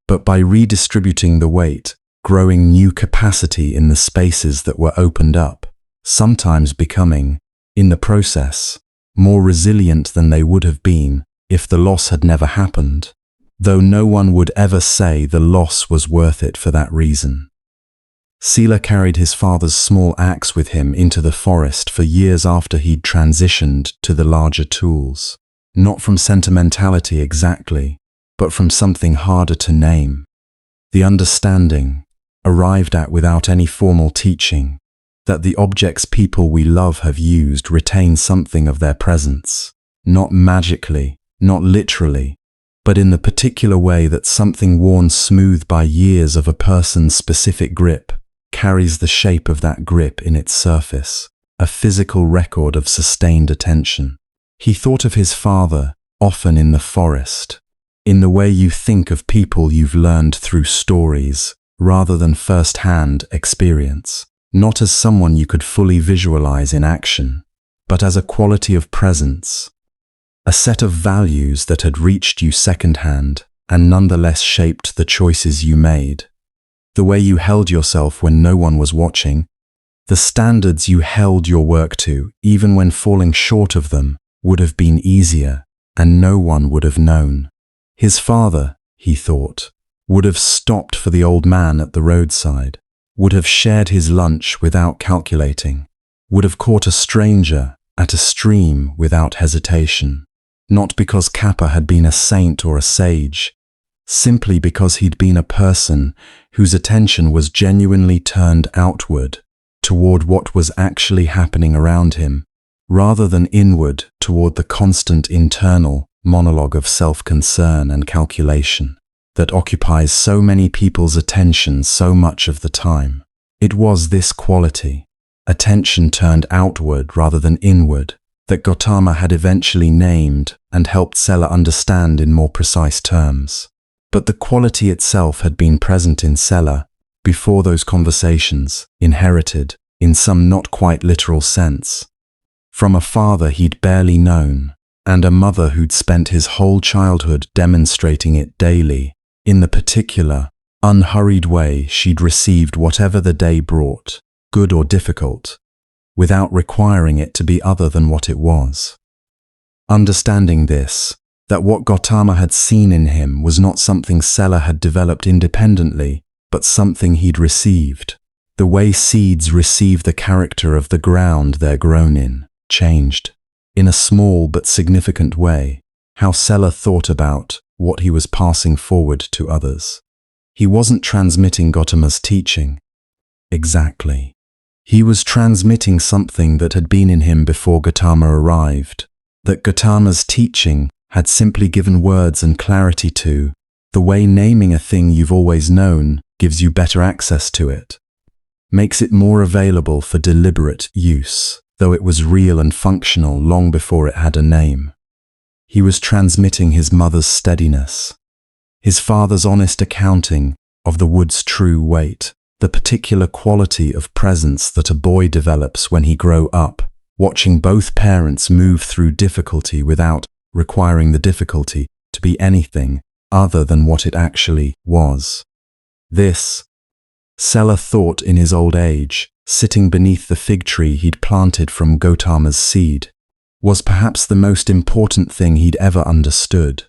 but by redistributing the weight, growing new capacity in the spaces that were opened up, sometimes becoming, in the process, more resilient than they would have been if the loss had never happened, though no one would ever say the loss was worth it for that reason. Sela carried his father's small axe with him into the forest for years after he'd transitioned to the larger tools, not from sentimentality exactly, but from something harder to name. The understanding, arrived at without any formal teaching, that the objects people we love have used retain something of their presence, not magically, not literally, but in the particular way that something worn smooth by years of a person's specific grip carries the shape of that grip in its surface, a physical record of sustained attention. He thought of his father, often in the forest, in the way you think of people you've learned through stories, rather than first-hand experience, not as someone you could fully visualize in action, but as a quality of presence, a set of values that had reached you second-hand and nonetheless shaped the choices you made, the way you held yourself when no one was watching, the standards you held your work to, even when falling short of them would have been easier and no one would have known. His father, he thought, would have stopped for the old man at the roadside, would have shared his lunch without calculating, would have caught a stranger at a stream without hesitation, not because Kappa had been a saint or a sage, simply because he'd been a person whose attention was genuinely turned outward toward what was actually happening around him, rather than inward toward the constant internal monologue of self-concern and calculation that occupies so many people's attention so much of the time. It was this quality, attention turned outward rather than inward, that Gautama had eventually named and helped Sela understand in more precise terms. But the quality itself had been present in Sela before those conversations, inherited, in some not quite literal sense, from a father he'd barely known, and a mother who'd spent his whole childhood demonstrating it daily, in the particular, unhurried way she'd received whatever the day brought, good or difficult, without requiring it to be other than what it was. Understanding this, That what Gautama had seen in him was not something Sela had developed independently, but something he'd received. The way seeds receive the character of the ground they're grown in changed, in a small but significant way, how Sela thought about what he was passing forward to others. He wasn't transmitting Gautama's teaching. Exactly. He was transmitting something that had been in him before Gautama arrived, that Gautama's teaching had simply given words and clarity to, the way naming a thing you've always known gives you better access to it, makes it more available for deliberate use, though it was real and functional long before it had a name. He was transmitting his mother's steadiness, his father's honest accounting of the wood's true weight, the particular quality of presence that a boy develops when he grows up, watching both parents move through difficulty without requiring the difficulty to be anything other than what it actually was. This, Sela thought in his old age, sitting beneath the fig tree he'd planted from Gautama's seed, was perhaps the most important thing he'd ever understood.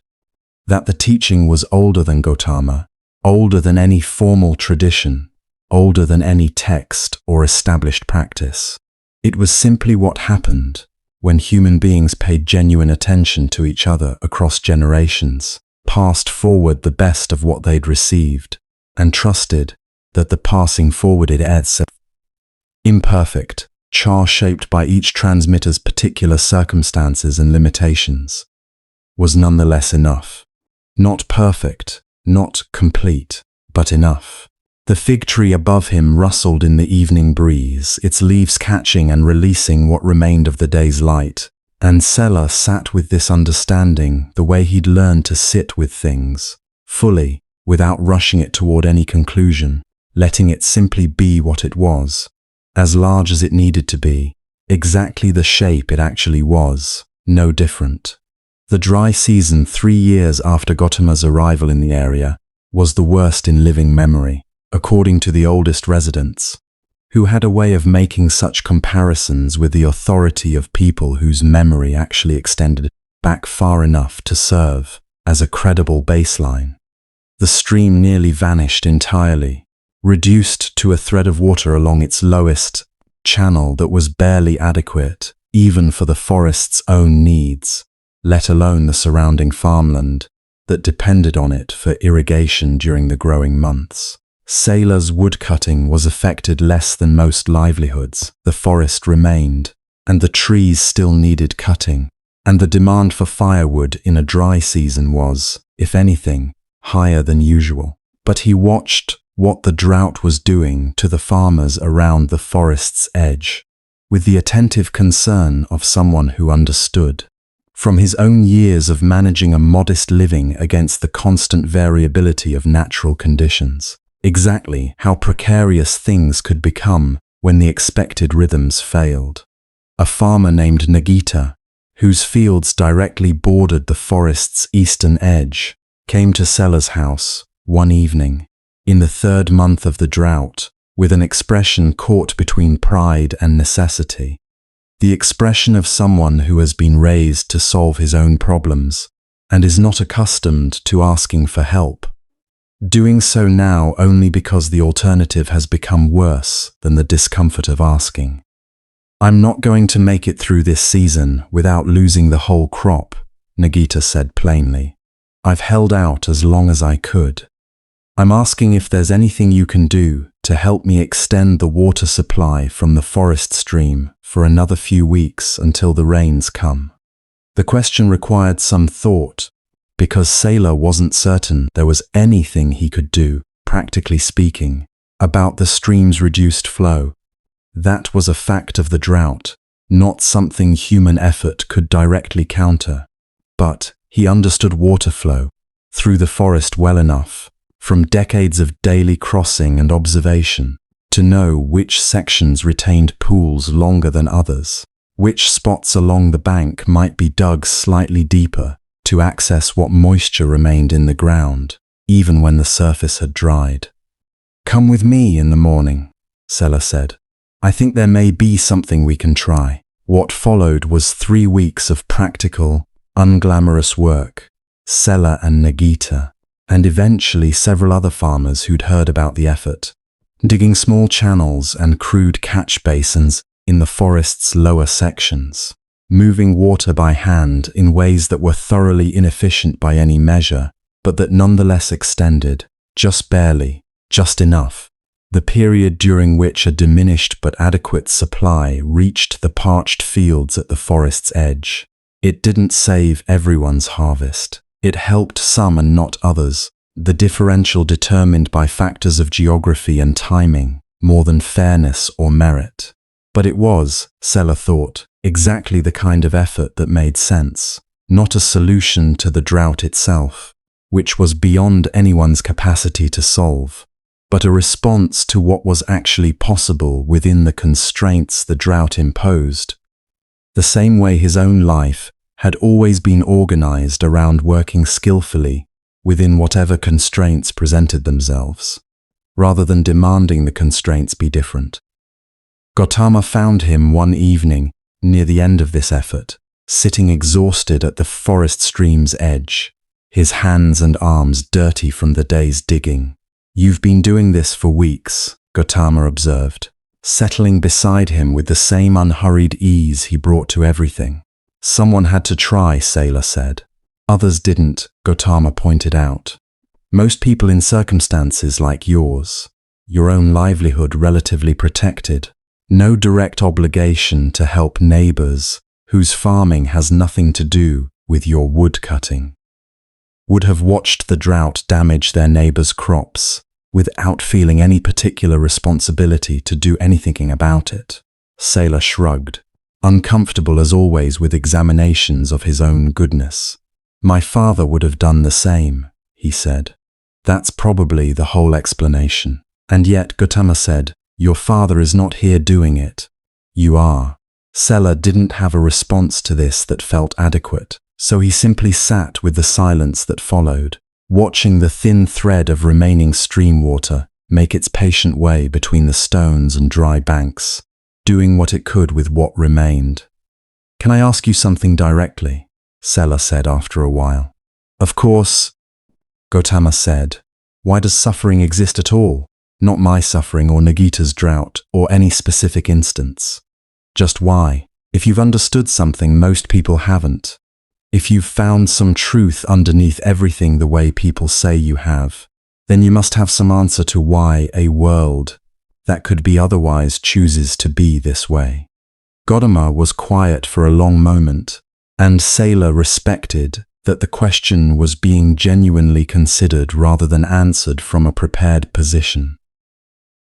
That the teaching was older than Gautama, older than any formal tradition, older than any text or established practice. It was simply what happened when human beings paid genuine attention to each other across generations, passed forward the best of what they'd received, and trusted that the passing forward is imperfect, char-shaped by each transmitter's particular circumstances and limitations, was nonetheless enough. Not perfect, not complete, but enough. The fig tree above him rustled in the evening breeze, its leaves catching and releasing what remained of the day's light, and Sela sat with this understanding the way he'd learned to sit with things, fully, without rushing it toward any conclusion, letting it simply be what it was, as large as it needed to be, exactly the shape it actually was, no different. The dry season 3 years after Gautama's arrival in the area was the worst in living memory, according to the oldest residents, who had a way of making such comparisons with the authority of people whose memory actually extended back far enough to serve as a credible baseline. The stream nearly vanished entirely, reduced to a thread of water along its lowest channel that was barely adequate even for the forest's own needs, let alone the surrounding farmland that depended on it for irrigation during the growing months. Sela's woodcutting was affected less than most livelihoods. The forest remained, and the trees still needed cutting, and the demand for firewood in a dry season was, if anything, higher than usual. But he watched what the drought was doing to the farmers around the forest's edge, with the attentive concern of someone who understood. From his own years of managing a modest living against the constant variability of natural conditions, exactly how precarious things could become when the expected rhythms failed. A farmer named Nagita, whose fields directly bordered the forest's eastern edge, came to Sela's house one evening, in the 3rd month of the drought, with an expression caught between pride and necessity. The expression of someone who has been raised to solve his own problems and is not accustomed to asking for help, doing so now only because the alternative has become worse than the discomfort of asking. "I'm not going to make it through this season without losing the whole crop," Nagita said plainly. "I've held out as long as I could. I'm asking if there's anything you can do to help me extend the water supply from the forest stream for another few weeks until the rains come." The question required some thought, because Sela wasn't certain there was anything he could do, practically speaking, about the stream's reduced flow. That was a fact of the drought, not something human effort could directly counter. But he understood water flow through the forest well enough, from decades of daily crossing and observation, to know which sections retained pools longer than others, which spots along the bank might be dug slightly deeper to access what moisture remained in the ground, even when the surface had dried. "Come with me in the morning," Sela said. "I think there may be something we can try." What followed was 3 weeks of practical, unglamorous work, Sela and Nagita, and eventually several other farmers who'd heard about the effort, digging small channels and crude catch basins in the forest's lower sections, moving water by hand in ways that were thoroughly inefficient by any measure, but that nonetheless extended, just barely, just enough, the period during which a diminished but adequate supply reached the parched fields at the forest's edge. It didn't save everyone's harvest. It helped some and not others, the differential determined by factors of geography and timing, more than fairness or merit. But it was, Sela thought, exactly the kind of effort that made sense, not a solution to the drought itself, which was beyond anyone's capacity to solve, but a response to what was actually possible within the constraints the drought imposed. The same way his own life had always been organized around working skillfully within whatever constraints presented themselves, rather than demanding the constraints be different. Gautama found him one evening near the end of this effort, sitting exhausted at the forest stream's edge, his hands and arms dirty from the day's digging. "You've been doing this for weeks," Gautama observed, settling beside him with the same unhurried ease he brought to everything. "Someone had to try," Sela said. "Others didn't," Gautama pointed out. "Most people in circumstances like yours, your own livelihood relatively protected, no direct obligation to help neighbors whose farming has nothing to do with your woodcutting, would have watched the drought damage their neighbors' crops without feeling any particular responsibility to do anything about it." Sela shrugged, uncomfortable as always with examinations of his own goodness. "My father would have done the same," he said. "That's probably the whole explanation." "And yet," Gautama said, "your father is not here doing it. You are." Sela didn't have a response to this that felt adequate, so he simply sat with the silence that followed, watching the thin thread of remaining stream water make its patient way between the stones and dry banks, doing what it could with what remained. "Can I ask you something directly?" Sela said after a while. "Of course," Gautama said. "Why does suffering exist at all? Not my suffering or Nagita's drought or any specific instance. Just why? If you've understood something most people haven't, if you've found some truth underneath everything the way people say you have, then you must have some answer to why a world that could be otherwise chooses to be this way." Gautama was quiet for a long moment, and Sela respected that the question was being genuinely considered rather than answered from a prepared position.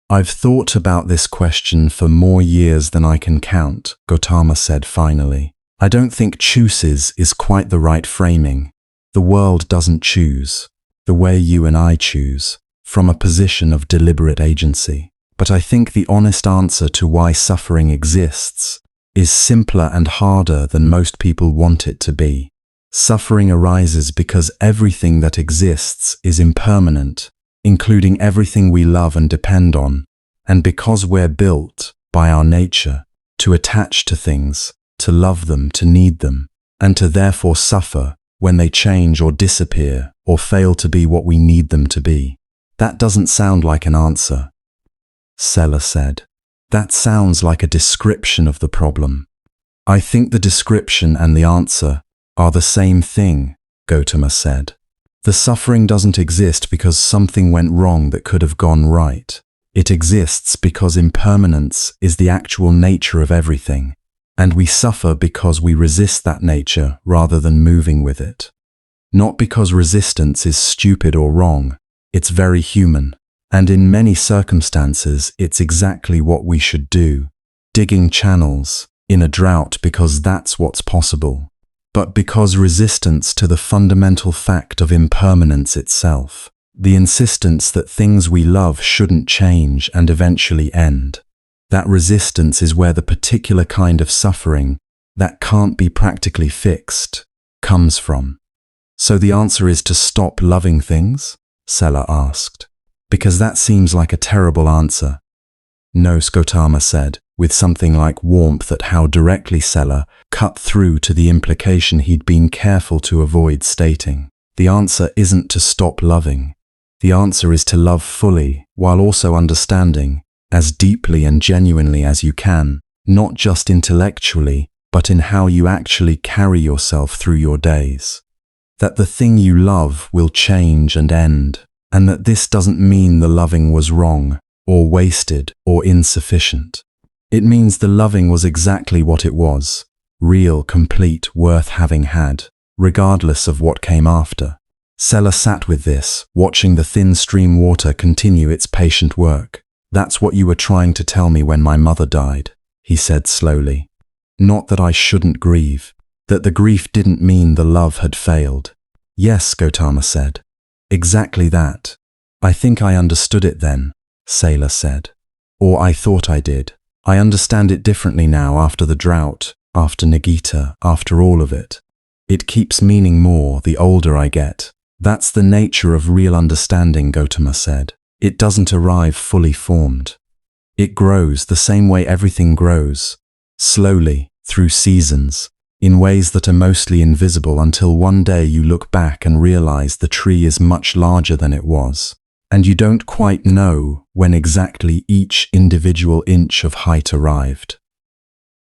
"I've thought about this question for more years than I can count," Gautama said finally. "I don't think chooses is quite the right framing. The world doesn't choose, the way you and I choose, from a position of deliberate agency. But I think the honest answer to why suffering exists is simpler and harder than most people want it to be. Suffering arises because everything that exists is impermanent, including everything we love and depend on, and because we're built, by our nature, to attach to things, to love them, to need them, and to therefore suffer when they change or disappear or fail to be what we need them to be. That doesn't sound like an answer," Sela said. "That sounds like a description of the problem." "I think the description and the answer are the same thing," Gautama said. "The suffering doesn't exist because something went wrong that could have gone right. It exists because impermanence is the actual nature of everything, and we suffer because we resist that nature rather than moving with it. Not because resistance is stupid or wrong, it's very human, and in many circumstances it's exactly what we should do, digging channels in a drought because that's what's possible, but because resistance to the fundamental fact of impermanence itself, the insistence that things we love shouldn't change and eventually end. That resistance is where the particular kind of suffering that can't be practically fixed comes from." "So the answer is to stop loving things?" Sela asked. "Because that seems like a terrible answer." "No," Gautama said, with something like warmth at how directly Sela cut through to the implication he'd been careful to avoid stating. The answer isn't to stop loving. The answer is to love fully, while also understanding, as deeply and genuinely as you can, not just intellectually, but in how you actually carry yourself through your days. That the thing you love will change and end, and that this doesn't mean the loving was wrong, or wasted, or insufficient. It means the loving was exactly what it was, real, complete, worth having had, regardless of what came after. Sela sat with this, watching the thin stream water continue its patient work. "That's what you were trying to tell me when my mother died," he said slowly. "Not that I shouldn't grieve, that the grief didn't mean the love had failed." "Yes," Gautama said. "Exactly that. I think I understood it then," Sela said. "Or I thought I did. I understand it differently now after the drought, after Nagita, after all of it. It keeps meaning more the older I get." "That's the nature of real understanding," Gautama said. "It doesn't arrive fully formed. It grows the same way everything grows, slowly, through seasons, in ways that are mostly invisible until one day you look back and realize the tree is much larger than it was, and you don't quite know when exactly each individual inch of height arrived."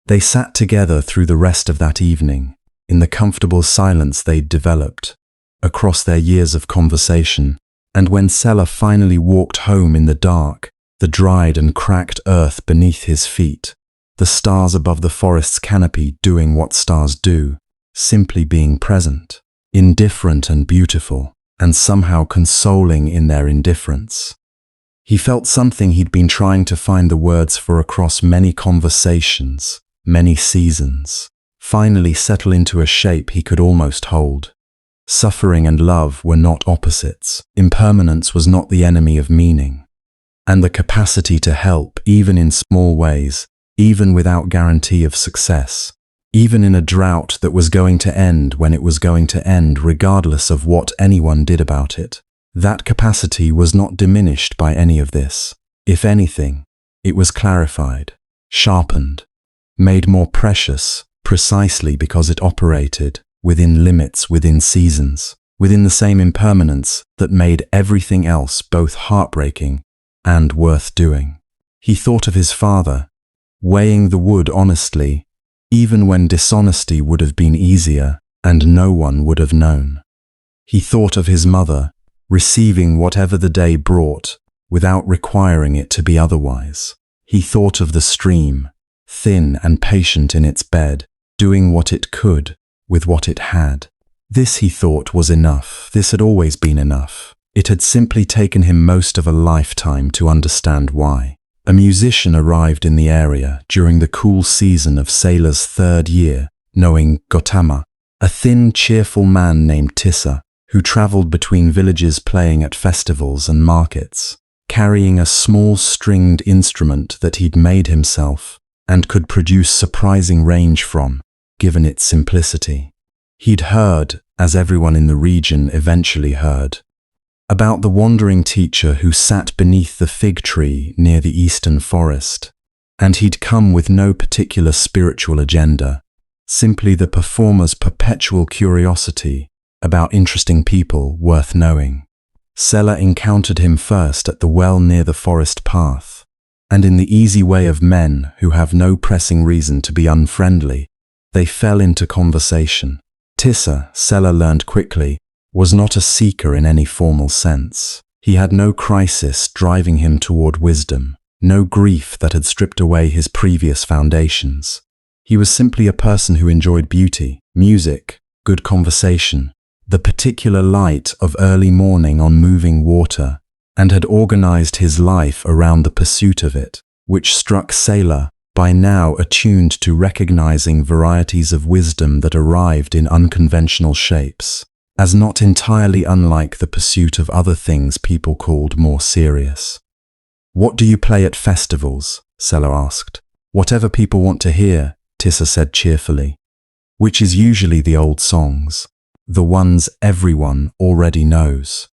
They sat together through the rest of that evening, in the comfortable silence they'd developed, across their years of conversation, and when Sela finally walked home in the dark, the dried and cracked earth beneath his feet, the stars above the forest's canopy doing what stars do, simply being present, indifferent and beautiful, and somehow consoling in their indifference. He felt something he'd been trying to find the words for across many conversations, many seasons, finally settle into a shape he could almost hold. Suffering and love were not opposites. Impermanence was not the enemy of meaning. And the capacity to help, even in small ways, even without guarantee of success, even in a drought that was going to end when it was going to end regardless of what anyone did about it, that capacity was not diminished by any of this. If anything, it was clarified, sharpened, made more precious, precisely because it operated within limits, within seasons, within the same impermanence that made everything else both heartbreaking and worth doing. He thought of his father, weighing the wood honestly, even when dishonesty would have been easier and no one would have known. He thought of his mother, receiving whatever the day brought without requiring it to be otherwise. He thought of the stream, thin and patient in its bed, doing what it could with what it had. This, he thought, was enough. This had always been enough. It had simply taken him most of a lifetime to understand why. A musician arrived in the area during the cool season of Sela's third year, knowing Gautama, a thin, cheerful man named Tissa, who traveled between villages playing at festivals and markets, carrying a small stringed instrument that he'd made himself and could produce surprising range from, given its simplicity. He'd heard, as everyone in the region eventually heard, about the wandering teacher who sat beneath the fig tree near the eastern forest, and he'd come with no particular spiritual agenda, simply the performer's perpetual curiosity about interesting people worth knowing. Sela encountered him first at the well near the forest path, and in the easy way of men who have no pressing reason to be unfriendly, they fell into conversation. Tissa, Sela learned quickly, was not a seeker in any formal sense. He had no crisis driving him toward wisdom, no grief that had stripped away his previous foundations. He was simply a person who enjoyed beauty, music, good conversation, the particular light of early morning on moving water, and had organized his life around the pursuit of it, which struck Sela, by now attuned to recognizing varieties of wisdom that arrived in unconventional shapes, as not entirely unlike the pursuit of other things people called more serious. "What do you play at festivals?" Sela asked. "Whatever people want to hear," Tissa said cheerfully, "which is usually the old songs, the ones everyone already knows.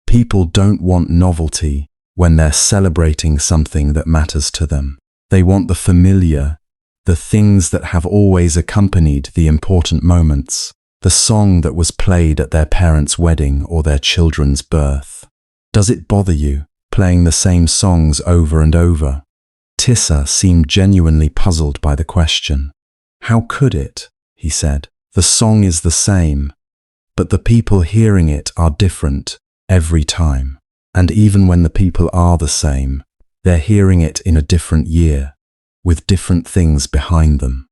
People don't want novelty when they're celebrating something that matters to them. They want the familiar, the things that have always accompanied the important moments. the song that was played at their parents' wedding or their children's birth. Does it bother you, playing the same songs over and over? Tissa seemed genuinely puzzled by the question. How could it? He said. The song is the same, but the people hearing it are different every time. And even when the people are the same, they're hearing it in a different year, with different things behind them.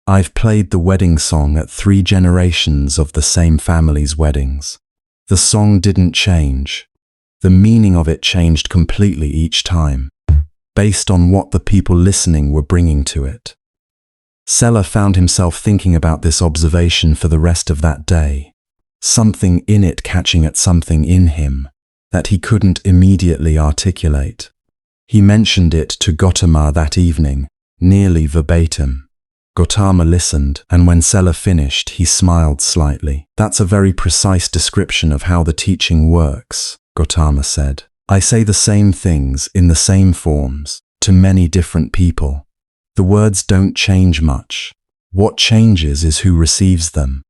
I've played the wedding song at 3 generations of the same family's weddings. The song didn't change. The meaning of it changed completely each time, based on what the people listening were bringing to it. Sela found himself thinking about this observation for the rest of that day, something in it catching at something in him that he couldn't immediately articulate. He mentioned it to Gautama that evening, nearly verbatim. Gautama listened, and when Sela finished, he smiled slightly. That's a very precise description of how the teaching works, Gautama said. I say the same things in the same forms to many different people. The words don't change much. What changes is who receives them,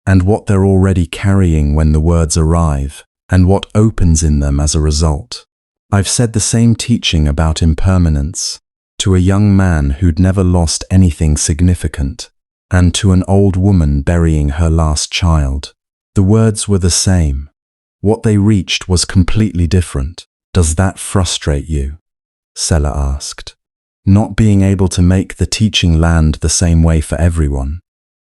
and what they're already carrying when the words arrive, and what opens in them as a result. I've said the same teaching about impermanence to a young man who'd never lost anything significant, and to an old woman burying her last child. The words were the same. What they reached was completely different. Does that frustrate you? Sela asked. Not being able to make the teaching land the same way for everyone.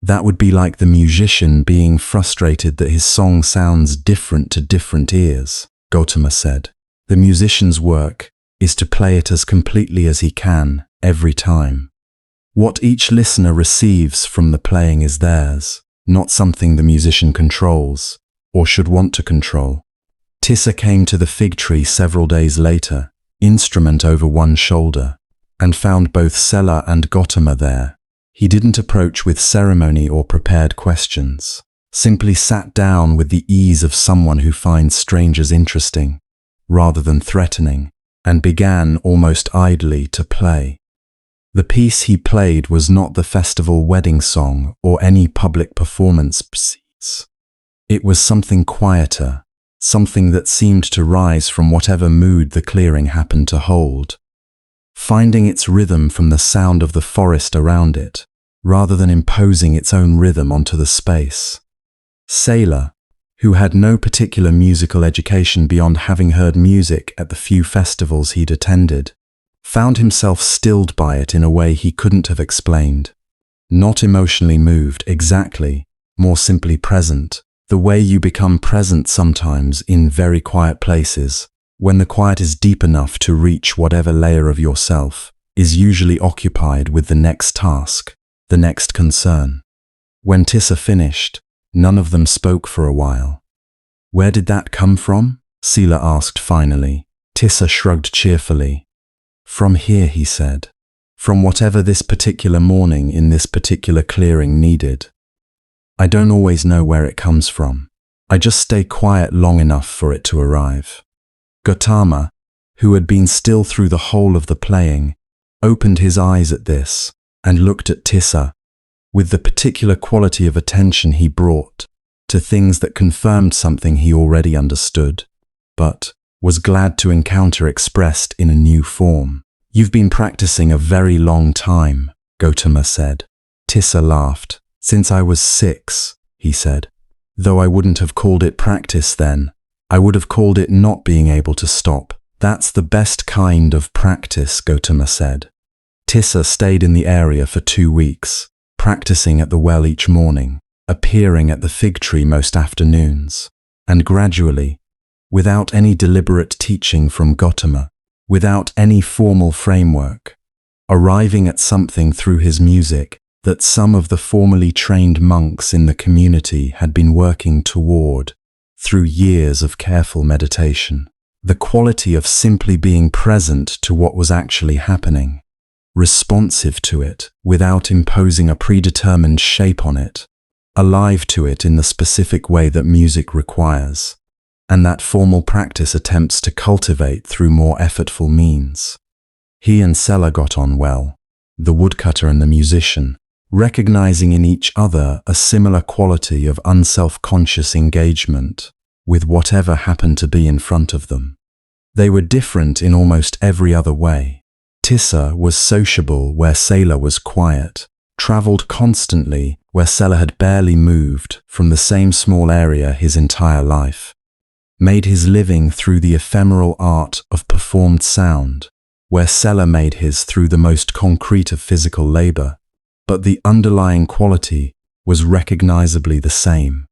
That would be like the musician being frustrated that his song sounds different to different ears, Gautama said. The musician's work is to play it as completely as he can, every time. What each listener receives from the playing is theirs, not something the musician controls, or should want to control. Tissa came to the fig tree several days later, instrument over one shoulder, and found both Sela and Gautama there. He didn't approach with ceremony or prepared questions, simply sat down with the ease of someone who finds strangers interesting, rather than threatening, and began almost idly to play. The piece he played was not the festival wedding song or any public performance piece. It was something quieter, something that seemed to rise from whatever mood the clearing happened to hold, finding its rhythm from the sound of the forest around it, rather than imposing its own rhythm onto the space. Sela, who had no particular musical education beyond having heard music at the few festivals he'd attended, found himself stilled by it in a way he couldn't have explained. Not emotionally moved, exactly, more simply present, the way you become present sometimes in very quiet places, when the quiet is deep enough to reach whatever layer of yourself is usually occupied with the next task, the next concern. When Tissa finished, none of them spoke for a while. Where did that come from? Sela asked finally. Tissa shrugged cheerfully. From here, he said. From whatever this particular morning in this particular clearing needed. I don't always know where it comes from. I just stay quiet long enough for it to arrive. Gautama, who had been still through the whole of the playing, opened his eyes at this and looked at Tissa with the particular quality of attention he brought to things that confirmed something he already understood, but was glad to encounter expressed in a new form. You've been practicing a very long time, Gautama said. Tissa laughed. Since I was 6, he said. Though I wouldn't have called it practice then, I would have called it not being able to stop. That's the best kind of practice, Gautama said. Tissa stayed in the area for 2 weeks, practicing at the well each morning, appearing at the fig tree most afternoons, and gradually, without any deliberate teaching from Gautama, without any formal framework, arriving at something through his music that some of the formerly trained monks in the community had been working toward through years of careful meditation. The quality of simply being present to what was actually happening, responsive to it without imposing a predetermined shape on it, alive to it in the specific way that music requires, and that formal practice attempts to cultivate through more effortful means. He and Sela got on well, the woodcutter and the musician, recognizing in each other a similar quality of unself-conscious engagement with whatever happened to be in front of them. They were different in almost every other way. Tissa was sociable where Sela was quiet, traveled constantly where Sela had barely moved from the same small area his entire life, made his living through the ephemeral art of performed sound, where Sela made his through the most concrete of physical labor, but the underlying quality was recognizably the same.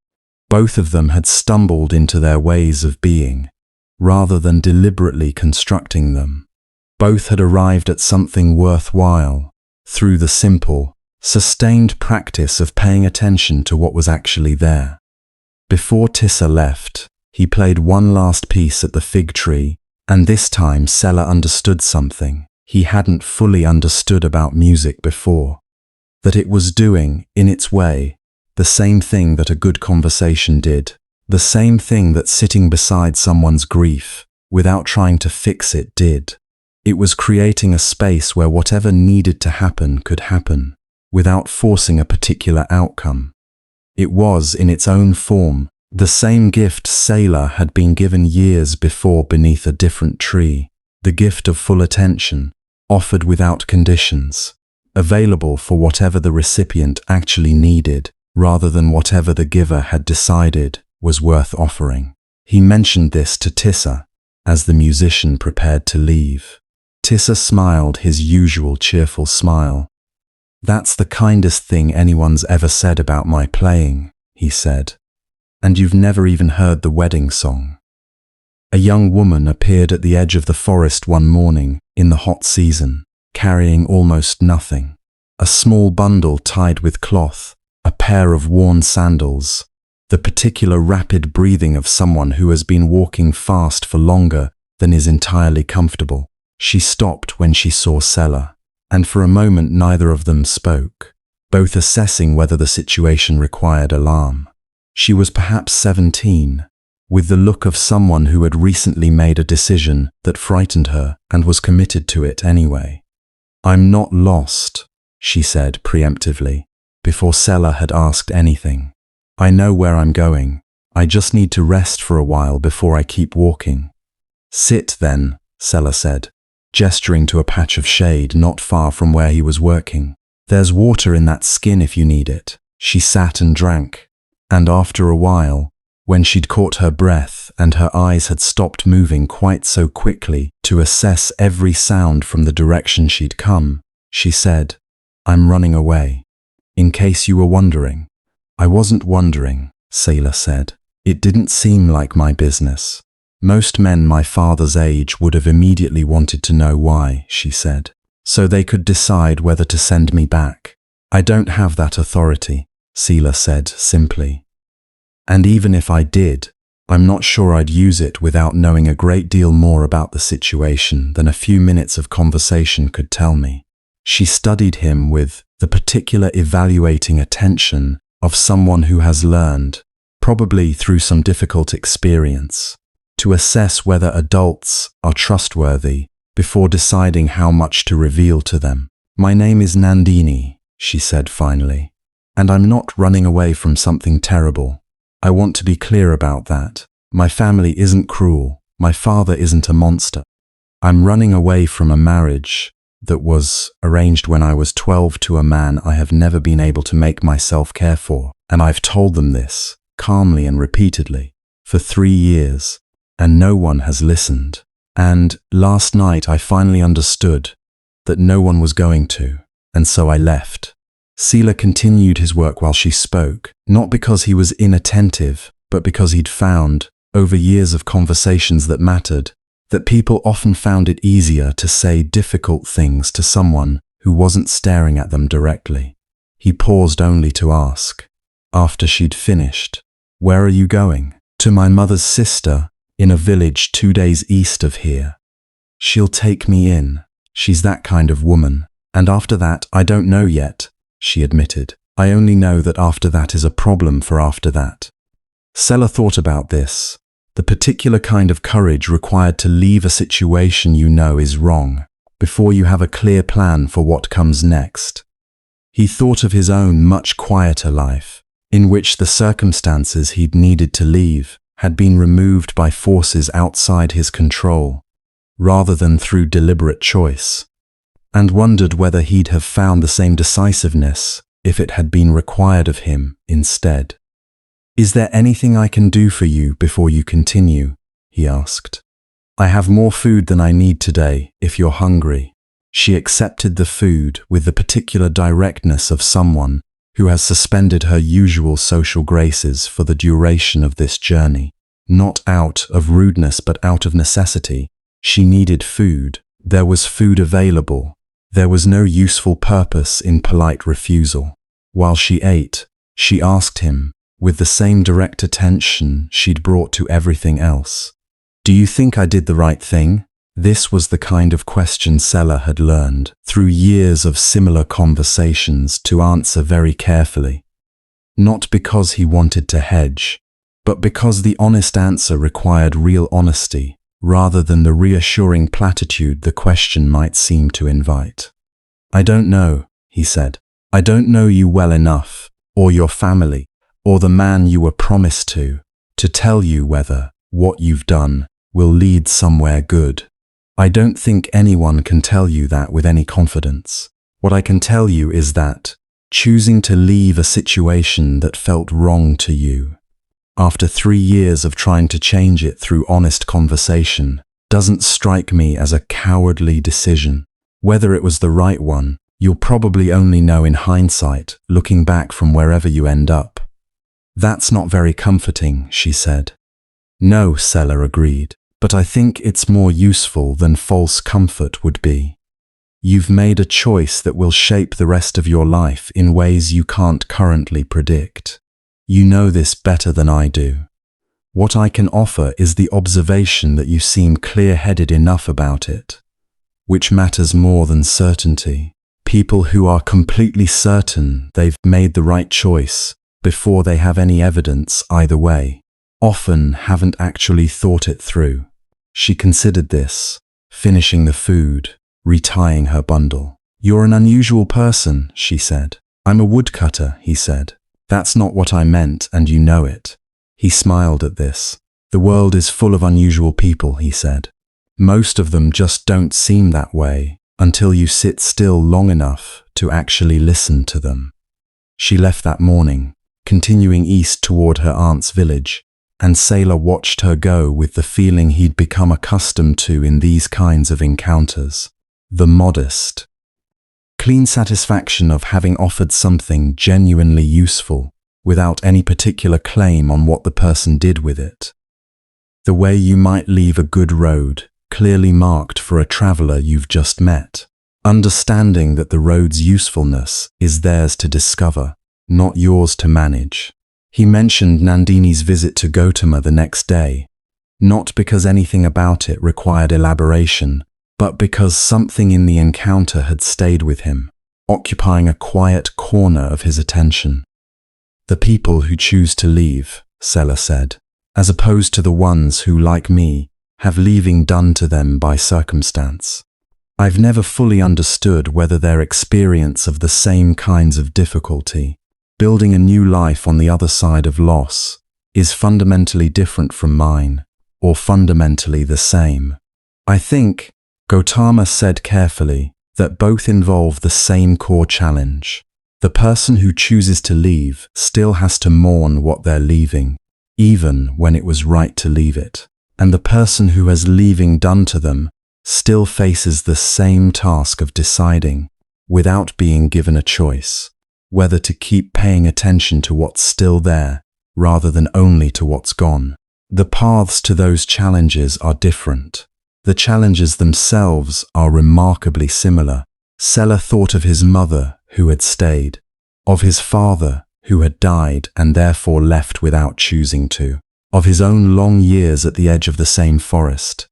Both of them had stumbled into their ways of being, rather than deliberately constructing them. Both had arrived at something worthwhile through the simple, sustained practice of paying attention to what was actually there. Before Tissa left, he played one last piece at the fig tree, and this time Sela understood something he hadn't fully understood about music before. That it was doing, in its way, the same thing that a good conversation did, the same thing that sitting beside someone's grief, without trying to fix it, did. It was creating a space where whatever needed to happen could happen, without forcing a particular outcome. It was, in its own form, the same gift Sela had been given years before beneath a different tree, the gift of full attention, offered without conditions, available for whatever the recipient actually needed, rather than whatever the giver had decided was worth offering. He mentioned this to Tissa as the musician prepared to leave. Tissa smiled his usual cheerful smile. "That's the kindest thing anyone's ever said about my playing," he said. "And you've never even heard the wedding song." A young woman appeared at the edge of the forest one morning in the hot season, carrying almost nothing. A small bundle tied with cloth, a pair of worn sandals, the particular rapid breathing of someone who has been walking fast for longer than is entirely comfortable. She stopped when she saw Sela, and for a moment neither of them spoke, both assessing whether the situation required alarm. She was perhaps 17, with the look of someone who had recently made a decision that frightened her and was committed to it anyway. "I'm not lost," she said preemptively, before Sela had asked anything. "I know where I'm going. I just need to rest for a while before I keep walking." "Sit then," Sela said, gesturing to a patch of shade not far from where he was working. "There's water in that skin if you need it." She sat and drank, and after a while, when she'd caught her breath and her eyes had stopped moving quite so quickly to assess every sound from the direction she'd come, she said, "I'm running away. In case you were wondering." "I wasn't wondering," Sela said. "It didn't seem like my business. Most men my father's age would have immediately wanted to know why," she said, "so they could decide whether to send me back." "I don't have that authority," Sela said simply. "And even if I did, I'm not sure I'd use it without knowing a great deal more about the situation than a few minutes of conversation could tell me." She studied him with the particular evaluating attention of someone who has learned, probably through some difficult experience, to assess whether adults are trustworthy before deciding how much to reveal to them. "My name is Nandini," she said finally, "and I'm not running away from something terrible. I want to be clear about that. My family isn't cruel. My father isn't a monster. I'm running away from a marriage that was arranged when I was 12 to a man I have never been able to make myself care for, and I've told them this, calmly and repeatedly, for 3 years, and no one has listened. And last night I finally understood that no one was going to, and so I left." Sela continued his work while she spoke, not because he was inattentive, but because he'd found, over years of conversations that mattered, that people often found it easier to say difficult things to someone who wasn't staring at them directly. He paused only to ask, after she'd finished, "Where are you going?" "To my mother's sister, in a village 2 days east of here. She'll take me in. She's that kind of woman. And after that, I don't know yet," she admitted. "I only know that after that is a problem for after that." Sela thought about this, the particular kind of courage required to leave a situation you know is wrong, before you have a clear plan for what comes next. He thought of his own much quieter life, in which the circumstances he'd needed to leave had been removed by forces outside his control, rather than through deliberate choice, and wondered whether he'd have found the same decisiveness if it had been required of him instead. "Is there anything I can do for you before you continue?" he asked. "I have more food than I need today, if you're hungry." She accepted the food with the particular directness of someone who has suspended her usual social graces for the duration of this journey. Not out of rudeness, but out of necessity. She needed food. There was food available. There was no useful purpose in polite refusal. While she ate, she asked him, with the same direct attention she'd brought to everything else, "Do you think I did the right thing?" This was the kind of question Sela had learned, through years of similar conversations, to answer very carefully. Not because he wanted to hedge, but because the honest answer required real honesty, rather than the reassuring platitude the question might seem to invite. "I don't know," he said. "I don't know you well enough, or your family, or the man you were promised to tell you whether what you've done will lead somewhere good. I don't think anyone can tell you that with any confidence. What I can tell you is that choosing to leave a situation that felt wrong to you, after 3 years of trying to change it through honest conversation, doesn't strike me as a cowardly decision. Whether it was the right one, you'll probably only know in hindsight, looking back from wherever you end up." "That's not very comforting," she said. "No," Sela agreed, "but I think it's more useful than false comfort would be. You've made a choice that will shape the rest of your life in ways you can't currently predict. You know this better than I do. What I can offer is the observation that you seem clear-headed enough about it, which matters more than certainty. People who are completely certain they've made the right choice before they have any evidence either way often haven't actually thought it through." She considered this, finishing the food, retying her bundle. "You're an unusual person," she said. "I'm a woodcutter," he said. "That's not what I meant, and you know it." He smiled at this. "The world is full of unusual people," he said. "Most of them just don't seem that way until you sit still long enough to actually listen to them." She left that morning, continuing east toward her aunt's village, and Sela watched her go with the feeling he'd become accustomed to in these kinds of encounters. The modest, clean satisfaction of having offered something genuinely useful without any particular claim on what the person did with it. The way you might leave a good road, clearly marked for a traveler you've just met, understanding that the road's usefulness is theirs to discover, not yours to manage. He mentioned Nandini's visit to Gautama the next day, not because anything about it required elaboration, but because something in the encounter had stayed with him, occupying a quiet corner of his attention. "The people who choose to leave," Sela said, "as opposed to the ones who, like me, have leaving done to them by circumstance. I've never fully understood whether their experience of the same kinds of difficulty, building a new life on the other side of loss, is fundamentally different from mine, or fundamentally the same. I think," Gautama said carefully, "that both involve the same core challenge. The person who chooses to leave still has to mourn what they're leaving, even when it was right to leave it. And the person who has leaving done to them still faces the same task of deciding, without being given a choice, whether to keep paying attention to what's still there rather than only to what's gone. The paths to those challenges are different. The challenges themselves are remarkably similar." Sela thought of his mother, who had stayed, of his father, who had died and therefore left without choosing to, of his own long years at the edge of the same forest,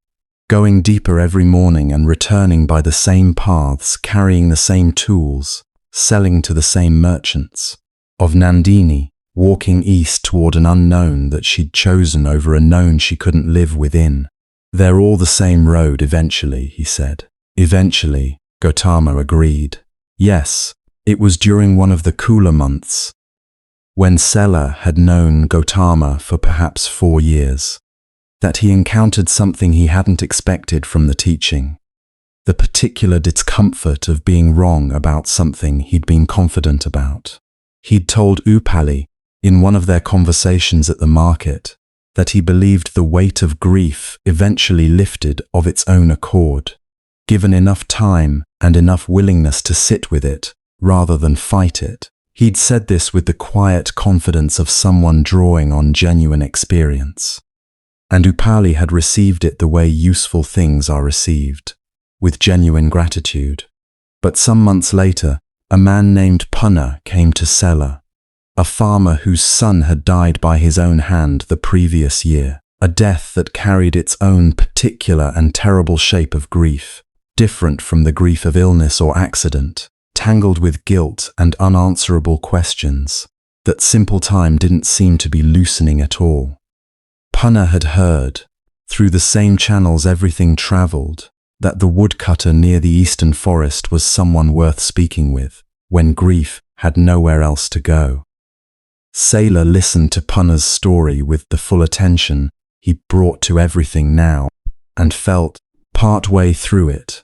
going deeper every morning and returning by the same paths, carrying the same tools, selling to the same merchants, of Nandini, walking east toward an unknown that she'd chosen over a known she couldn't live within. "They're all the same road eventually," he said. "Eventually," Gautama agreed. "Yes, It was during one of the cooler months, when Sela had known Gautama for perhaps 4 years, that he encountered something he hadn't expected from the teaching. The particular discomfort of being wrong about something he'd been confident about. He'd told Upali, in one of their conversations at the market, that he believed the weight of grief eventually lifted of its own accord, given enough time and enough willingness to sit with it rather than fight it. He'd said this with the quiet confidence of someone drawing on genuine experience. And Upali had received it the way useful things are received, with genuine gratitude. But some months later, a man named Punna came to Sela, a farmer whose son had died by his own hand the previous year, a death that carried its own particular and terrible shape of grief, different from the grief of illness or accident, tangled with guilt and unanswerable questions that simple time didn't seem to be loosening at all. Punna had heard, through the same channels everything travelled, that the woodcutter near the eastern forest was someone worth speaking with, when grief had nowhere else to go. Sela listened to Punna's story with the full attention he brought to everything now, and felt, part-way through it,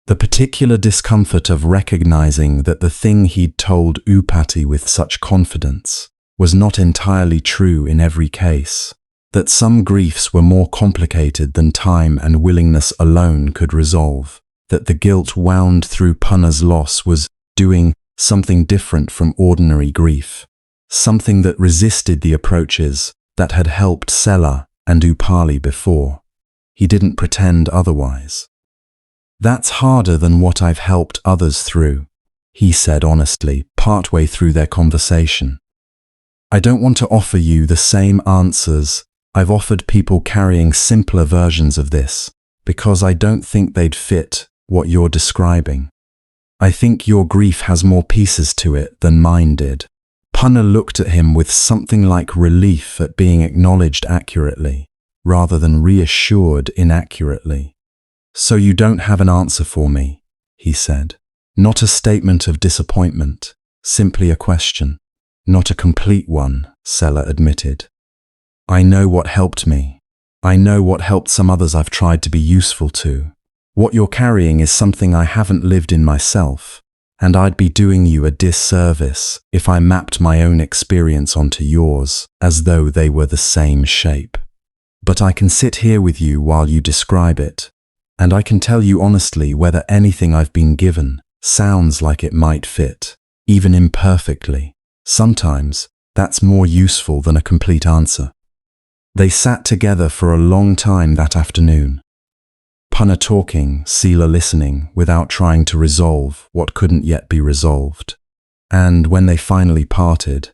the particular discomfort of recognizing that the thing he'd told Upati with such confidence was not entirely true in every case, that some griefs were more complicated than time and willingness alone could resolve, that the guilt wound through Punna's loss was doing something different from ordinary grief, something that resisted the approaches that had helped Sela and Upali before. He didn't pretend otherwise. "That's harder than what I've helped others through," he said honestly, partway through their conversation. "I don't want to offer you the same answers I've offered people carrying simpler versions of this, because I don't think they'd fit what you're describing. I think your grief has more pieces to it than mine did." Punna looked at him with something like relief at being acknowledged accurately, rather than reassured inaccurately. "So you don't have an answer for me," he said. "Not a statement of disappointment, simply a question." "Not a complete one," Sela admitted. "I know what helped me. I know what helped some others I've tried to be useful to. What you're carrying is something I haven't lived in myself, and I'd be doing you a disservice if I mapped my own experience onto yours as though they were the same shape. But I can sit here with you while you describe it, and I can tell you honestly whether anything I've been given sounds like it might fit, even imperfectly. Sometimes that's more useful than a complete answer." They sat together for a long time that afternoon. Punna talking, Sela listening, without trying to resolve what couldn't yet be resolved. And when they finally parted,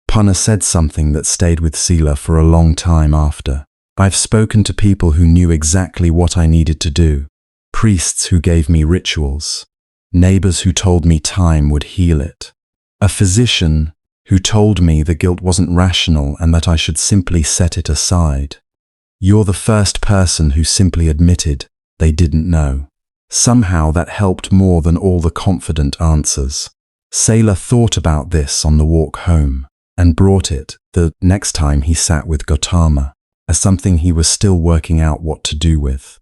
Punna said something that stayed with Sela for a long time after. "I've spoken to people who knew exactly what I needed to do, priests who gave me rituals, neighbors who told me time would heal it, a physician who told me the guilt wasn't rational and that I should simply set it aside. You're the first person who simply admitted they didn't know. Somehow that helped more than all the confident answers." Sela thought about this on the walk home and brought it the next time he sat with Gautama as something he was still working out what to do with.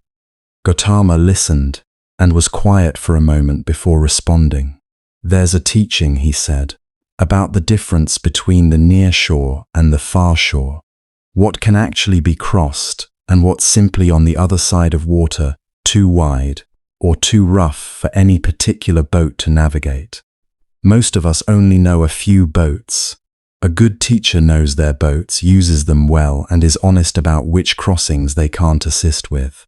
Gautama listened and was quiet for a moment before responding. "There's a teaching," he said, "about the difference between the near shore and the far shore, what can actually be crossed and what's simply on the other side of water, too wide or too rough for any particular boat to navigate. Most of us only know a few boats. A good teacher knows their boats, uses them well, and is honest about which crossings they can't assist with."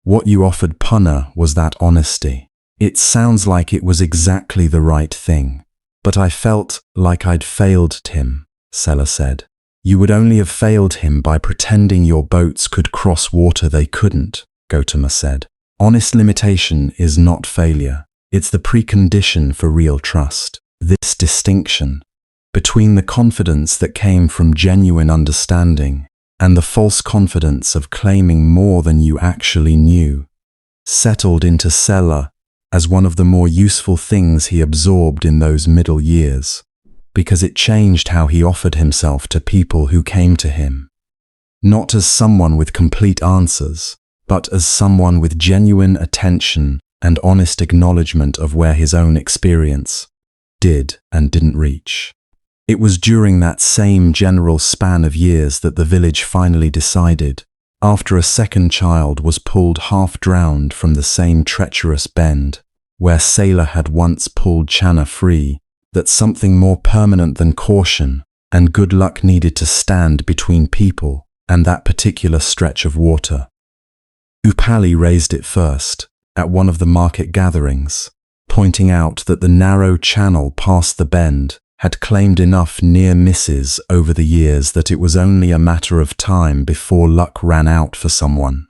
What you offered Punna was that honesty. "It sounds like it was exactly the right thing, but I felt like I'd failed him," Sela said. "You would only have failed him by pretending your boats could cross water they couldn't," Gautama said. "Honest limitation is not failure. It's the precondition for real trust." This distinction between the confidence that came from genuine understanding and the false confidence of claiming more than you actually knew settled into Sela as one of the more useful things he absorbed in those middle years, because it changed how he offered himself to people who came to him. Not as someone with complete answers, but as someone with genuine attention and honest acknowledgement of where his own experience did and didn't reach. It was during that same general span of years that the village finally decided, after a second child was pulled half-drowned from the same treacherous bend, where Sela had once pulled Channa free, that something more permanent than caution and good luck needed to stand between people and that particular stretch of water. Upali raised it first, at one of the market gatherings, pointing out that the narrow channel past the bend had claimed enough near misses over the years that it was only a matter of time before luck ran out for someone.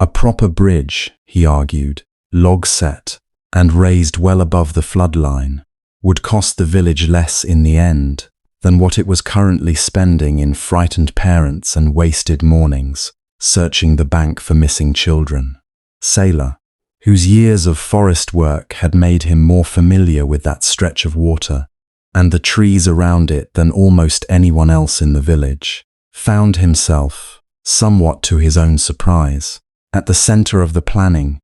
A proper bridge, he argued, log set, and raised well above the flood line, would cost the village less in the end than what it was currently spending in frightened parents and wasted mornings, searching the bank for missing children. Sela, whose years of forest work had made him more familiar with that stretch of water and the trees around it than almost anyone else in the village, found himself, somewhat to his own surprise, at the center of the planning,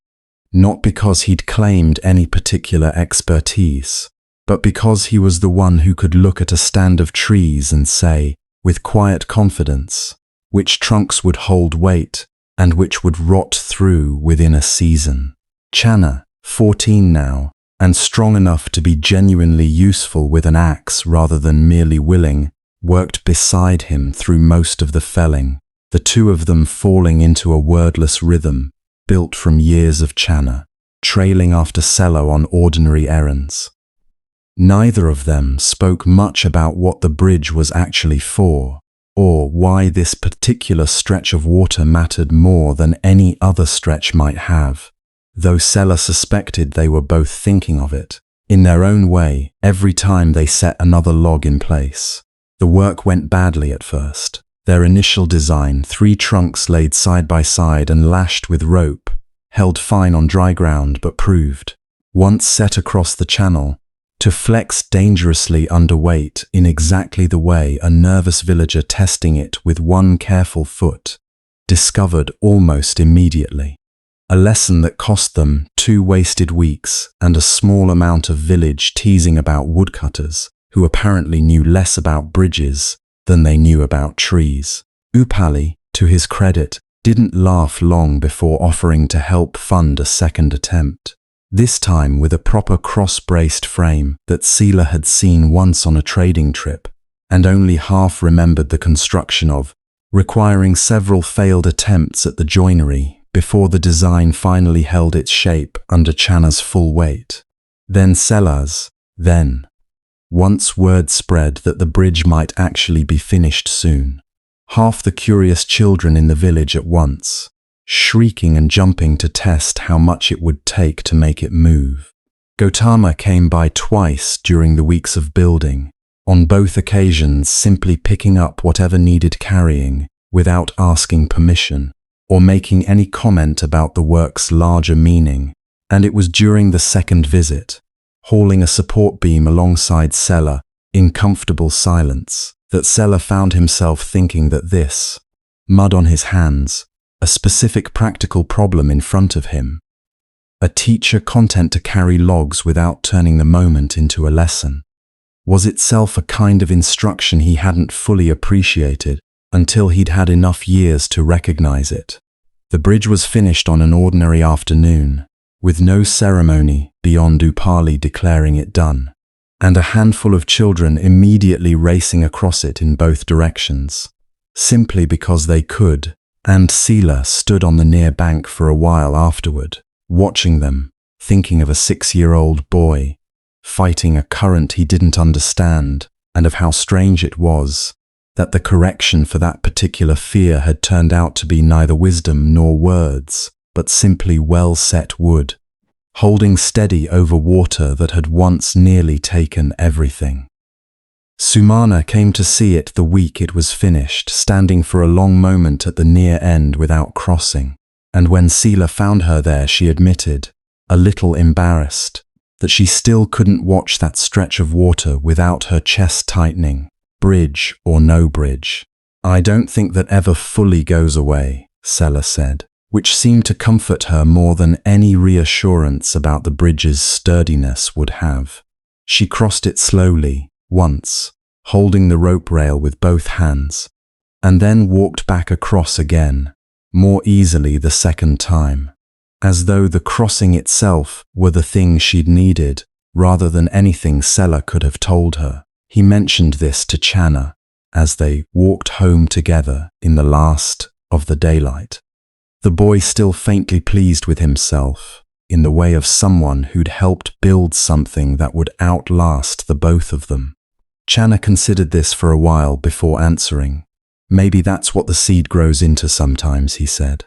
not because he'd claimed any particular expertise, but because he was the one who could look at a stand of trees and say, with quiet confidence, which trunks would hold weight and which would rot through within a season. Channa, 14 now, and strong enough to be genuinely useful with an axe rather than merely willing, worked beside him through most of the felling, the two of them falling into a wordless rhythm built from years of Channa, trailing after Sela on ordinary errands. Neither of them spoke much about what the bridge was actually for, or why this particular stretch of water mattered more than any other stretch might have, though Sela suspected they were both thinking of it, in their own way, every time they set another log in place. The work went badly at first. Their initial design, 3 trunks laid side by side and lashed with rope, held fine on dry ground but proved, once set across the channel, to flex dangerously underweight in exactly the way a nervous villager testing it with one careful foot discovered almost immediately. A lesson that cost them 2 wasted weeks and a small amount of village teasing about woodcutters, who apparently knew less about bridges than they knew about trees. Upali, to his credit, didn't laugh long before offering to help fund a second attempt, this time with a proper cross-braced frame that Sela had seen once on a trading trip and only half remembered the construction of, requiring several failed attempts at the joinery before the design finally held its shape under Channa's full weight. Then Sela's, once word spread that the bridge might actually be finished soon. Half the curious children in the village at once, shrieking and jumping to test how much it would take to make it move. Gautama came by twice during the weeks of building, on both occasions simply picking up whatever needed carrying without asking permission or making any comment about the work's larger meaning, and it was during the second visit, hauling a support beam alongside Sela in comfortable silence, that Sela found himself thinking that this, mud on his hands, a specific practical problem in front of him, a teacher content to carry logs without turning the moment into a lesson, was itself a kind of instruction he hadn't fully appreciated until he'd had enough years to recognize it. The bridge was finished on an ordinary afternoon, with no ceremony beyond Upali declaring it done, and a handful of children immediately racing across it in both directions, simply because they could, and Sela stood on the near bank for a while afterward, watching them, thinking of a 6-year-old boy, fighting a current he didn't understand, and of how strange it was that the correction for that particular fear had turned out to be neither wisdom nor words, but simply well-set wood, holding steady over water that had once nearly taken everything. Sumana came to see it the week it was finished, standing for a long moment at the near end without crossing, and when Sela found her there she admitted, a little embarrassed, that she still couldn't watch that stretch of water without her chest tightening, bridge or no bridge. "I don't think that ever fully goes away," Sela said, which seemed to comfort her more than any reassurance about the bridge's sturdiness would have. She crossed it slowly, once, holding the rope rail with both hands, and then walked back across again, more easily the second time, as though the crossing itself were the thing she'd needed, rather than anything Sela could have told her. He mentioned this to Channa as they walked home together in the last of the daylight. The boy still faintly pleased with himself, in the way of someone who'd helped build something that would outlast the both of them. Channa considered this for a while before answering. "Maybe that's what the seed grows into sometimes," he said.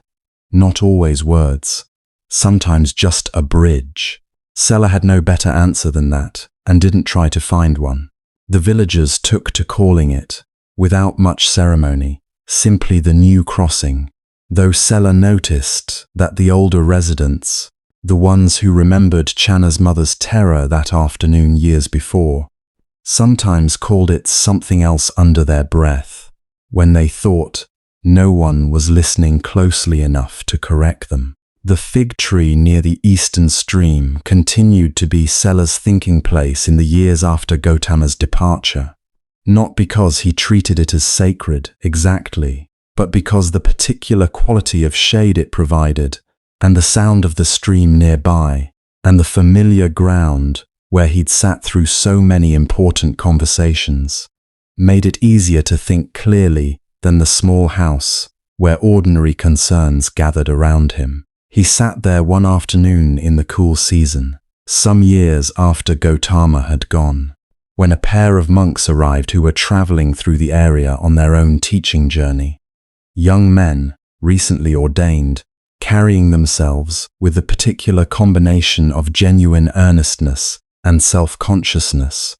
"Not always words. Sometimes just a bridge." Sela had no better answer than that, and didn't try to find one. The villagers took to calling it, without much ceremony, simply the new crossing, though Sela noticed that the older residents, the ones who remembered Channa's mother's terror that afternoon years before, sometimes called it something else under their breath, when they thought no one was listening closely enough to correct them. The fig tree near the eastern stream continued to be Sela's thinking place in the years after Gautama's departure, not because he treated it as sacred exactly, but because the particular quality of shade it provided, and the sound of the stream nearby, and the familiar ground where he'd sat through so many important conversations, made it easier to think clearly than the small house where ordinary concerns gathered around him. He sat there one afternoon in the cool season, some years after Gautama had gone, when a pair of monks arrived who were traveling through the area on their own teaching journey. Young men, recently ordained, carrying themselves with a particular combination of genuine earnestness and self-consciousness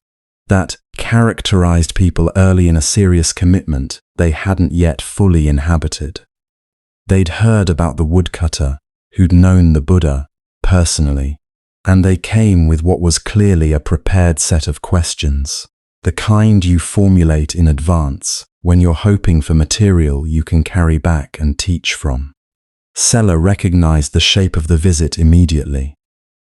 that characterized people early in a serious commitment they hadn't yet fully inhabited. They'd heard about the woodcutter who'd known the Buddha personally, and they came with what was clearly a prepared set of questions, the kind you formulate in advance when you're hoping for material you can carry back and teach from. Sela recognized the shape of the visit immediately.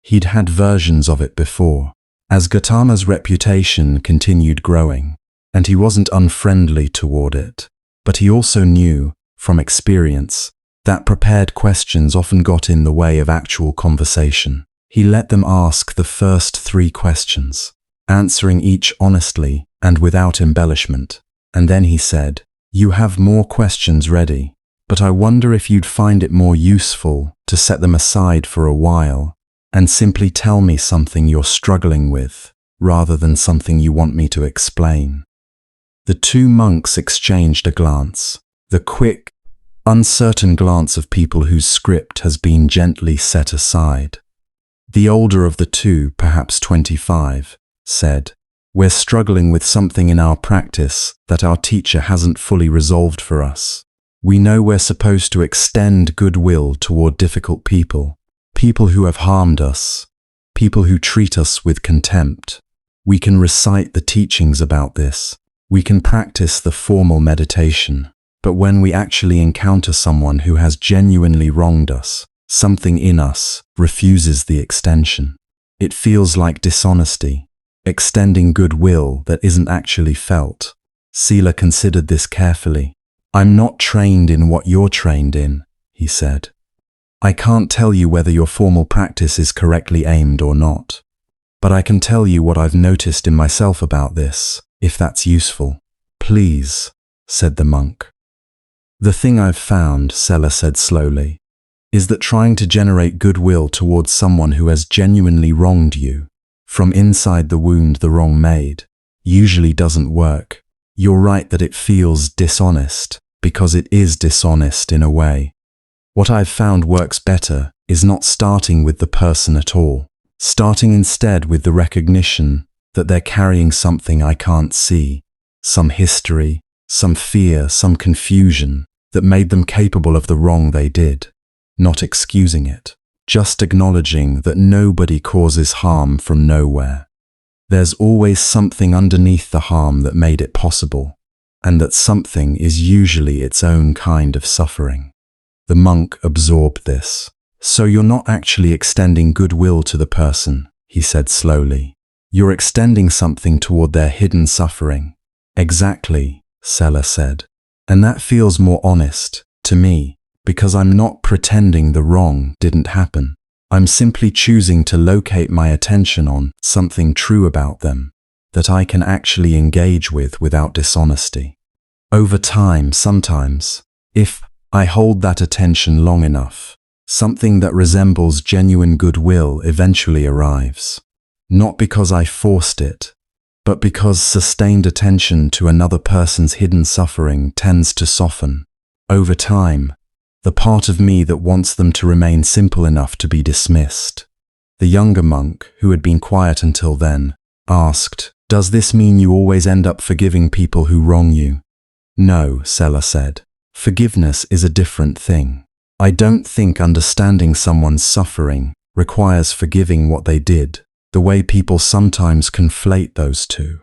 He'd had versions of it before, as Gautama's reputation continued growing, and he wasn't unfriendly toward it, but he also knew, from experience, that prepared questions often got in the way of actual conversation. He let them ask the first 3 questions, answering each honestly and without embellishment, and then he said, "You have more questions ready, but I wonder if you'd find it more useful to set them aside for a while and simply tell me something you're struggling with, rather than something you want me to explain." The 2 monks exchanged a glance, the quick, uncertain glance of people whose script has been gently set aside. The older of the 2, perhaps 25, said, "We're struggling with something in our practice that our teacher hasn't fully resolved for us. We know we're supposed to extend goodwill toward difficult people, people who have harmed us, people who treat us with contempt. We can recite the teachings about this. We can practice the formal meditation. But when we actually encounter someone who has genuinely wronged us, something in us refuses the extension. It feels like dishonesty, extending goodwill that isn't actually felt." Sela considered this carefully. "I'm not trained in what you're trained in," he said. "I can't tell you whether your formal practice is correctly aimed or not. But I can tell you what I've noticed in myself about this, if that's useful." "Please," said the monk. "The thing I've found," Sela said slowly, "is that trying to generate goodwill towards someone who has genuinely wronged you, from inside the wound the wrong made, usually doesn't work. You're right that it feels dishonest, because it is dishonest in a way. What I've found works better is not starting with the person at all, starting instead with the recognition that they're carrying something I can't see, some history, some fear, some confusion that made them capable of the wrong they did, not excusing it, just acknowledging that nobody causes harm from nowhere. There's always something underneath the harm that made it possible, and that something is usually its own kind of suffering. The monk absorbed this. So you're not actually extending goodwill to the person, he said slowly. You're extending something toward their hidden suffering. Exactly, Sela said. And that feels more honest, to me, because I'm not pretending the wrong didn't happen. I'm simply choosing to locate my attention on something true about them that I can actually engage with without dishonesty. Over time, sometimes, if I hold that attention long enough, something that resembles genuine goodwill eventually arrives. Not because I forced it, but because sustained attention to another person's hidden suffering tends to soften. Over time, the part of me that wants them to remain simple enough to be dismissed. The younger monk, who had been quiet until then, asked, "Does this mean you always end up forgiving people who wrong you?" "No," Sela said. "Forgiveness is a different thing. I don't think understanding someone's suffering requires forgiving what they did, the way people sometimes conflate those two.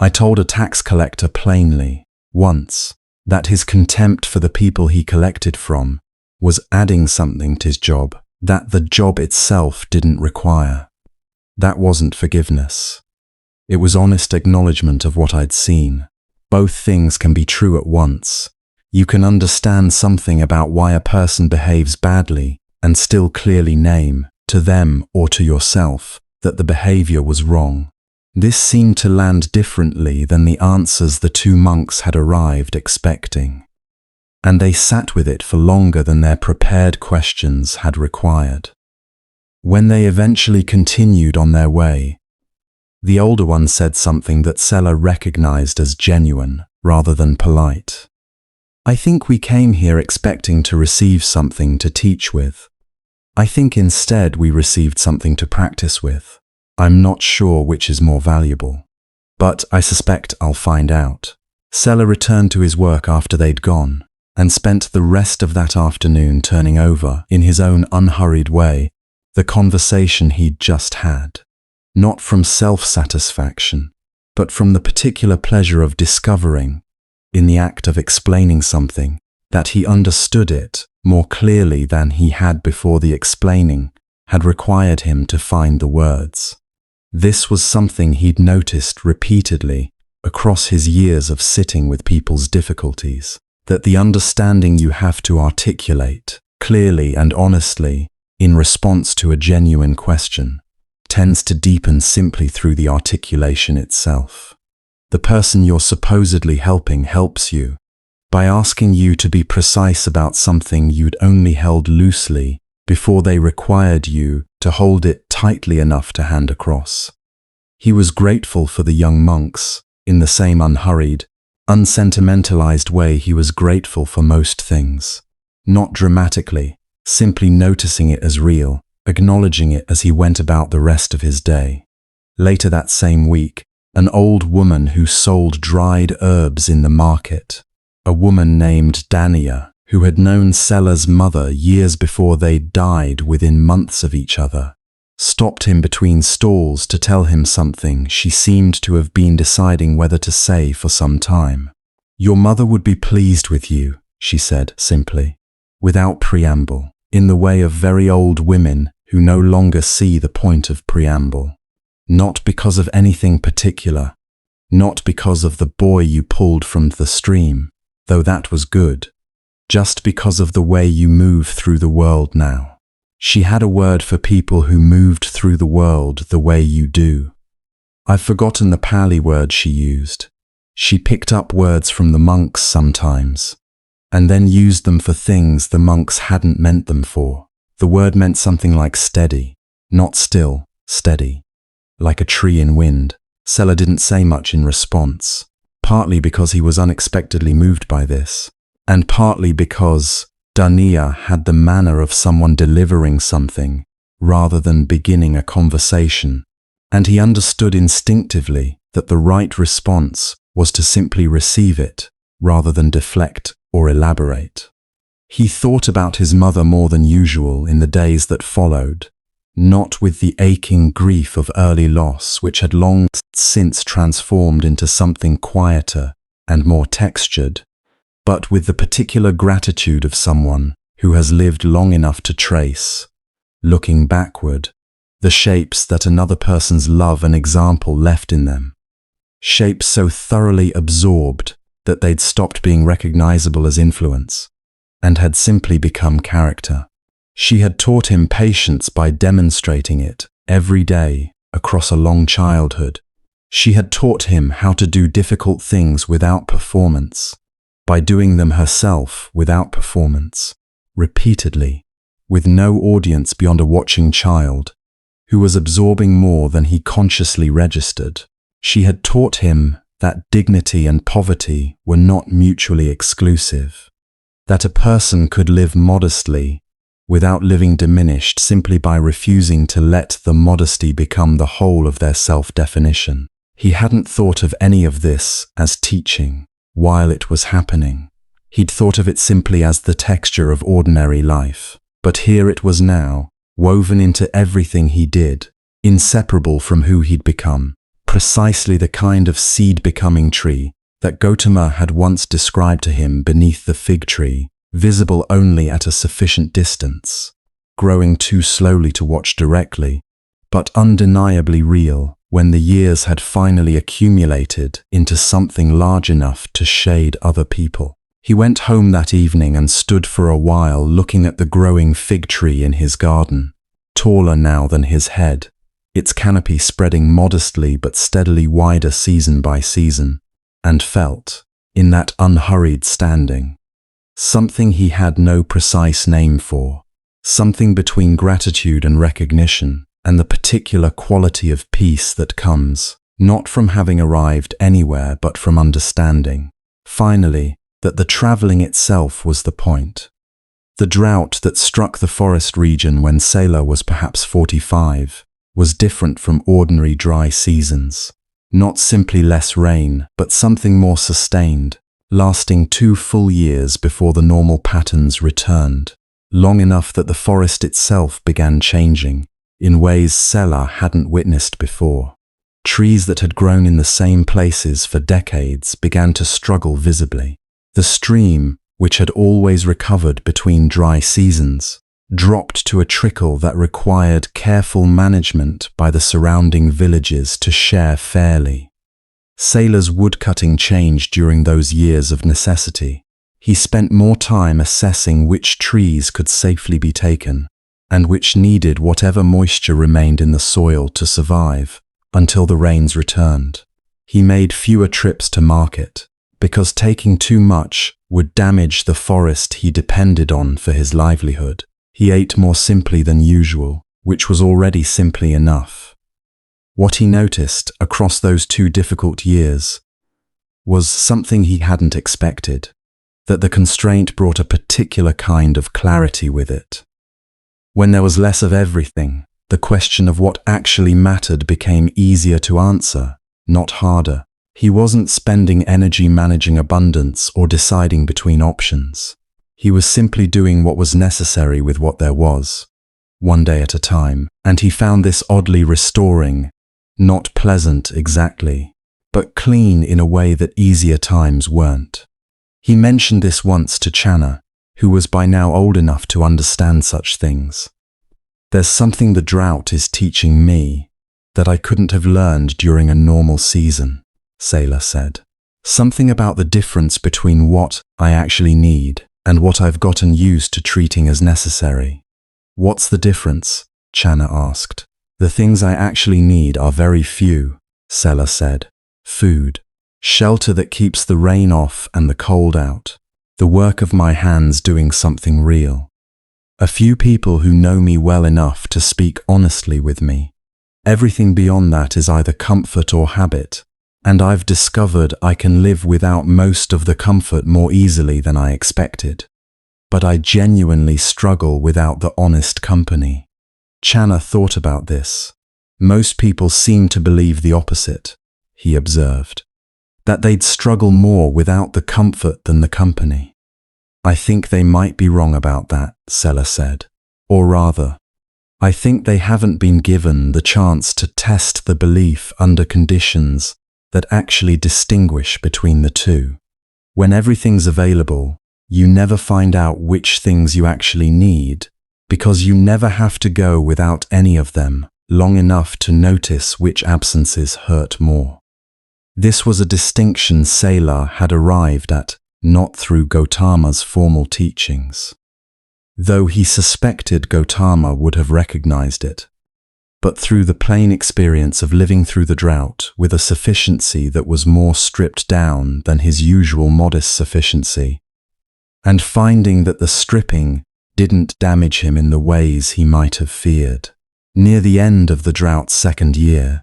I told a tax collector plainly, once, that his contempt for the people he collected from was adding something to his job that the job itself didn't require. That wasn't forgiveness. It was honest acknowledgement of what I'd seen. Both things can be true at once. You can understand something about why a person behaves badly and still clearly name, to them or to yourself, that the behavior was wrong. This seemed to land differently than the answers the two monks had arrived expecting, and they sat with it for longer than their prepared questions had required. When they eventually continued on their way, the older one said something that Sela recognized as genuine rather than polite. "I think we came here expecting to receive something to teach with. I think instead we received something to practice with. I'm not sure which is more valuable, but I suspect I'll find out." Sela returned to his work after they'd gone, and spent the rest of that afternoon turning over, in his own unhurried way, the conversation he'd just had. Not from self-satisfaction, but from the particular pleasure of discovering, in the act of explaining something, that he understood it more clearly than he had before the explaining had required him to find the words. This was something he'd noticed repeatedly across his years of sitting with people's difficulties, that the understanding you have to articulate clearly and honestly in response to a genuine question tends to deepen simply through the articulation itself. The person you're supposedly helping helps you by asking you to be precise about something you'd only held loosely before they required you to hold it tightly enough to hand across. He was grateful for the young monks in the same unhurried, unsentimentalized way he was grateful for most things. Not dramatically, simply noticing it as real, acknowledging it as he went about the rest of his day. Later that same week, an old woman who sold dried herbs in the market, a woman named Dania, who had known Sela's mother years before they died within months of each other, stopped him between stalls to tell him something she seemed to have been deciding whether to say for some time. "Your mother would be pleased with you," she said simply, without preamble, in the way of very old women who no longer see the point of preamble. Not because of anything particular, not because of the boy you pulled from the stream, though that was good, just because of the way you move through the world now. She had a word for people who moved through the world the way you do. I've forgotten the Pali word she used. She picked up words from the monks sometimes, and then used them for things the monks hadn't meant them for. The word meant something like steady, not still, steady, like a tree in wind. Sela didn't say much in response, partly because he was unexpectedly moved by this, and partly because Dania had the manner of someone delivering something rather than beginning a conversation, and he understood instinctively that the right response was to simply receive it rather than deflect or elaborate. He thought about his mother more than usual in the days that followed, not with the aching grief of early loss which had long since transformed into something quieter and more textured, but with the particular gratitude of someone who has lived long enough to trace, looking backward, the shapes that another person's love and example left in them. Shapes so thoroughly absorbed that they'd stopped being recognizable as influence and had simply become character. She had taught him patience by demonstrating it every day across a long childhood. She had taught him how to do difficult things without performance, by doing them herself without performance, repeatedly, with no audience beyond a watching child who was absorbing more than he consciously registered. She had taught him that dignity and poverty were not mutually exclusive, that a person could live modestly without living diminished simply by refusing to let the modesty become the whole of their self-definition. He hadn't thought of any of this as teaching while it was happening. He'd thought of it simply as the texture of ordinary life. But here it was now, woven into everything he did, inseparable from who he'd become, precisely the kind of seed-becoming tree that Gautama had once described to him beneath the fig tree, visible only at a sufficient distance, growing too slowly to watch directly, but undeniably real when the years had finally accumulated into something large enough to shade other people. He went home that evening and stood for a while looking at the growing fig tree in his garden, taller now than his head, its canopy spreading modestly but steadily wider season by season, and felt, in that unhurried standing, something he had no precise name for, something between gratitude and recognition, and the particular quality of peace that comes, not from having arrived anywhere but from understanding, finally, that the traveling itself was the point. The drought that struck the forest region when Sela was perhaps 45 was different from ordinary dry seasons. Not simply less rain, but something more sustained, lasting 2 full years before the normal patterns returned, long enough that the forest itself began changing in ways Sela hadn't witnessed before. Trees that had grown in the same places for decades began to struggle visibly. The stream, which had always recovered between dry seasons, dropped to a trickle that required careful management by the surrounding villages to share fairly. Sela's woodcutting changed during those years of necessity. He spent more time assessing which trees could safely be taken, and which needed whatever moisture remained in the soil to survive until the rains returned. He made fewer trips to market, because taking too much would damage the forest he depended on for his livelihood. He ate more simply than usual, which was already simply enough. What he noticed across those 2 difficult years was something he hadn't expected, that the constraint brought a particular kind of clarity with it. When there was less of everything, the question of what actually mattered became easier to answer, not harder. He wasn't spending energy managing abundance or deciding between options. He was simply doing what was necessary with what there was, one day at a time, and he found this oddly restoring, not pleasant exactly, but clean in a way that easier times weren't. He mentioned this once to Channa, who was by now old enough to understand such things. There's something the drought is teaching me that I couldn't have learned during a normal season, Sela said. Something about the difference between what I actually need and what I've gotten used to treating as necessary. What's the difference? Channa asked. The things I actually need are very few, Sela said. Food, shelter that keeps the rain off and the cold out, the work of my hands doing something real. A few people who know me well enough to speak honestly with me. Everything beyond that is either comfort or habit, and I've discovered I can live without most of the comfort more easily than I expected. But I genuinely struggle without the honest company. Channa thought about this. Most people seem to believe the opposite, he observed, that they'd struggle more without the comfort than the company. I think they might be wrong about that, Sela said. Or rather, I think they haven't been given the chance to test the belief under conditions that actually distinguish between the two. When everything's available, you never find out which things you actually need, because you never have to go without any of them long enough to notice which absences hurt more. This was a distinction Sela had arrived at not through Gautama's formal teachings, though he suspected Gautama would have recognized it, but through the plain experience of living through the drought with a sufficiency that was more stripped down than his usual modest sufficiency, and finding that the stripping didn't damage him in the ways he might have feared. Near the end of the drought's second year,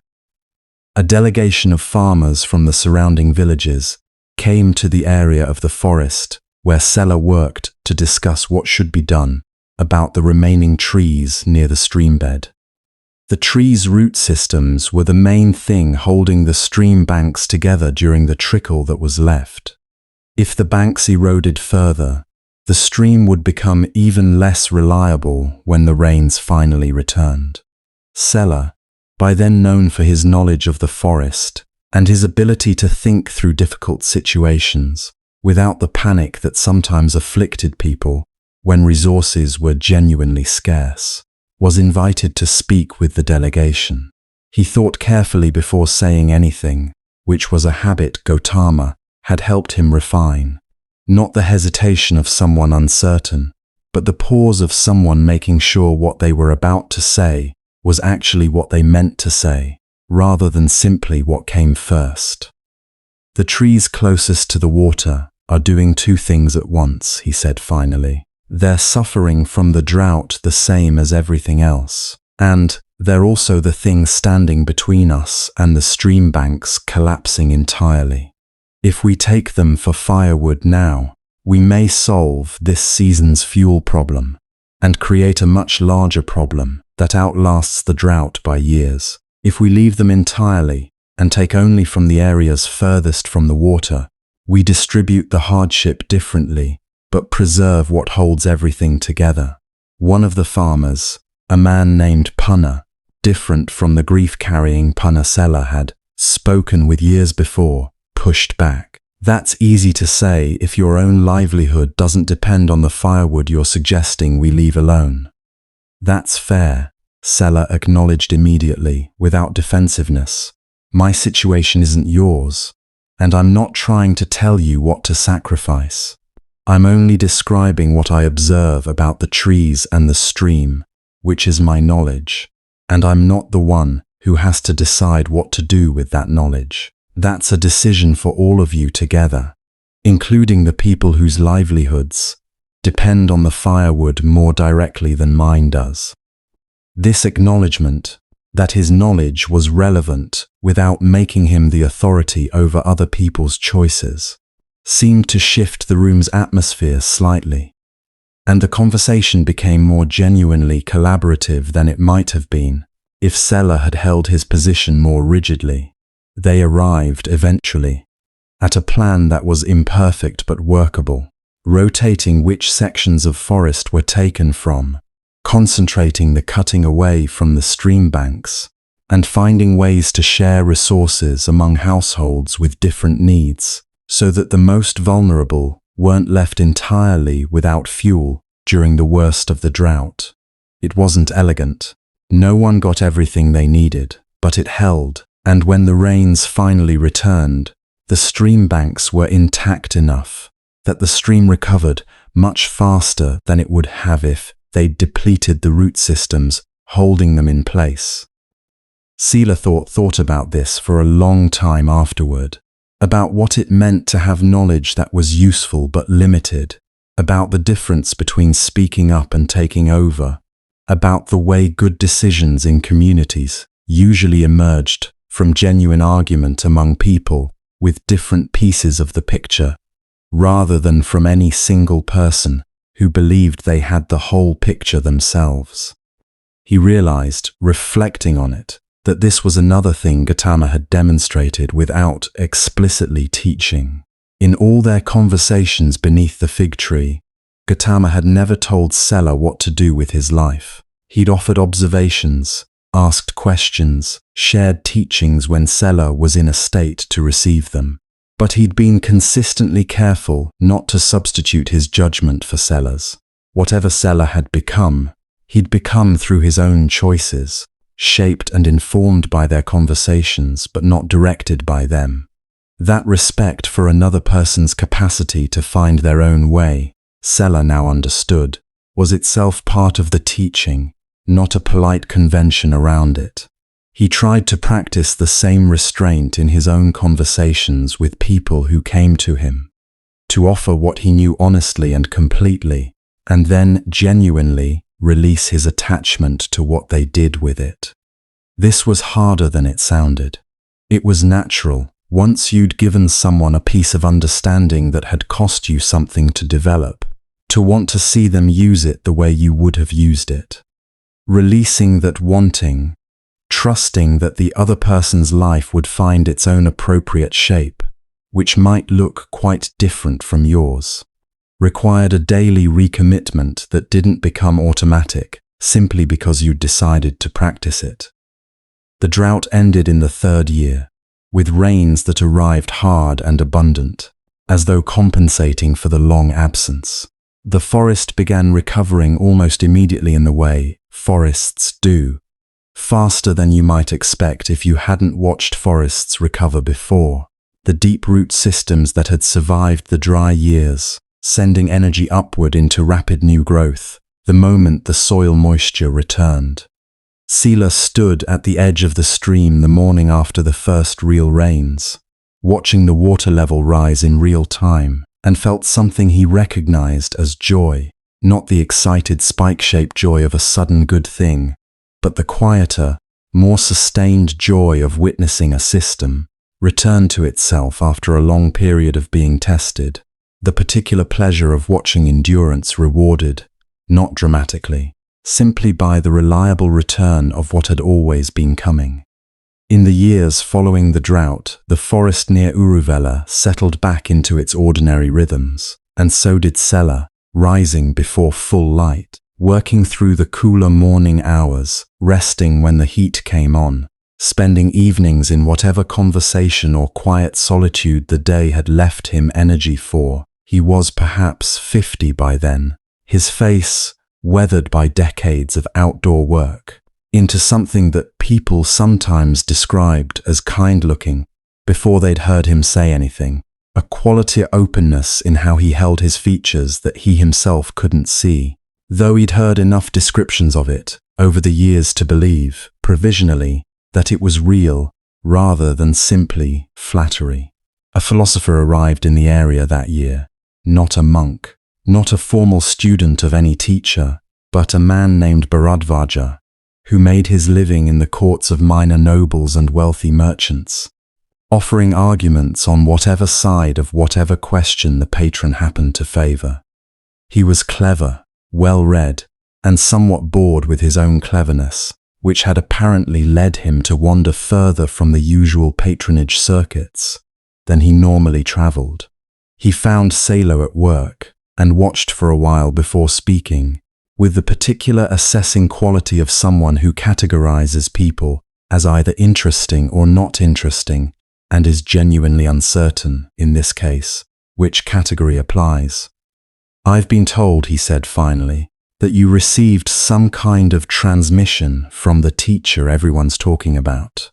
a delegation of farmers from the surrounding villages came to the area of the forest where Sela worked to discuss what should be done about the remaining trees near the streambed. The trees' root systems were the main thing holding the stream banks together during the trickle that was left. If the banks eroded further, the stream would become even less reliable when the rains finally returned. Sela, by then known for his knowledge of the forest and his ability to think through difficult situations without the panic that sometimes afflicted people when resources were genuinely scarce, was invited to speak with the delegation. He thought carefully before saying anything, which was a habit Gautama had helped him refine. Not the hesitation of someone uncertain, but the pause of someone making sure what they were about to say was actually what they meant to say, rather than simply what came first. The trees closest to the water are doing two things at once, he said finally. They're suffering from the drought the same as everything else, and they're also the thing standing between us and the stream banks collapsing entirely. If we take them for firewood now, we may solve this season's fuel problem and create a much larger problem that outlasts the drought by years. If we leave them entirely and take only from the areas furthest from the water, we distribute the hardship differently, but preserve what holds everything together. One of the farmers, a man named Punna, different from the grief-carrying Punna Sela had spoken with years before, pushed back. That's easy to say if your own livelihood doesn't depend on the firewood you're suggesting we leave alone. That's fair, Sela acknowledged immediately, without defensiveness. My situation isn't yours, and I'm not trying to tell you what to sacrifice. I'm only describing what I observe about the trees and the stream, which is my knowledge, and I'm not the one who has to decide what to do with that knowledge. That's a decision for all of you together, including the people whose livelihoods depend on the firewood more directly than mine does. This acknowledgement that his knowledge was relevant without making him the authority over other people's choices seemed to shift the room's atmosphere slightly, and the conversation became more genuinely collaborative than it might have been if Sela had held his position more rigidly. They arrived, eventually, at a plan that was imperfect but workable, rotating which sections of forest were taken from, concentrating the cutting away from the stream banks, and finding ways to share resources among households with different needs, so that the most vulnerable weren't left entirely without fuel during the worst of the drought. It wasn't elegant. No one got everything they needed, but it held. And when the rains finally returned, the stream banks were intact enough that the stream recovered much faster than it would have if they'd depleted the root systems holding them in place. Sela thought about this for a long time afterward, about what it meant to have knowledge that was useful but limited, about the difference between speaking up and taking over, about the way good decisions in communities usually emerged from genuine argument among people with different pieces of the picture, rather than from any single person who believed they had the whole picture themselves. He realized, reflecting on it, that this was another thing Gautama had demonstrated without explicitly teaching. In all their conversations beneath the fig tree, Gautama had never told Sela what to do with his life. He'd offered observations, asked questions, shared teachings when Sela was in a state to receive them. But he'd been consistently careful not to substitute his judgment for Sela's. Whatever Sela had become, he'd become through his own choices, shaped and informed by their conversations, but not directed by them. That respect for another person's capacity to find their own way, Sela now understood, was itself part of the teaching, not a polite convention around it. He tried to practice the same restraint in his own conversations with people who came to him, to offer what he knew honestly and completely, and then genuinely release his attachment to what they did with it. This was harder than it sounded. It was natural, once you'd given someone a piece of understanding that had cost you something to develop, to want to see them use it the way you would have used it. Releasing that wanting, trusting that the other person's life would find its own appropriate shape, which might look quite different from yours, required a daily recommitment that didn't become automatic simply because you decided to practice it. The drought ended in the 3rd year, with rains that arrived hard and abundant, as though compensating for the long absence. The forest began recovering almost immediately in the way forests do, faster than you might expect if you hadn't watched forests recover before. The deep root systems that had survived the dry years, sending energy upward into rapid new growth, the moment the soil moisture returned. Sela stood at the edge of the stream the morning after the first real rains, watching the water level rise in real time, and felt something he recognized as joy, not the excited spike-shaped joy of a sudden good thing, but the quieter, more sustained joy of witnessing a system return to itself after a long period of being tested, the particular pleasure of watching endurance rewarded, not dramatically, simply by the reliable return of what had always been coming. In the years following the drought, the forest near Uruvela settled back into its ordinary rhythms, and so did Sela, rising before full light, working through the cooler morning hours, resting when the heat came on, spending evenings in whatever conversation or quiet solitude the day had left him energy for. He was perhaps 50 by then, his face, weathered by decades of outdoor work, into something that people sometimes described as kind-looking before they'd heard him say anything, a quality openness in how he held his features that he himself couldn't see, though he'd heard enough descriptions of it over the years to believe, provisionally, that it was real rather than simply flattery. A philosopher arrived in the area that year, not a monk, not a formal student of any teacher, but a man named Bharadvaja, who made his living in the courts of minor nobles and wealthy merchants, offering arguments on whatever side of whatever question the patron happened to favor. He was clever, well-read, and somewhat bored with his own cleverness, which had apparently led him to wander further from the usual patronage circuits than he normally traveled. He found Sela at work and watched for a while before speaking, with the particular assessing quality of someone who categorizes people as either interesting or not interesting and is genuinely uncertain, in this case, which category applies. "I've been told," he said finally, "that you received some kind of transmission from the teacher everyone's talking about,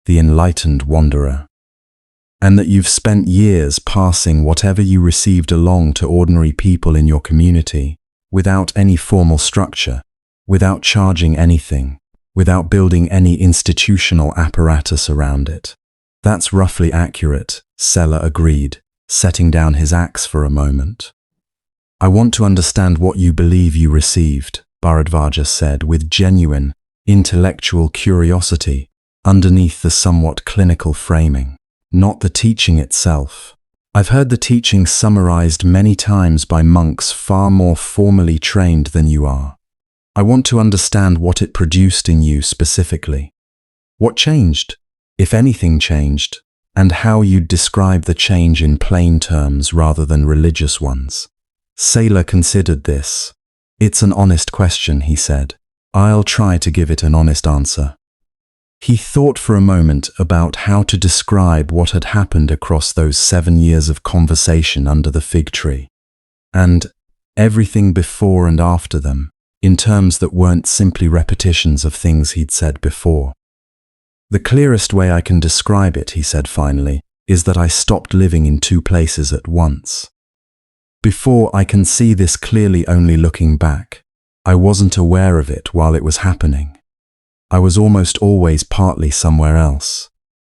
the enlightened wanderer, and that you've spent years passing whatever you received along to ordinary people in your community, without any formal structure, without charging anything, without building any institutional apparatus around it." "That's roughly accurate," Sela agreed, setting down his axe for a moment. "I want to understand what you believe you received," Bharadvaja said with genuine, intellectual curiosity underneath the somewhat clinical framing. "Not the teaching itself. I've heard the teaching summarized many times by monks far more formally trained than you are. I want to understand what it produced in you specifically. What changed, if anything changed, and how you'd describe the change in plain terms rather than religious ones." Sela considered this. It's an honest question, he said. I'll try to give it an honest answer. He thought for a moment about how to describe what had happened across those 7 years of conversation under the fig tree, and everything before and after them, in terms that weren't simply repetitions of things he'd said before. The clearest way I can describe it, he said finally, is that I stopped living in 2 places at once. Before, I can see this clearly only looking back. I wasn't aware of it while it was happening. I was almost always partly somewhere else,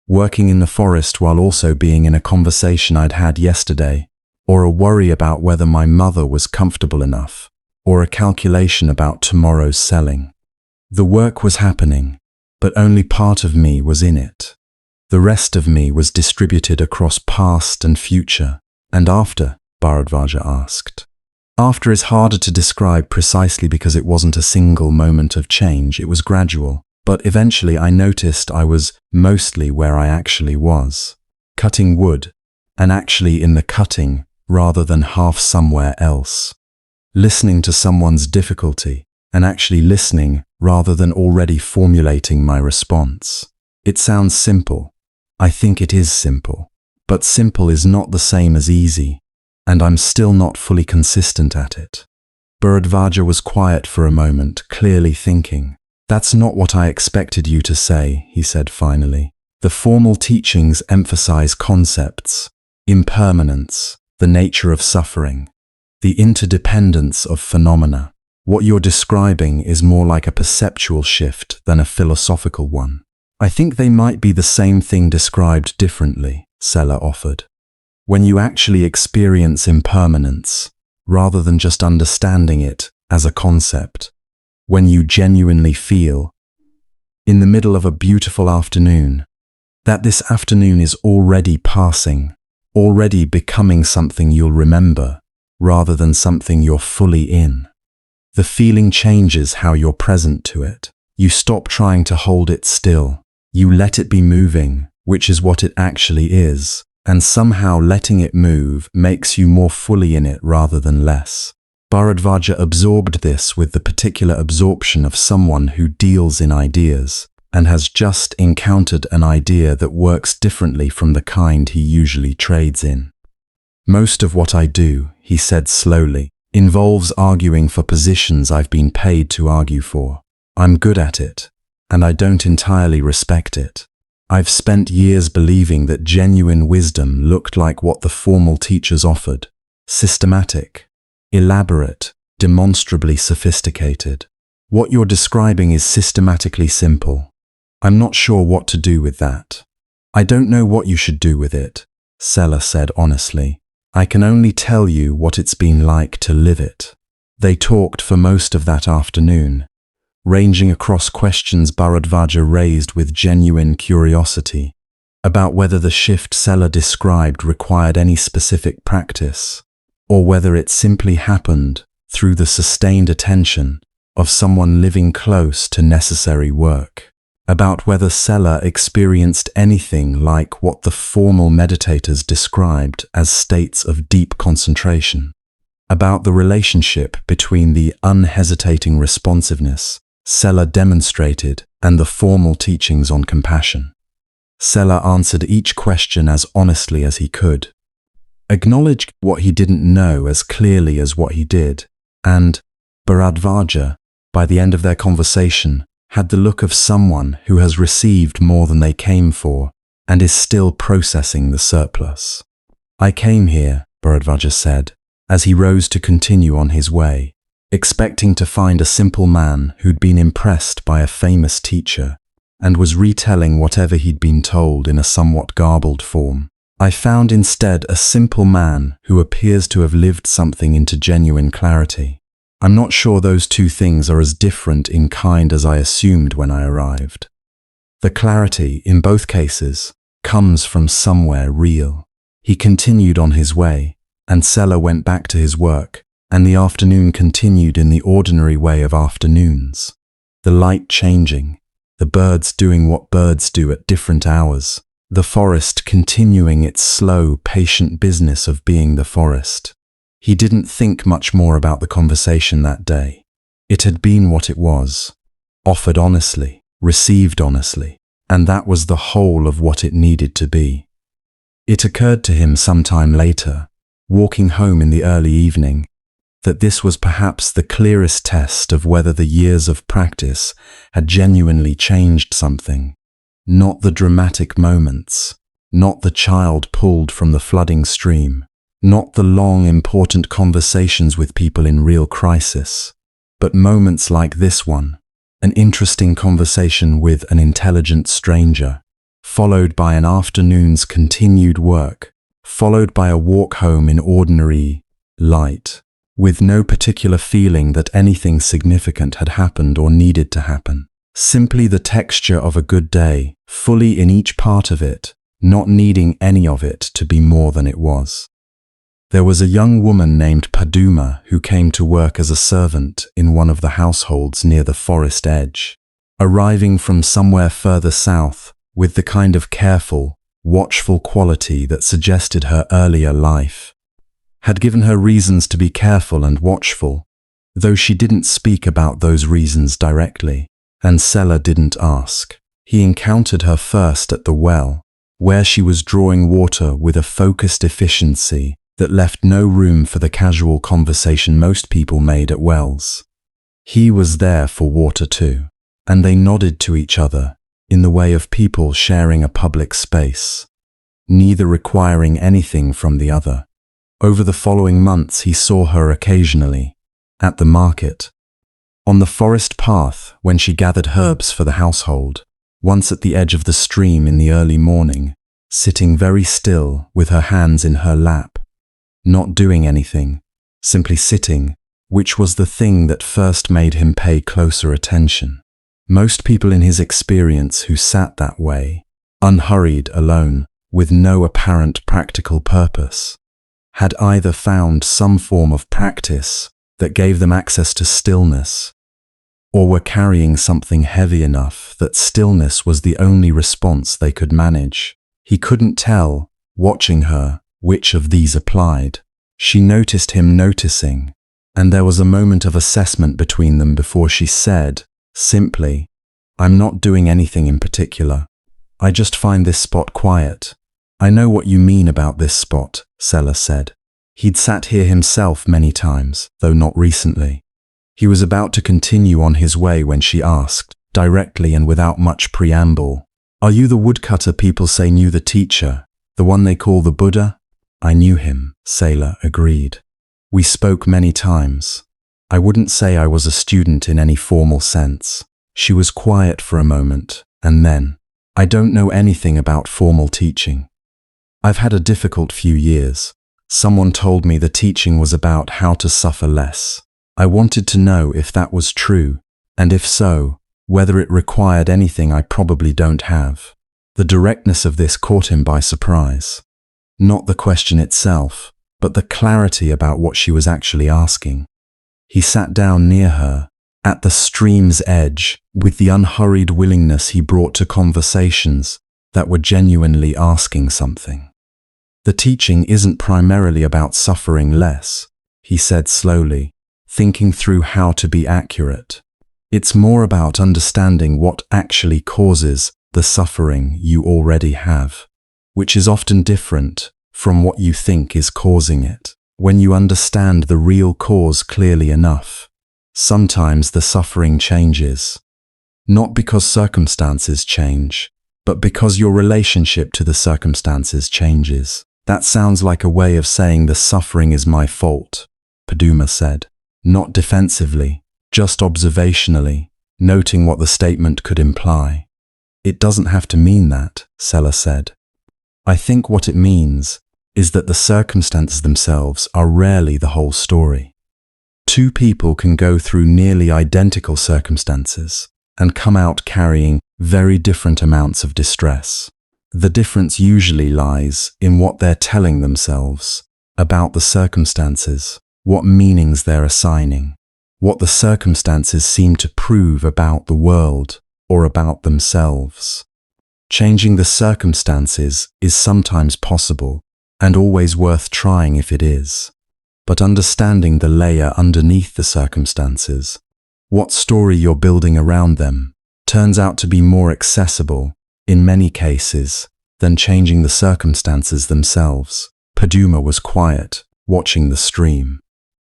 working in the forest while also being in a conversation I'd had yesterday, or a worry about whether my mother was comfortable enough, or a calculation about tomorrow's selling. The work was happening, but only part of me was in it. The rest of me was distributed across past and future. And after? Bharadvaja asked. After is harder to describe precisely because it wasn't a single moment of change, it was gradual. But eventually I noticed I was mostly where I actually was, cutting wood, and actually in the cutting rather than half somewhere else. Listening to someone's difficulty, and actually listening rather than already formulating my response. It sounds simple. I think it is simple. But simple is not the same as easy, and I'm still not fully consistent at it. Bharadvaja was quiet for a moment, clearly thinking. That's not what I expected you to say, he said finally. The formal teachings emphasize concepts, impermanence, the nature of suffering, the interdependence of phenomena. What you're describing is more like a perceptual shift than a philosophical one. I think they might be the same thing described differently, Sela offered. When you actually experience impermanence, rather than just understanding it as a concept, when you genuinely feel, in the middle of a beautiful afternoon, that this afternoon is already passing, already becoming something you'll remember, rather than something you're fully in. The feeling changes how you're present to it. You stop trying to hold it still. You let it be moving, which is what it actually is, and somehow letting it move makes you more fully in it rather than less. Bharadvaja absorbed this with the particular absorption of someone who deals in ideas and has just encountered an idea that works differently from the kind he usually trades in. Most of what I do, he said slowly, involves arguing for positions I've been paid to argue for. I'm good at it, and I don't entirely respect it. I've spent years believing that genuine wisdom looked like what the formal teachers offered: systematic, elaborate, demonstrably sophisticated. What you're describing is systematically simple. I'm not sure what to do with that. I don't know what you should do with it, Sela said honestly. I can only tell you what it's been like to live it. They talked for most of that afternoon, ranging across questions Bharadvaja raised with genuine curiosity about whether the shift Sela described required any specific practice, or whether it simply happened through the sustained attention of someone living close to necessary work, about whether Sela experienced anything like what the formal meditators described as states of deep concentration, about the relationship between the unhesitating responsiveness Sela demonstrated and the formal teachings on compassion. Sela answered each question as honestly as he could, acknowledged what he didn't know as clearly as what he did, and Bharadvaja, by the end of their conversation, had the look of someone who has received more than they came for and is still processing the surplus. I came here, Bharadvaja said, as he rose to continue on his way, expecting to find a simple man who'd been impressed by a famous teacher and was retelling whatever he'd been told in a somewhat garbled form. I found instead a simple man who appears to have lived something into genuine clarity. I'm not sure those two things are as different in kind as I assumed when I arrived. The clarity, in both cases, comes from somewhere real. He continued on his way, and Sela went back to his work, and the afternoon continued in the ordinary way of afternoons. The light changing, the birds doing what birds do at different hours, the forest continuing its slow, patient business of being the forest. He didn't think much more about the conversation that day. It had been what it was, offered honestly, received honestly, and that was the whole of what it needed to be. It occurred to him sometime later, walking home in the early evening, that this was perhaps the clearest test of whether the years of practice had genuinely changed something. Not the dramatic moments, not the child pulled from the flooding stream, not the long, important conversations with people in real crisis, but moments like this one, an interesting conversation with an intelligent stranger, followed by an afternoon's continued work, followed by a walk home in ordinary light, with no particular feeling that anything significant had happened or needed to happen. Simply the texture of a good day, fully in each part of it, not needing any of it to be more than it was. There was a young woman named Paduma who came to work as a servant in one of the households near the forest edge, arriving from somewhere further south with the kind of careful, watchful quality that suggested her earlier life had given her reasons to be careful and watchful, though she didn't speak about those reasons directly, and Sela didn't ask. He encountered her first at the well, where she was drawing water with a focused efficiency that left no room for the casual conversation most people made at wells. He was there for water too, and they nodded to each other in the way of people sharing a public space, neither requiring anything from the other. Over the following months he saw her occasionally, at the market, on the forest path when she gathered herbs for the household, once at the edge of the stream in the early morning, sitting very still with her hands in her lap, not doing anything, simply sitting, which was the thing that first made him pay closer attention. Most people in his experience who sat that way, unhurried, alone, with no apparent practical purpose, had either found some form of practice that gave them access to stillness, or were carrying something heavy enough that stillness was the only response they could manage. He couldn't tell, watching her, which of these applied. She noticed him noticing, and there was a moment of assessment between them before she said, simply, "I'm not doing anything in particular. I just find this spot quiet." "I know what you mean about this spot," Sela said. He'd sat here himself many times, though not recently. He was about to continue on his way when she asked, directly and without much preamble, "Are you the woodcutter people say knew the teacher, the one they call the Buddha?" "I knew him," Sela agreed. "We spoke many times. I wouldn't say I was a student in any formal sense." She was quiet for a moment, and then, "I don't know anything about formal teaching. I've had a difficult few years. Someone told me the teaching was about how to suffer less. I wanted to know if that was true, and if so, whether it required anything I probably don't have." The directness of this caught him by surprise. Not the question itself, but the clarity about what she was actually asking. He sat down near her, at the stream's edge, with the unhurried willingness he brought to conversations that were genuinely asking something. "The teaching isn't primarily about suffering less," he said slowly, thinking through how to be accurate. "It's more about understanding what actually causes the suffering you already have, which is often different from what you think is causing it. When you understand the real cause clearly enough, sometimes the suffering changes. Not because circumstances change, but because your relationship to the circumstances changes." "That sounds like a way of saying the suffering is my fault," Paduma said. Not defensively, just observationally, noting what the statement could imply. "It doesn't have to mean that," Sela said. "I think what it means is that the circumstances themselves are rarely the whole story. Two people can go through nearly identical circumstances and come out carrying very different amounts of distress. The difference usually lies in what they're telling themselves about the circumstances, what meanings they're assigning, what the circumstances seem to prove about the world or about themselves. Changing the circumstances is sometimes possible, and always worth trying if it is. but understanding the layer underneath the circumstances, what story you're building around them, turns out to be more accessible, in many cases, than changing the circumstances themselves. Paduma was quiet, watching the stream.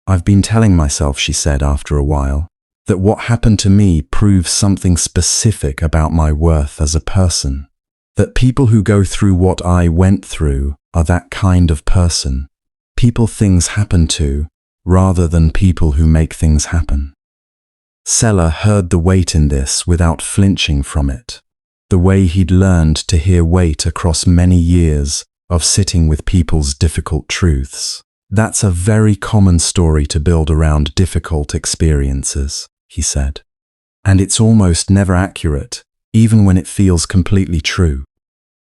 I've been telling myself, she said after a while, that what happened to me proves something specific about my worth as a person. That people who go through what I went through are that kind of person. People things happen to, rather than people who make things happen. Sela heard the weight in this without flinching from it. The way he'd learned to hear weight across many years of sitting with people's difficult truths. That's a very common story to build around difficult experiences, he said. And it's almost never accurate, even when it feels completely true.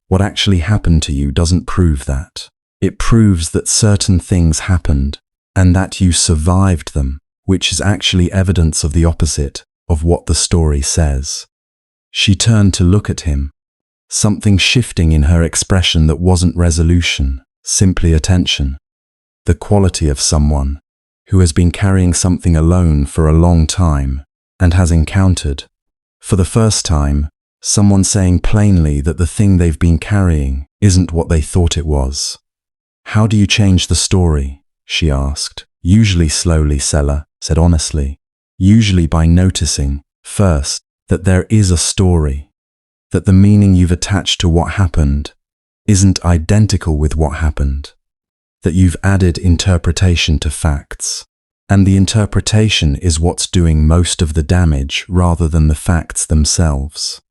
What actually happened to you doesn't prove that. It proves that certain things happened, and that you survived them, which is actually evidence of the opposite of what the story says. She turned to look at him, something shifting in her expression that wasn't resolution, simply attention. The quality of someone who has been carrying something alone for a long time and has encountered, for the first time, someone saying plainly that the thing they've been carrying isn't what they thought it was. How do you change the story? She asked. Usually slowly, Sela said honestly. Usually by noticing, first, that there is a story, that the meaning you've attached to what happened isn't identical with what happened, that you've added interpretation to facts, and the interpretation is what's doing most of the damage rather than the facts themselves.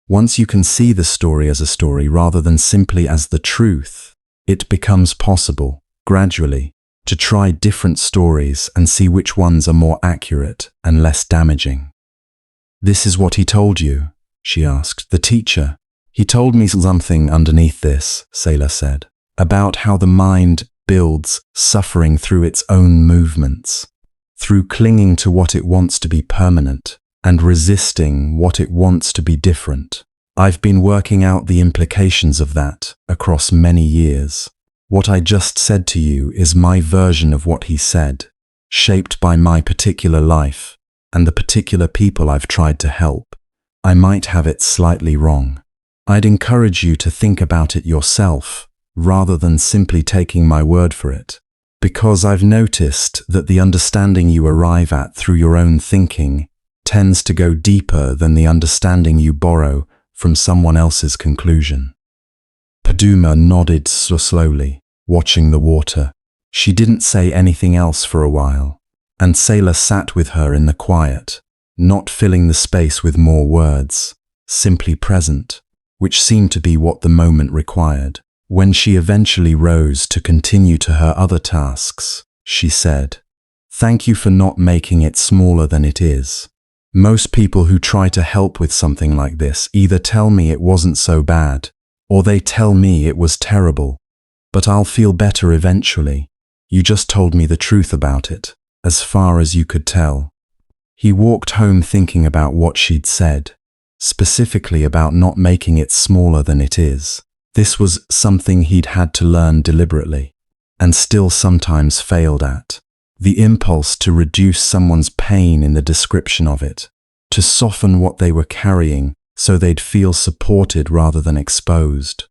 Once you can see the story as a story rather than simply as the truth, it becomes possible, gradually, to try different stories and see which ones are more accurate and less damaging. This is what he told you, she asked. The teacher. He told me something underneath this, Sela said, about how the mind builds suffering through its own movements, through clinging to what it wants to be permanent and resisting what it wants to be different. I've been working out the implications of that across many years. What I just said to you is my version of what he said, shaped by my particular life and the particular people I've tried to help. I might have it slightly wrong. I'd encourage you to think about it yourself, rather than simply taking my word for it, because I've noticed that the understanding you arrive at through your own thinking tends to go deeper than the understanding you borrow from someone else's conclusion. Paduma nodded slowly, watching the water. She didn't say anything else for a while, and Sela sat with her in the quiet, not filling the space with more words, simply present, which seemed to be what the moment required. When she eventually rose to continue to her other tasks, she said, "Thank you for not making it smaller than it is. Most people who try to help with something like this either tell me it wasn't so bad, or they tell me it was terrible. But I'll feel better eventually. You just told me the truth about it, as far as you could tell." He walked home thinking about what she'd said, specifically about not making it smaller than it is. This was something he'd had to learn deliberately, and still sometimes failed at. The impulse to reduce someone's pain in the description of it, to soften what they were carrying so they'd feel supported rather than exposed.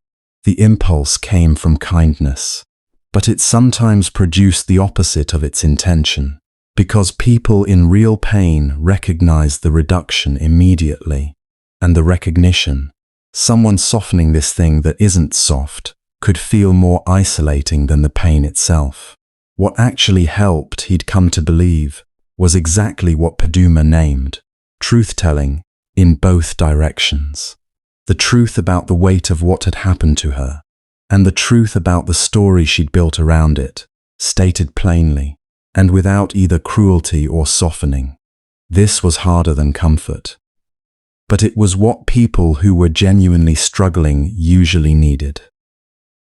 The impulse came from kindness, but it sometimes produced the opposite of its intention, because people in real pain recognize the reduction immediately, and the recognition, someone softening this thing that isn't soft, could feel more isolating than the pain itself. What actually helped, he'd come to believe, was exactly what Paduma named, truth-telling in both directions. The truth about the weight of what had happened to her, and the truth about the story she'd built around it, stated plainly, and without either cruelty or softening. This was harder than comfort. But it was what people who were genuinely struggling usually needed,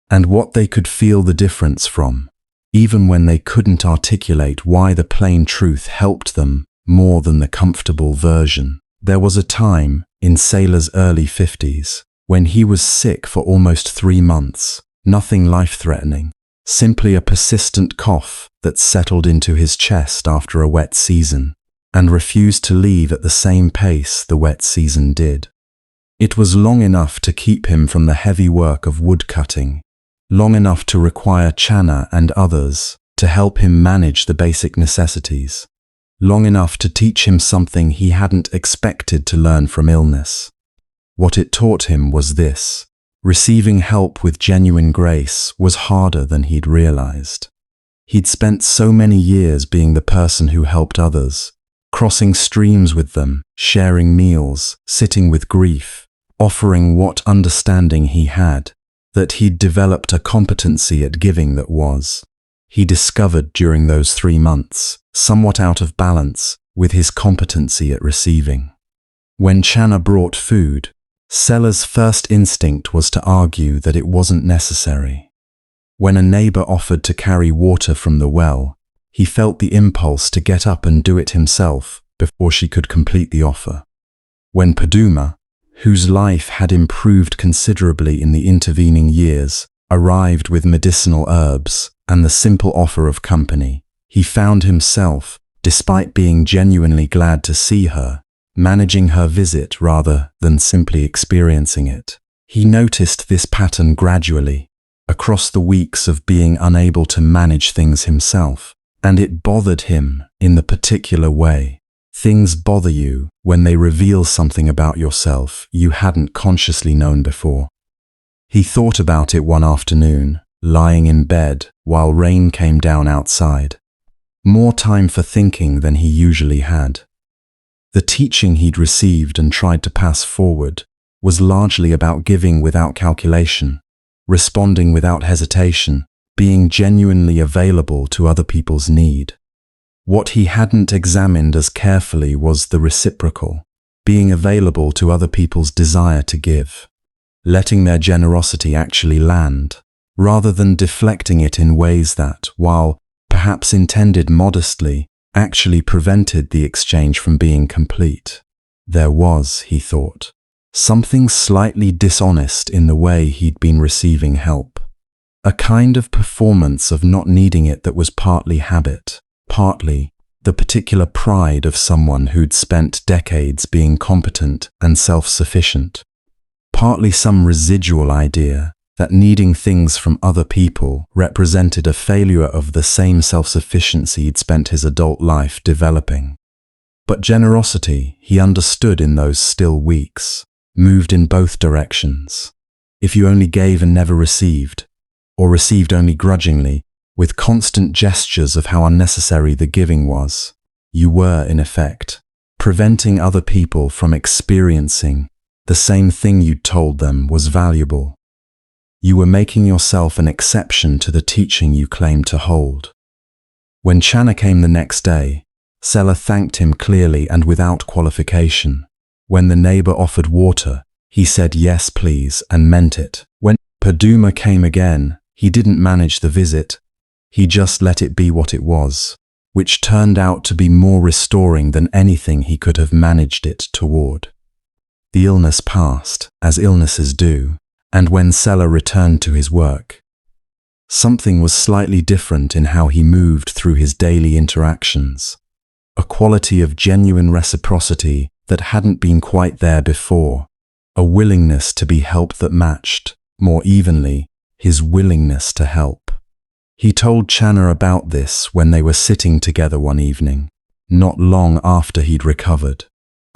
and what they could feel the difference from, even when they couldn't articulate why the plain truth helped them more than the comfortable version. There was a time, in Sela's early 50s, when he was sick for almost 3 months, nothing life-threatening, simply a persistent cough that settled into his chest after a wet season, and refused to leave at the same pace the wet season did. It was long enough to keep him from the heavy work of woodcutting, long enough to require Channa and others to help him manage the basic necessities, long enough to teach him something he hadn't expected to learn from illness. What it taught him was this: receiving help with genuine grace was harder than he'd realized. He'd spent so many years being the person who helped others, crossing streams with them, sharing meals, sitting with grief, offering what understanding he had, that he'd developed a competency at giving that was, he discovered during those 3 months, somewhat out of balance with his competency at receiving. When Channa brought food, Sela's first instinct was to argue that it wasn't necessary. When a neighbor offered to carry water from the well, he felt the impulse to get up and do it himself before she could complete the offer. When Paduma, whose life had improved considerably in the intervening years, arrived with medicinal herbs and the simple offer of company, he found himself, despite being genuinely glad to see her, managing her visit rather than simply experiencing it. He noticed this pattern gradually, across the weeks of being unable to manage things himself, and it bothered him in the particular way. Things bother you when they reveal something about yourself you hadn't consciously known before. He thought about it one afternoon, lying in bed while rain came down outside. More time for thinking than he usually had. The teaching he'd received and tried to pass forward was largely about giving without calculation, responding without hesitation, being genuinely available to other people's need. What he hadn't examined as carefully was the reciprocal, being available to other people's desire to give, letting their generosity actually land, rather than deflecting it in ways that, while perhaps intended modestly, actually prevented the exchange from being complete. There was, he thought, something slightly dishonest in the way he'd been receiving help. A kind of performance of not needing it that was partly habit, partly the particular pride of someone who'd spent decades being competent and self-sufficient, partly some residual idea that needing things from other people represented a failure of the same self-sufficiency he'd spent his adult life developing. But generosity, he understood in those still weeks, moved in both directions. If you only gave and never received, or received only grudgingly, with constant gestures of how unnecessary the giving was, you were, in effect, preventing other people from experiencing the same thing you'd told them was valuable. You were making yourself an exception to the teaching you claimed to hold. When Channa came the next day, Sela thanked him clearly and without qualification. When the neighbor offered water, he said yes please and meant it. When Paduma came again, he didn't manage the visit. He just let it be what it was, which turned out to be more restoring than anything he could have managed it toward. The illness passed, as illnesses do, and when Sela returned to his work, something was slightly different in how he moved through his daily interactions, a quality of genuine reciprocity that hadn't been quite there before, a willingness to be helped that matched, more evenly, his willingness to help. He told Channa about this when they were sitting together one evening, not long after he'd recovered.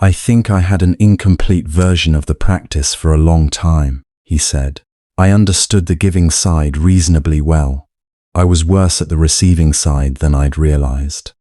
I think I had an incomplete version of the practice for a long time, he said. I understood the giving side reasonably well. I was worse at the receiving side than I'd realized.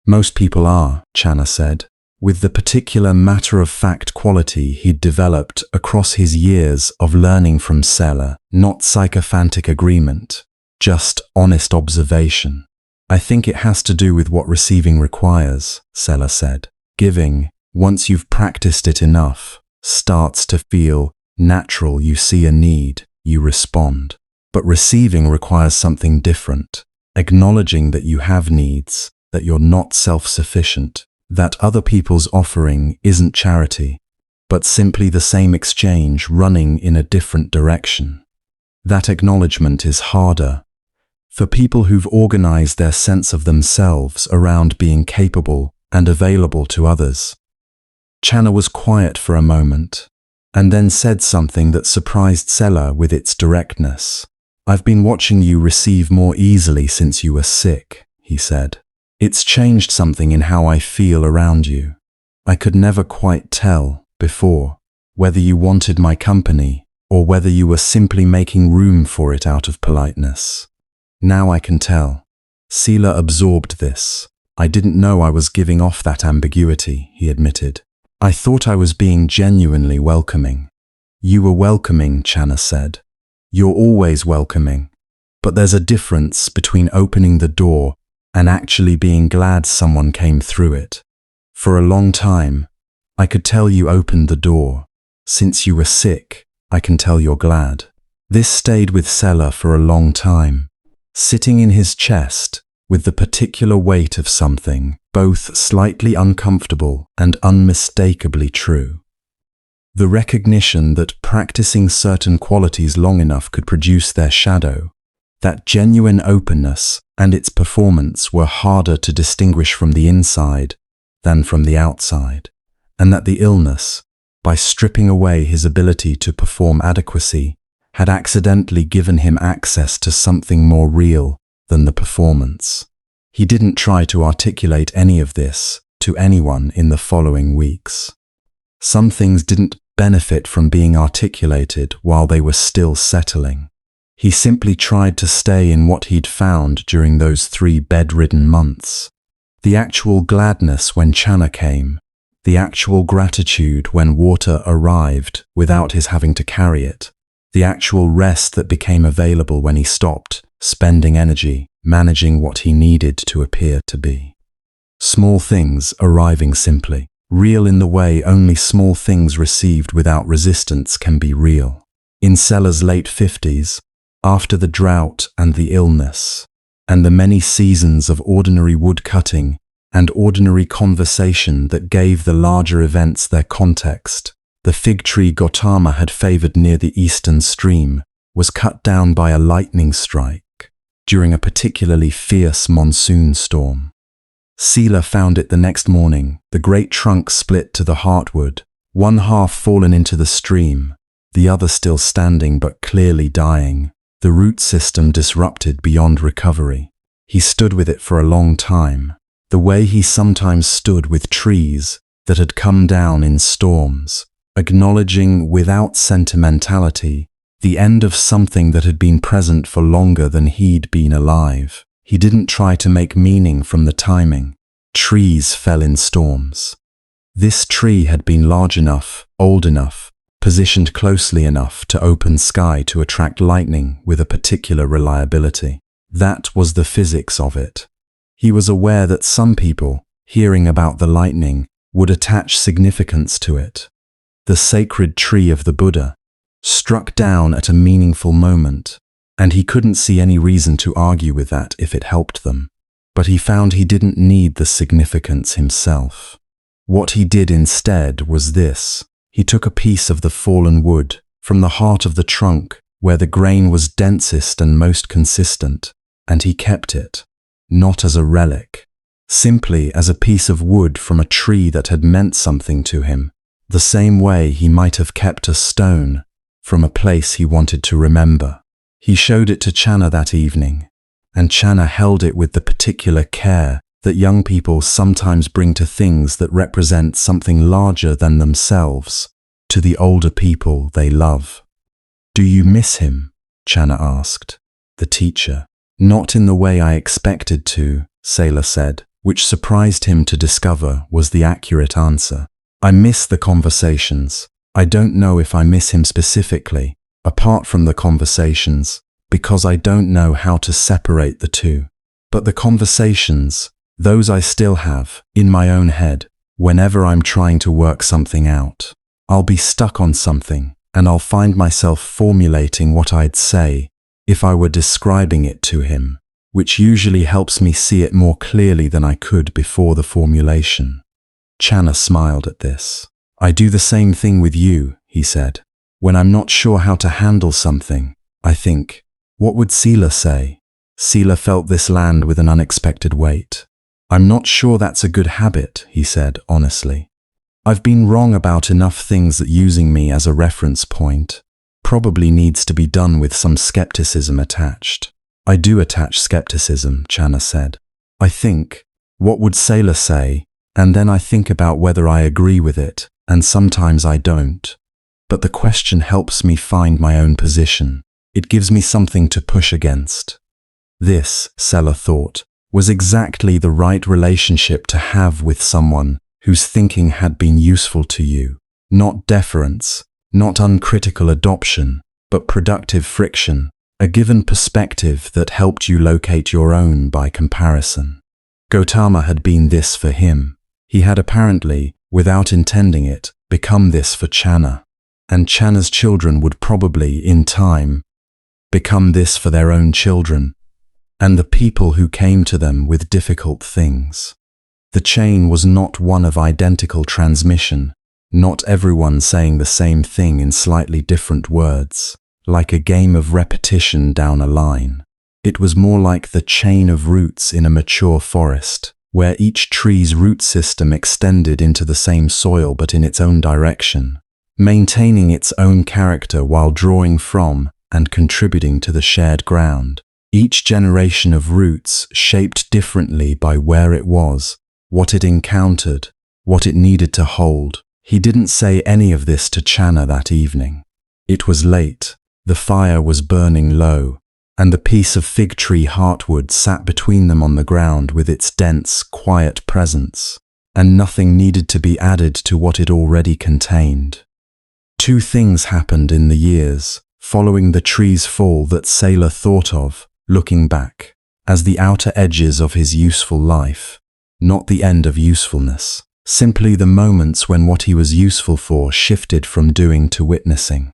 Most people are, Channa said, with the particular matter-of-fact quality he'd developed across his years of learning from Sela, not sycophantic agreement, just honest observation. I think it has to do with what receiving requires, Sela said. Giving, once you've practiced it enough, starts to feel natural. You see a need, you respond. But receiving requires something different, acknowledging that you have needs, that you're not self-sufficient, that other people's offering isn't charity, but simply the same exchange running in a different direction. That acknowledgement is harder, for people who've organized their sense of themselves around being capable and available to others. Channa was quiet for a moment, and then said something that surprised Sela with its directness. "I've been watching you receive more easily since you were sick," he said. "It's changed something in how I feel around you. I could never quite tell, before, whether you wanted my company or whether you were simply making room for it out of politeness. Now I can tell." Sela absorbed this. "I didn't know I was giving off that ambiguity," he admitted. "I thought I was being genuinely welcoming." "You were welcoming," Channa said. "You're always welcoming. But there's a difference between opening the door and actually being glad someone came through it. For a long time, I could tell you opened the door. Since you were sick, I can tell you're glad." This stayed with Sela for a long time, sitting in his chest with the particular weight of something both slightly uncomfortable and unmistakably true. The recognition that practicing certain qualities long enough could produce their shadow, that genuine openness and its performance were harder to distinguish from the inside than from the outside, and that the illness, by stripping away his ability to perform adequacy, had accidentally given him access to something more real than the performance. He didn't try to articulate any of this to anyone in the following weeks. Some things didn't benefit from being articulated while they were still settling. He simply tried to stay in what he'd found during those 3 bedridden months. The actual gladness when Channa came, the actual gratitude when water arrived without his having to carry it, the actual rest that became available when he stopped spending energy managing what he needed to appear to be. Small things arriving simply, real in the way only small things received without resistance can be real. In Sela's late 50s, after the drought and the illness, and the many seasons of ordinary woodcutting and ordinary conversation that gave the larger events their context, the fig tree Gautama had favored near the eastern stream was cut down by a lightning strike during a particularly fierce monsoon storm. Sela found it the next morning, the great trunk split to the heartwood, one half fallen into the stream, the other still standing but clearly dying, the root system disrupted beyond recovery. He stood with it for a long time, the way he sometimes stood with trees that had come down in storms, acknowledging without sentimentality the end of something that had been present for longer than he'd been alive. He didn't try to make meaning from the timing. Trees fell in storms. This tree had been large enough, old enough, positioned closely enough to open sky to attract lightning with a particular reliability. That was the physics of it. He was aware that some people, hearing about the lightning, would attach significance to it. The sacred tree of the Buddha struck down at a meaningful moment, and he couldn't see any reason to argue with that if it helped them. But he found he didn't need the significance himself. What he did instead was this. He took a piece of the fallen wood from the heart of the trunk where the grain was densest and most consistent, and he kept it, not as a relic, simply as a piece of wood from a tree that had meant something to him, the same way he might have kept a stone from a place he wanted to remember. He showed it to Channa that evening, and Channa held it with the particular care that young people sometimes bring to things that represent something larger than themselves, to the older people they love. "Do you miss him?" Channa asked. The teacher. "Not in the way I expected to," Sela said, which surprised him to discover was the accurate answer. "I miss the conversations. I don't know if I miss him specifically, apart from the conversations, because I don't know how to separate the two. But the conversations, those I still have, in my own head, whenever I'm trying to work something out. I'll be stuck on something, and I'll find myself formulating what I'd say if I were describing it to him, which usually helps me see it more clearly than I could before the formulation." Channa smiled at this. "I do the same thing with you," he said. "When I'm not sure how to handle something, I think, what would Sela say? Sela felt this land with an unexpected weight. "I'm not sure that's a good habit," he said honestly. "I've been wrong about enough things that using me as a reference point probably needs to be done with some skepticism attached." "I do attach skepticism," Channa said. "I think, what would Sela say? And then I think about whether I agree with it, and sometimes I don't. But the question helps me find my own position. It gives me something to push against." This, Sela thought, was exactly the right relationship to have with someone whose thinking had been useful to you. Not deference, not uncritical adoption, but productive friction, a given perspective that helped you locate your own by comparison. Gautama had been this for him. He had apparently, without intending it, become this for Channa. And Channa's children would probably, in time, become this for their own children, and the people who came to them with difficult things. The chain was not one of identical transmission, not everyone saying the same thing in slightly different words, like a game of repetition down a line. It was more like the chain of roots in a mature forest, where each tree's root system extended into the same soil but in its own direction, maintaining its own character while drawing from and contributing to the shared ground. Each generation of roots shaped differently by where it was, what it encountered, what it needed to hold. He didn't say any of this to Channa that evening. It was late, the fire was burning low, and the piece of fig tree heartwood sat between them on the ground with its dense, quiet presence, and nothing needed to be added to what it already contained. Two things happened in the years following the tree's fall that Sela thought of, looking back, as the outer edges of his useful life, not the end of usefulness, simply the moments when what he was useful for shifted from doing to witnessing.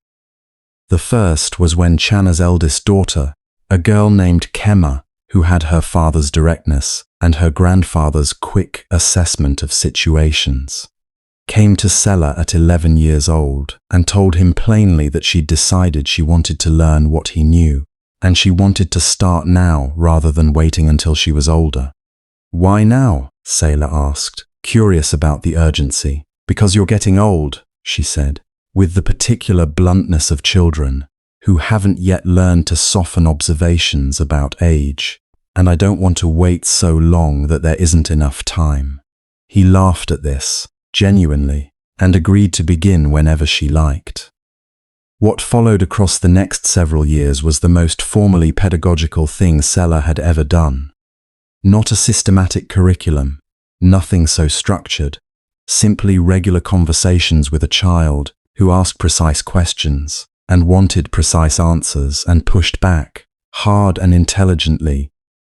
The first was when Channa's eldest daughter, a girl named Kema, who had her father's directness and her grandfather's quick assessment of situations, came to Sela at 11 years old and told him plainly that she'd decided she wanted to learn what he knew, and she wanted to start now rather than waiting until she was older. "Why now?" Sela asked, curious about the urgency. "Because you're getting old," she said, with the particular bluntness of children who haven't yet learned to soften observations about age, "and I don't want to wait so long that there isn't enough time." He laughed at this, genuinely, and agreed to begin whenever she liked. What followed across the next several years was the most formally pedagogical thing Sela had ever done. Not a systematic curriculum, nothing so structured, simply regular conversations with a child who asked precise questions and wanted precise answers and pushed back, hard and intelligently,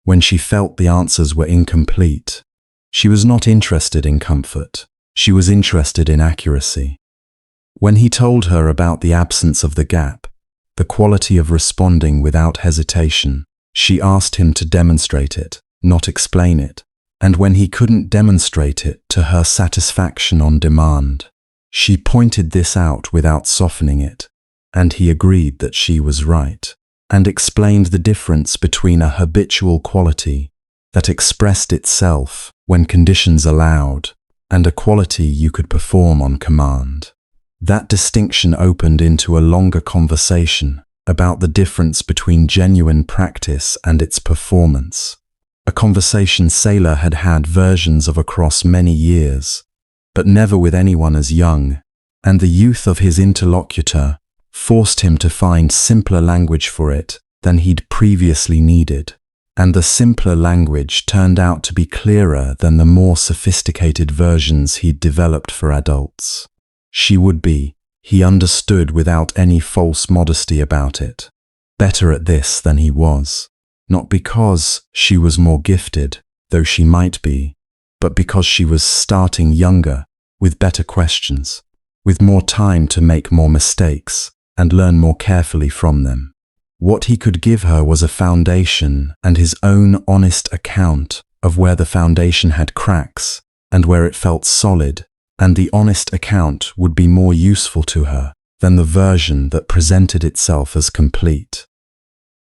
when she felt the answers were incomplete. She was not interested in comfort. She was interested in accuracy. When he told her about the absence of the gap, the quality of responding without hesitation, she asked him to demonstrate it, not explain it. And when he couldn't demonstrate it to her satisfaction on demand, she pointed this out without softening it, and he agreed that she was right, and explained the difference between a habitual quality that expressed itself when conditions allowed and a quality you could perform on command. That distinction opened into a longer conversation about the difference between genuine practice and its performance, a conversation Sela had had versions of across many years, but never with anyone as young, and the youth of his interlocutor forced him to find simpler language for it than he'd previously needed. And the simpler language turned out to be clearer than the more sophisticated versions he'd developed for adults. She would be, he understood without any false modesty about it, better at this than he was, not because she was more gifted, though she might be, but because she was starting younger, with better questions, with more time to make more mistakes and learn more carefully from them. What he could give her was a foundation and his own honest account of where the foundation had cracks and where it felt solid, and the honest account would be more useful to her than the version that presented itself as complete.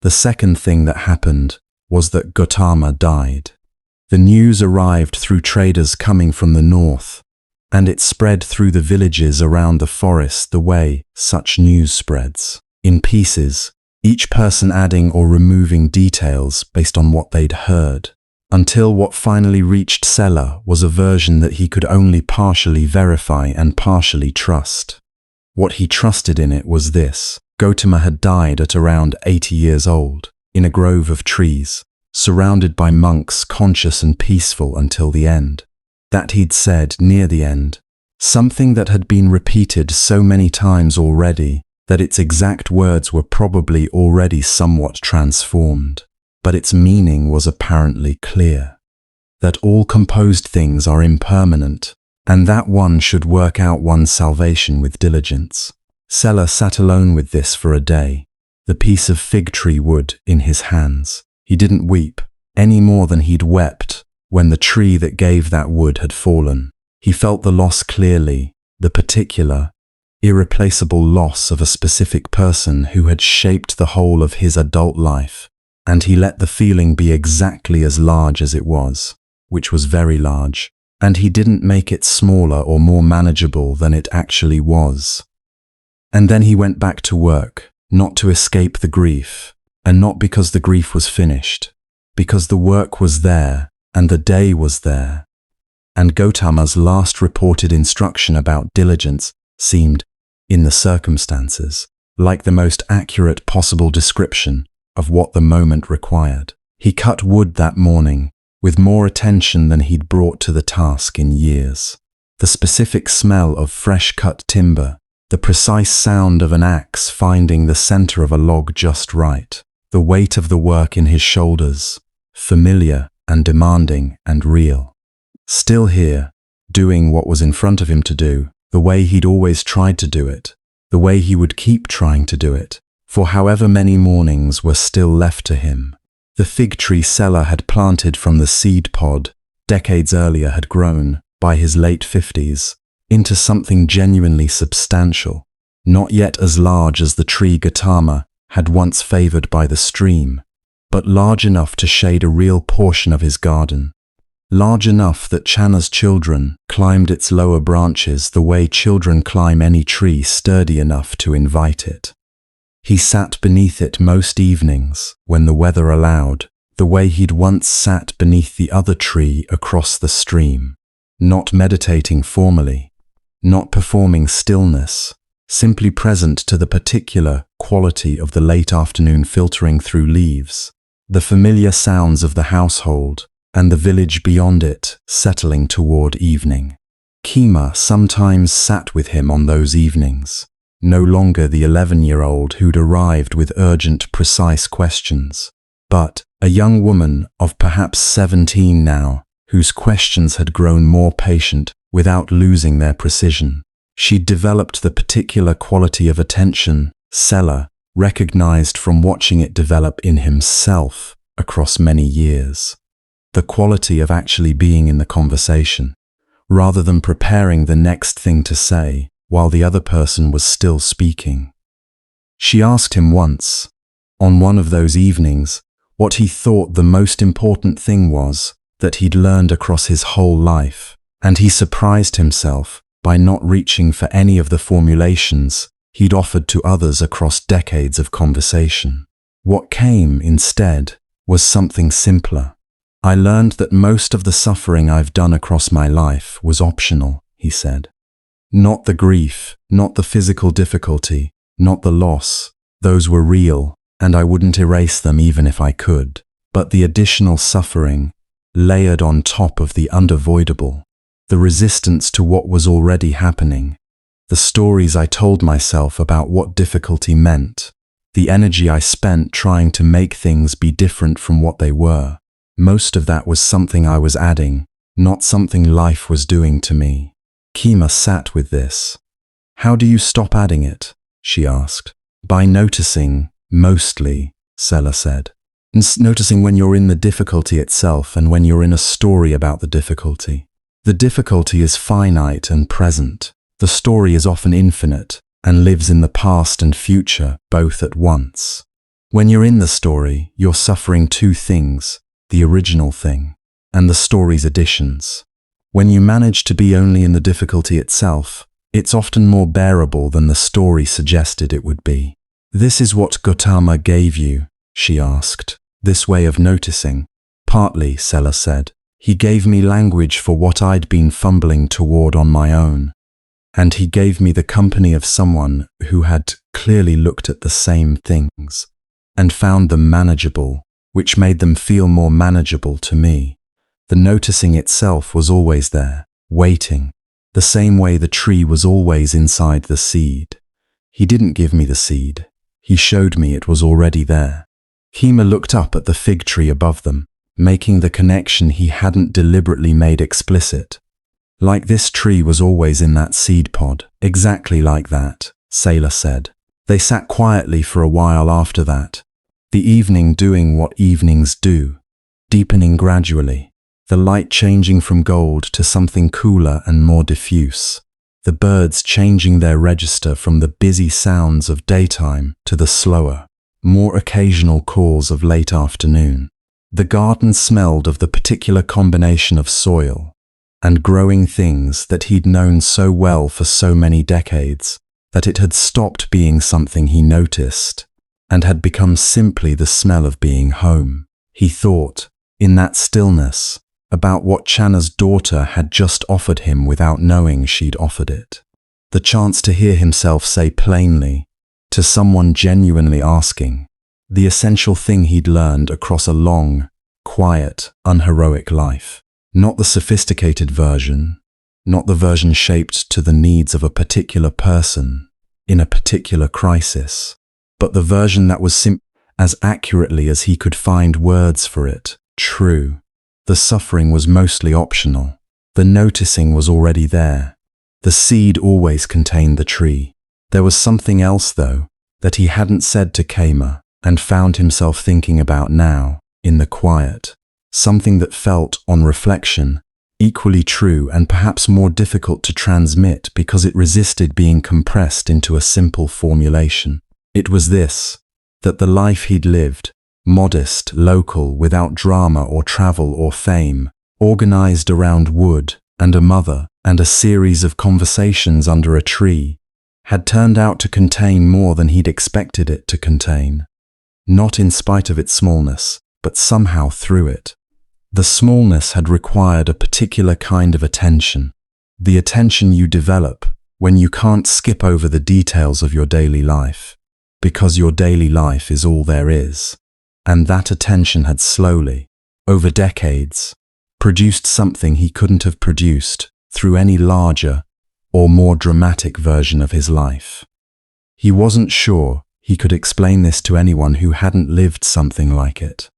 The second thing that happened was that Gautama died. The news arrived through traders coming from the north, and it spread through the villages around the forest the way such news spreads, in pieces, each person adding or removing details based on what they'd heard, until what finally reached Sela was a version that he could only partially verify and partially trust. What he trusted in it was this: Gautama had died at around 80 years old, in a grove of trees, surrounded by monks conscious and peaceful until the end. That he'd said near the end, something that had been repeated so many times already that its exact words were probably already somewhat transformed, but its meaning was apparently clear. That all composed things are impermanent, and that one should work out one's salvation with diligence. Sela sat alone with this for a day, the piece of fig tree wood in his hands. He didn't weep, any more than he'd wept when the tree that gave that wood had fallen. He felt the loss clearly, the particular, irreplaceable loss of a specific person who had shaped the whole of his adult life, and he let the feeling be exactly as large as it was, which was very large, and he didn't make it smaller or more manageable than it actually was. And then he went back to work, not to escape the grief, and not because the grief was finished, because the work was there, and the day was there. And Gautama's last reported instruction about diligence seemed, in the circumstances, like the most accurate possible description of what the moment required. He cut wood that morning, with more attention than he'd brought to the task in years. The specific smell of fresh cut timber, the precise sound of an axe finding the center of a log just right, the weight of the work in his shoulders, familiar and demanding and real. Still here, doing what was in front of him to do, the way he'd always tried to do it, the way he would keep trying to do it, for however many mornings were still left to him. The fig tree Sela had planted from the seed pod, decades earlier had grown, by his late 50s, into something genuinely substantial, not yet as large as the tree Gautama had once favored by the stream, but large enough to shade a real portion of his garden, large enough that Channa's children climbed its lower branches the way children climb any tree sturdy enough to invite it. He sat beneath it most evenings, when the weather allowed, the way he'd once sat beneath the other tree across the stream, not meditating formally, not performing stillness, simply present to the particular quality of the late afternoon filtering through leaves, the familiar sounds of the household, and the village beyond it settling toward evening. Kima sometimes sat with him on those evenings, no longer the 11-year-old who'd arrived with urgent, precise questions, but a young woman of perhaps 17 now, whose questions had grown more patient without losing their precision. She'd developed the particular quality of attention Sela recognized from watching it develop in himself across many years. The quality of actually being in the conversation, rather than preparing the next thing to say while the other person was still speaking. She asked him once, on one of those evenings, what he thought the most important thing was that he'd learned across his whole life, and he surprised himself by not reaching for any of the formulations he'd offered to others across decades of conversation. What came instead was something simpler. I learned that most of the suffering I've done across my life was optional, he said. Not the grief, not the physical difficulty, not the loss. Those were real, and I wouldn't erase them even if I could. But the additional suffering, layered on top of the unavoidable, the resistance to what was already happening, the stories I told myself about what difficulty meant, the energy I spent trying to make things be different from what they were. Most of that was something I was adding, not something life was doing to me. Kima sat with this. How do you stop adding it? She asked. By noticing, mostly, Sela said. Noticing when you're in the difficulty itself and when you're in a story about the difficulty. The difficulty is finite and present. The story is often infinite and lives in the past and future both at once. When you're in the story, you're suffering two things, the original thing and the story's additions. When you manage to be only in the difficulty itself, it's often more bearable than the story suggested it would be. This is what Gautama gave you, she asked. This way of noticing. Partly, Sela said. He gave me language for what I'd been fumbling toward on my own. And he gave me the company of someone who had clearly looked at the same things and found them manageable, which made them feel more manageable to me. The noticing itself was always there, waiting, the same way the tree was always inside the seed. He didn't give me the seed. He showed me it was already there. Kima looked up at the fig tree above them, making the connection he hadn't deliberately made explicit. Like this tree was always in that seed pod, exactly like that, Sela said. They sat quietly for a while after that, the evening doing what evenings do, deepening gradually, the light changing from gold to something cooler and more diffuse, the birds changing their register from the busy sounds of daytime to the slower, more occasional calls of late afternoon. The garden smelled of the particular combination of soil and growing things that he'd known so well for so many decades that it had stopped being something he noticed and had become simply the smell of being home. He thought, in that stillness, about what Channa's daughter had just offered him without knowing she'd offered it. The chance to hear himself say plainly, to someone genuinely asking, the essential thing he'd learned across a long, quiet, unheroic life. Not the sophisticated version, not the version shaped to the needs of a particular person in a particular crisis, but the version that was as accurately as he could find words for it, true. The suffering was mostly optional. The noticing was already there. The seed always contained the tree. There was something else, though, that he hadn't said to Kema and found himself thinking about now, in the quiet. Something that felt, on reflection, equally true and perhaps more difficult to transmit because it resisted being compressed into a simple formulation. It was this, that the life he'd lived, modest, local, without drama or travel or fame, organized around wood and a mother and a series of conversations under a tree, had turned out to contain more than he'd expected it to contain. Not in spite of its smallness, but somehow through it. The smallness had required a particular kind of attention, the attention you develop when you can't skip over the details of your daily life, because your daily life is all there is. And that attention had slowly, over decades, produced something he couldn't have produced through any larger or more dramatic version of his life. He wasn't sure he could explain this to anyone who hadn't lived something like it.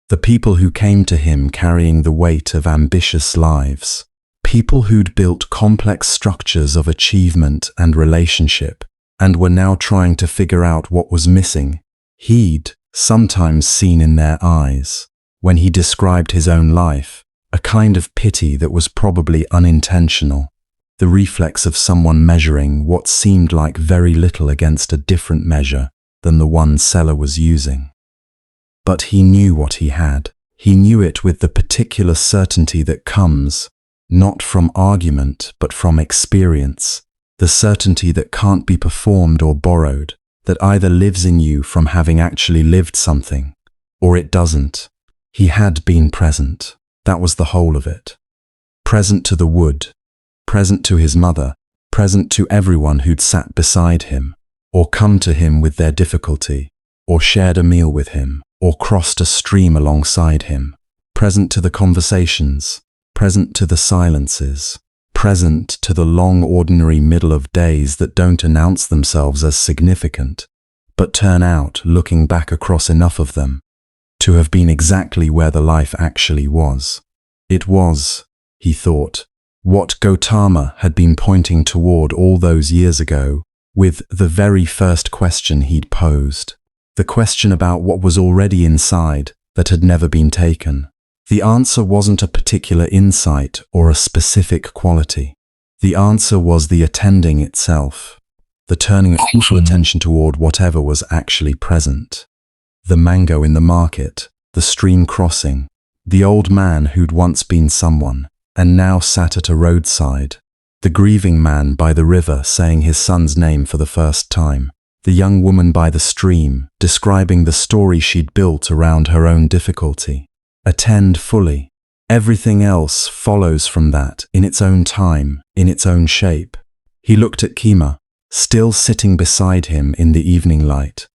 The people who came to him carrying the weight of ambitious lives, people who'd built complex structures of achievement and relationship and were now trying to figure out what was missing, he'd sometimes seen in their eyes, when he described his own life, a kind of pity that was probably unintentional, the reflex of someone measuring what seemed like very little against a different measure than the one Sela was using. But he knew what he had. He knew it with the particular certainty that comes, not from argument, but from experience, the certainty that can't be performed or borrowed, that either lives in you from having actually lived something, or it doesn't. He had been present. That was the whole of it. Present to the wood, present to his mother, present to everyone who'd sat beside him, or come to him with their difficulty, or shared a meal with him, or crossed a stream alongside him, present to the conversations, present to the silences, present to the long ordinary middle of days that don't announce themselves as significant, but turn out, looking back across enough of them, to have been exactly where the life actually was. It was, he thought, what Gautama had been pointing toward all those years ago with the very first question he'd posed. The question about what was already inside that had never been taken. The answer wasn't a particular insight or a specific quality. The answer was the attending itself, the turning of crucial attention toward whatever was actually present. the mango in the market, the stream crossing, the old man who'd once been someone and now sat at a roadside, the grieving man by the river saying his son's name for the first time, the young woman by the stream describing the story she'd built around her own difficulty. Attend fully. Everything else follows from that in its own time, in its own shape. He looked at Kima, still sitting beside him in the evening light,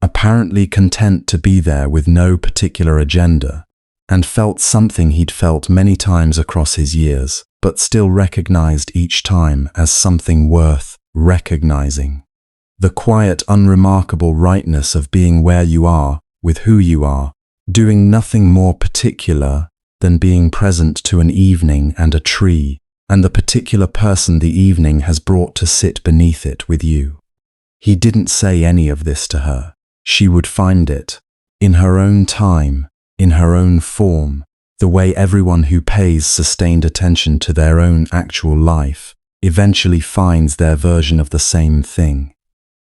apparently content to be there with no particular agenda, and felt something he'd felt many times across his years, but still recognized each time as something worth recognizing. The quiet, unremarkable rightness of being where you are, with who you are, doing nothing more particular than being present to an evening and a tree, and the particular person the evening has brought to sit beneath it with you. He didn't say any of this to her. She would find it, in her own time, in her own form, the way everyone who pays sustained attention to their own actual life eventually finds their version of the same thing.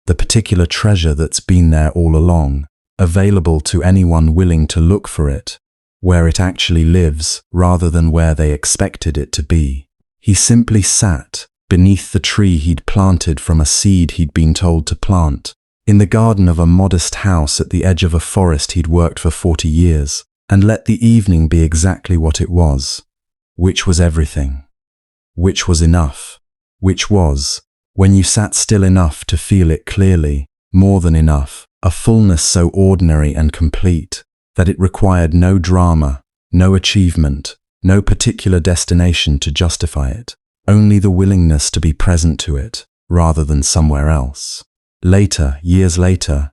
The particular treasure that's been there all along, available to anyone willing to look for it, where it actually lives rather than where they expected it to be. He simply sat beneath the tree he'd planted from a seed he'd been told to plant, in the garden of a modest house at the edge of a forest he'd worked for 40 years, and let the evening be exactly what it was, which was everything, which was enough, which was, when you sat still enough to feel it clearly, more than enough, a fullness so ordinary and complete that it required no drama, no achievement, no particular destination to justify it, only the willingness to be present to it, rather than somewhere else. Later, years later,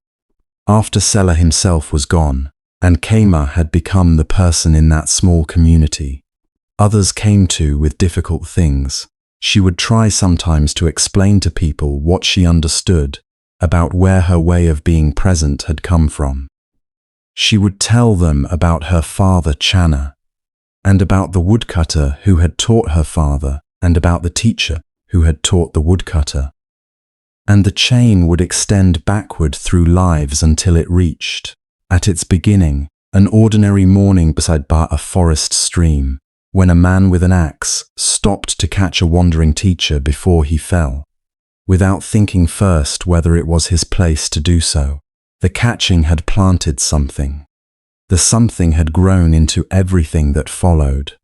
after Sela himself was gone, and Kema had become the person in that small community others came to with difficult things, she would try sometimes to explain to people what she understood about where her way of being present had come from. She would tell them about her father Channa, and about the woodcutter who had taught her father, and about the teacher who had taught the woodcutter. And the chain would extend backward through lives until it reached, at its beginning, an ordinary morning beside a forest stream, when a man with an axe stopped to catch a wandering teacher before he fell, without thinking first whether it was his place to do so. The catching had planted something. The something had grown into everything that followed.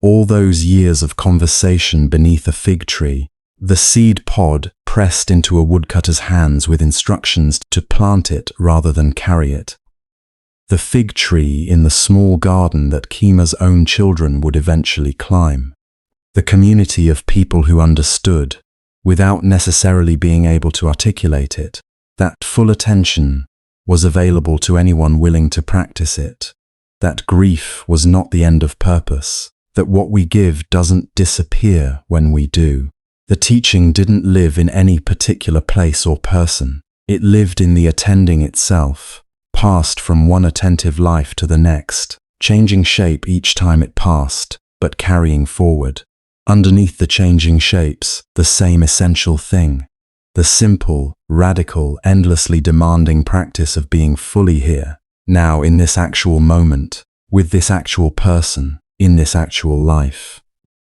All those years of conversation beneath a fig tree, the seed pod pressed into a woodcutter's hands with instructions to plant it rather than carry it. The fig tree in the small garden that Kima's own children would eventually climb. The community of people who understood, without necessarily being able to articulate it, that full attention was available to anyone willing to practice it, that grief was not the end of purpose, that what we give doesn't disappear when we do. The teaching didn't live in any particular place or person. It lived in the attending itself, passed from one attentive life to the next, changing shape each time it passed, but carrying forward. Underneath the changing shapes, the same essential thing. The simple, radical, endlessly demanding practice of being fully here, now in this actual moment, with this actual person, in this actual life,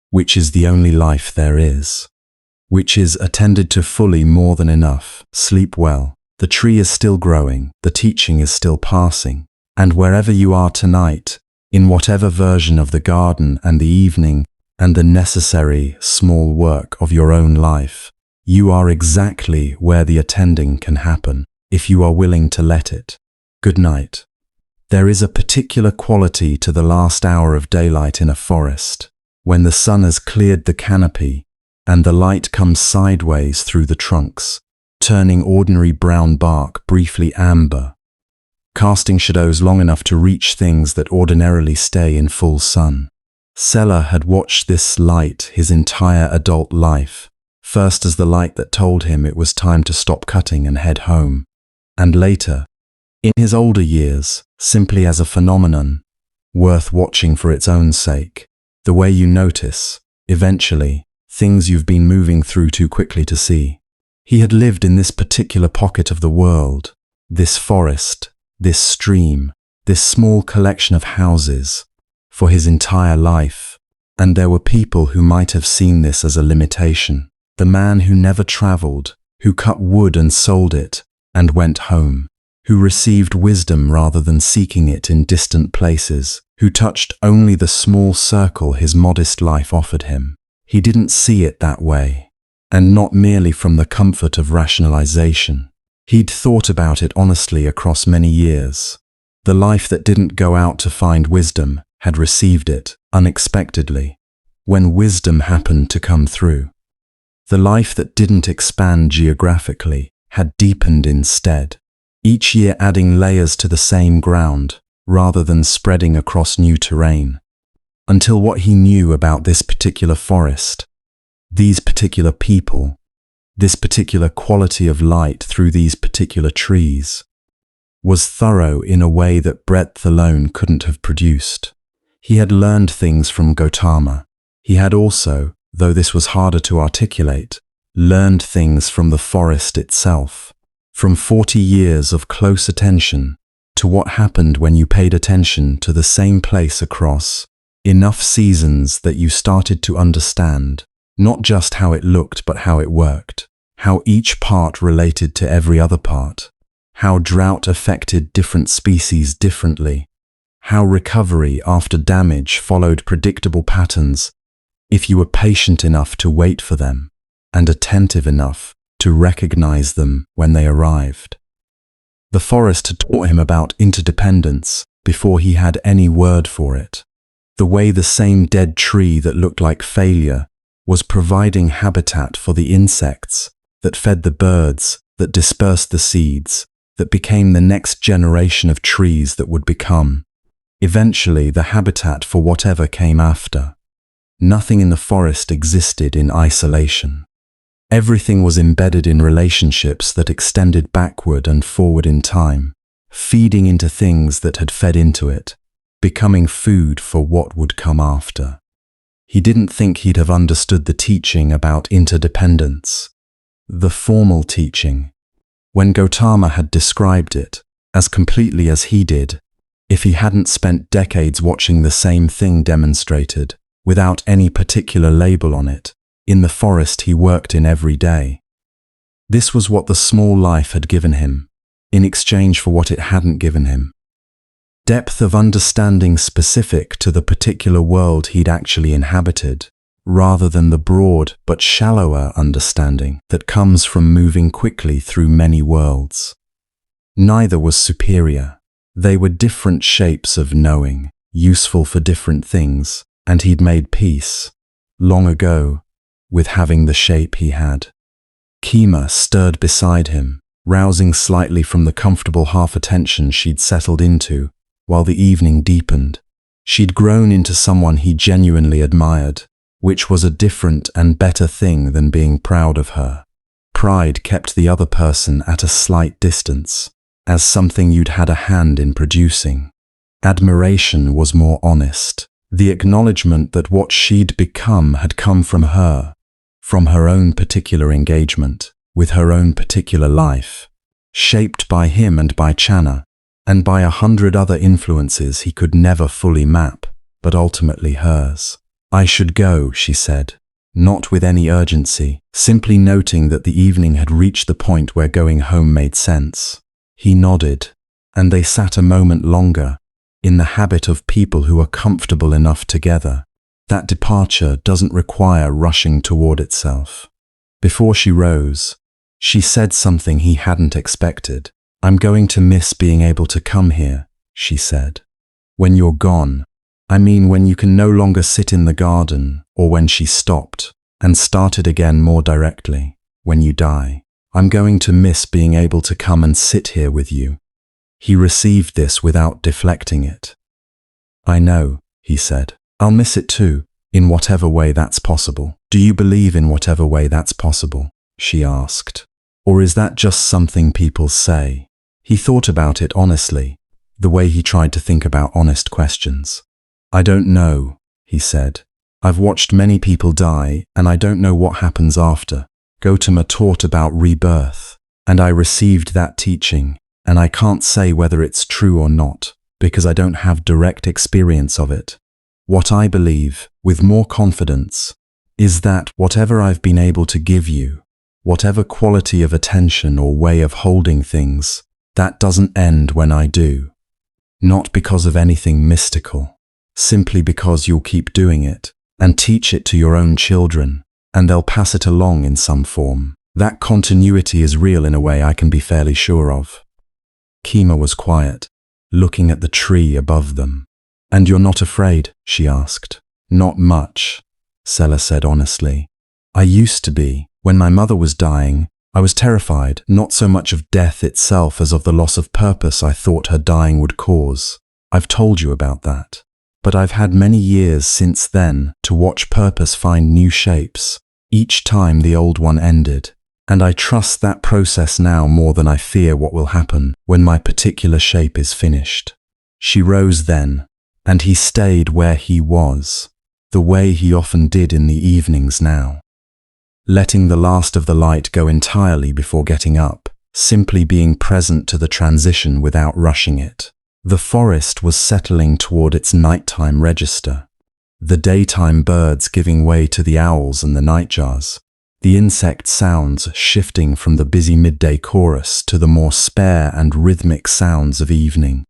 which is the only life there is, which is attended to fully more than enough. Sleep well. The tree is still growing, the teaching is still passing, and wherever you are tonight, in whatever version of the garden and the evening and the necessary small work of your own life, you are exactly where the attending can happen, if you are willing to let it. Good night. There is a particular quality to the last hour of daylight in a forest, when the sun has cleared the canopy and the light comes sideways through the trunks, turning ordinary brown bark briefly amber, casting shadows long enough to reach things that ordinarily stay in full sun. Sela had watched this light his entire adult life, first as the light that told him it was time to stop cutting and head home, and later, in his older years, simply as a phenomenon, worth watching for its own sake, the way you notice, eventually, things you've been moving through too quickly to see. He had lived in this particular pocket of the world, this forest, this stream, this small collection of houses, for his entire life. And there were people who might have seen this as a limitation. The man who never traveled, who cut wood and sold it, and went home, who received wisdom rather than seeking it in distant places, who touched only the small circle his modest life offered him. He didn't see it that way, and not merely from the comfort of rationalization. He'd thought about it honestly across many years. The life that didn't go out to find wisdom had received it unexpectedly, when wisdom happened to come through. The life that didn't expand geographically had deepened instead, each year adding layers to the same ground, rather than spreading across new terrain, until what he knew about this particular forest, these particular people, this particular quality of light through these particular trees, was thorough in a way that breadth alone couldn't have produced. He had learned things from Gautama. He had also, though this was harder to articulate, learned things from the forest itself, from 40 years of close attention to what happened when you paid attention to the same place across enough seasons that you started to understand not just how it looked but how it worked, how each part related to every other part, how drought affected different species differently, how recovery after damage followed predictable patterns if you were patient enough to wait for them and attentive enough to recognize them when they arrived. The forest had taught him about interdependence before he had any word for it. The way the same dead tree that looked like failure was providing habitat for the insects that fed the birds, that dispersed the seeds, that became the next generation of trees that would become, eventually, the habitat for whatever came after. Nothing in the forest existed in isolation. Everything was embedded in relationships that extended backward and forward in time, feeding into things that had fed into it, becoming food for what would come after. He didn't think he'd have understood the teaching about interdependence, the formal teaching, when Gautama had described it as completely as he did, if he hadn't spent decades watching the same thing demonstrated, without any particular label on it, in the forest he worked in every day. This was what the small life had given him, in exchange for what it hadn't given him. Depth of understanding specific to the particular world he'd actually inhabited, rather than the broad but shallower understanding that comes from moving quickly through many worlds. Neither was superior. They were different shapes of knowing, useful for different things, and he'd made peace, long ago, with having the shape he had. Kima stirred beside him, rousing slightly from the comfortable half-attention she'd settled into while the evening deepened. She'd grown into someone he genuinely admired, which was a different and better thing than being proud of her. Pride kept the other person at a slight distance, as something you'd had a hand in producing. Admiration was more honest, the acknowledgement that what she'd become had come from her own particular engagement, with her own particular life, shaped by him and by Channa, and by 100 other influences he could never fully map, but ultimately hers. "I should go," she said, not with any urgency, simply noting that the evening had reached the point where going home made sense. He nodded, and they sat a moment longer, in the habit of people who are comfortable enough together. That departure doesn't require rushing toward itself. Before she rose, she said something he hadn't expected. "I'm going to miss being able to come here," she said. "When you're gone, I mean when you can no longer sit in the garden," or when she stopped and started again more directly, "when you die. I'm going to miss being able to come and sit here with you." He received this without deflecting it. "I know," he said. "I'll miss it too, in whatever way that's possible." "Do you believe in whatever way that's possible?" she asked. "Or is that just something people say?" He thought about it honestly, the way he tried to think about honest questions. "I don't know," he said. "I've watched many people die, and I don't know what happens after. Gautama taught about rebirth, and I received that teaching, and I can't say whether it's true or not, because I don't have direct experience of it. What I believe, with more confidence, is that whatever I've been able to give you, whatever quality of attention or way of holding things, that doesn't end when I do. Not because of anything mystical, simply because you'll keep doing it and teach it to your own children, and they'll pass it along in some form. That continuity is real in a way I can be fairly sure of. Kima was quiet, looking at the tree above them. "And you're not afraid?" she asked. "Not much," Sela said honestly. "I used to be. When my mother was dying, I was terrified, not so much of death itself as of the loss of purpose I thought her dying would cause. I've told you about that. But I've had many years since then to watch purpose find new shapes, each time the old one ended. And I trust that process now more than I fear what will happen when my particular shape is finished." She rose then, and he stayed where he was, the way he often did in the evenings now. Letting the last of the light go entirely before getting up, simply being present to the transition without rushing it. The forest was settling toward its nighttime register, the daytime birds giving way to the owls and the nightjars, the insect sounds shifting from the busy midday chorus to the more spare and rhythmic sounds of evening.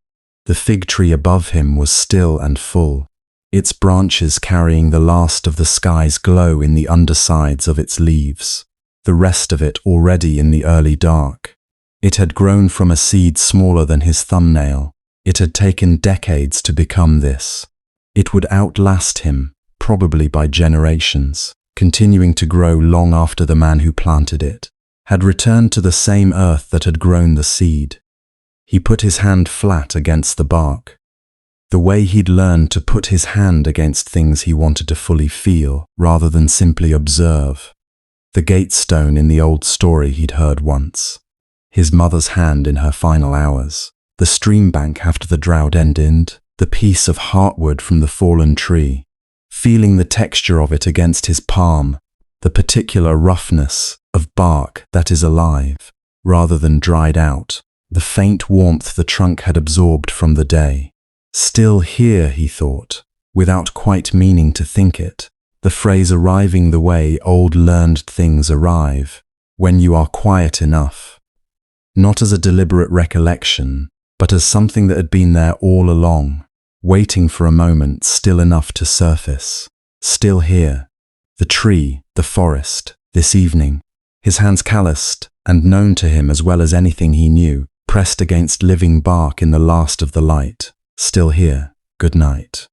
The fig tree above him was still and full, its branches carrying the last of the sky's glow in the undersides of its leaves, the rest of it already in the early dark. It had grown from a seed smaller than his thumbnail. It had taken decades to become this. It would outlast him, probably by generations, continuing to grow long after the man who planted it had returned to the same earth that had grown the seed. He put his hand flat against the bark, the way he'd learned to put his hand against things he wanted to fully feel rather than simply observe. The gate stone in the old story he'd heard once, his mother's hand in her final hours, the stream bank after the drought ended, the piece of heartwood from the fallen tree, feeling the texture of it against his palm, the particular roughness of bark that is alive, rather than dried out, the faint warmth the trunk had absorbed from the day. Still here, he thought, without quite meaning to think it, the phrase arriving the way old learned things arrive, when you are quiet enough. Not as a deliberate recollection, but as something that had been there all along, waiting for a moment still enough to surface. Still here, the tree, the forest, this evening, his hands calloused and known to him as well as anything he knew, pressed against living bark in the last of the light. Still here, good night.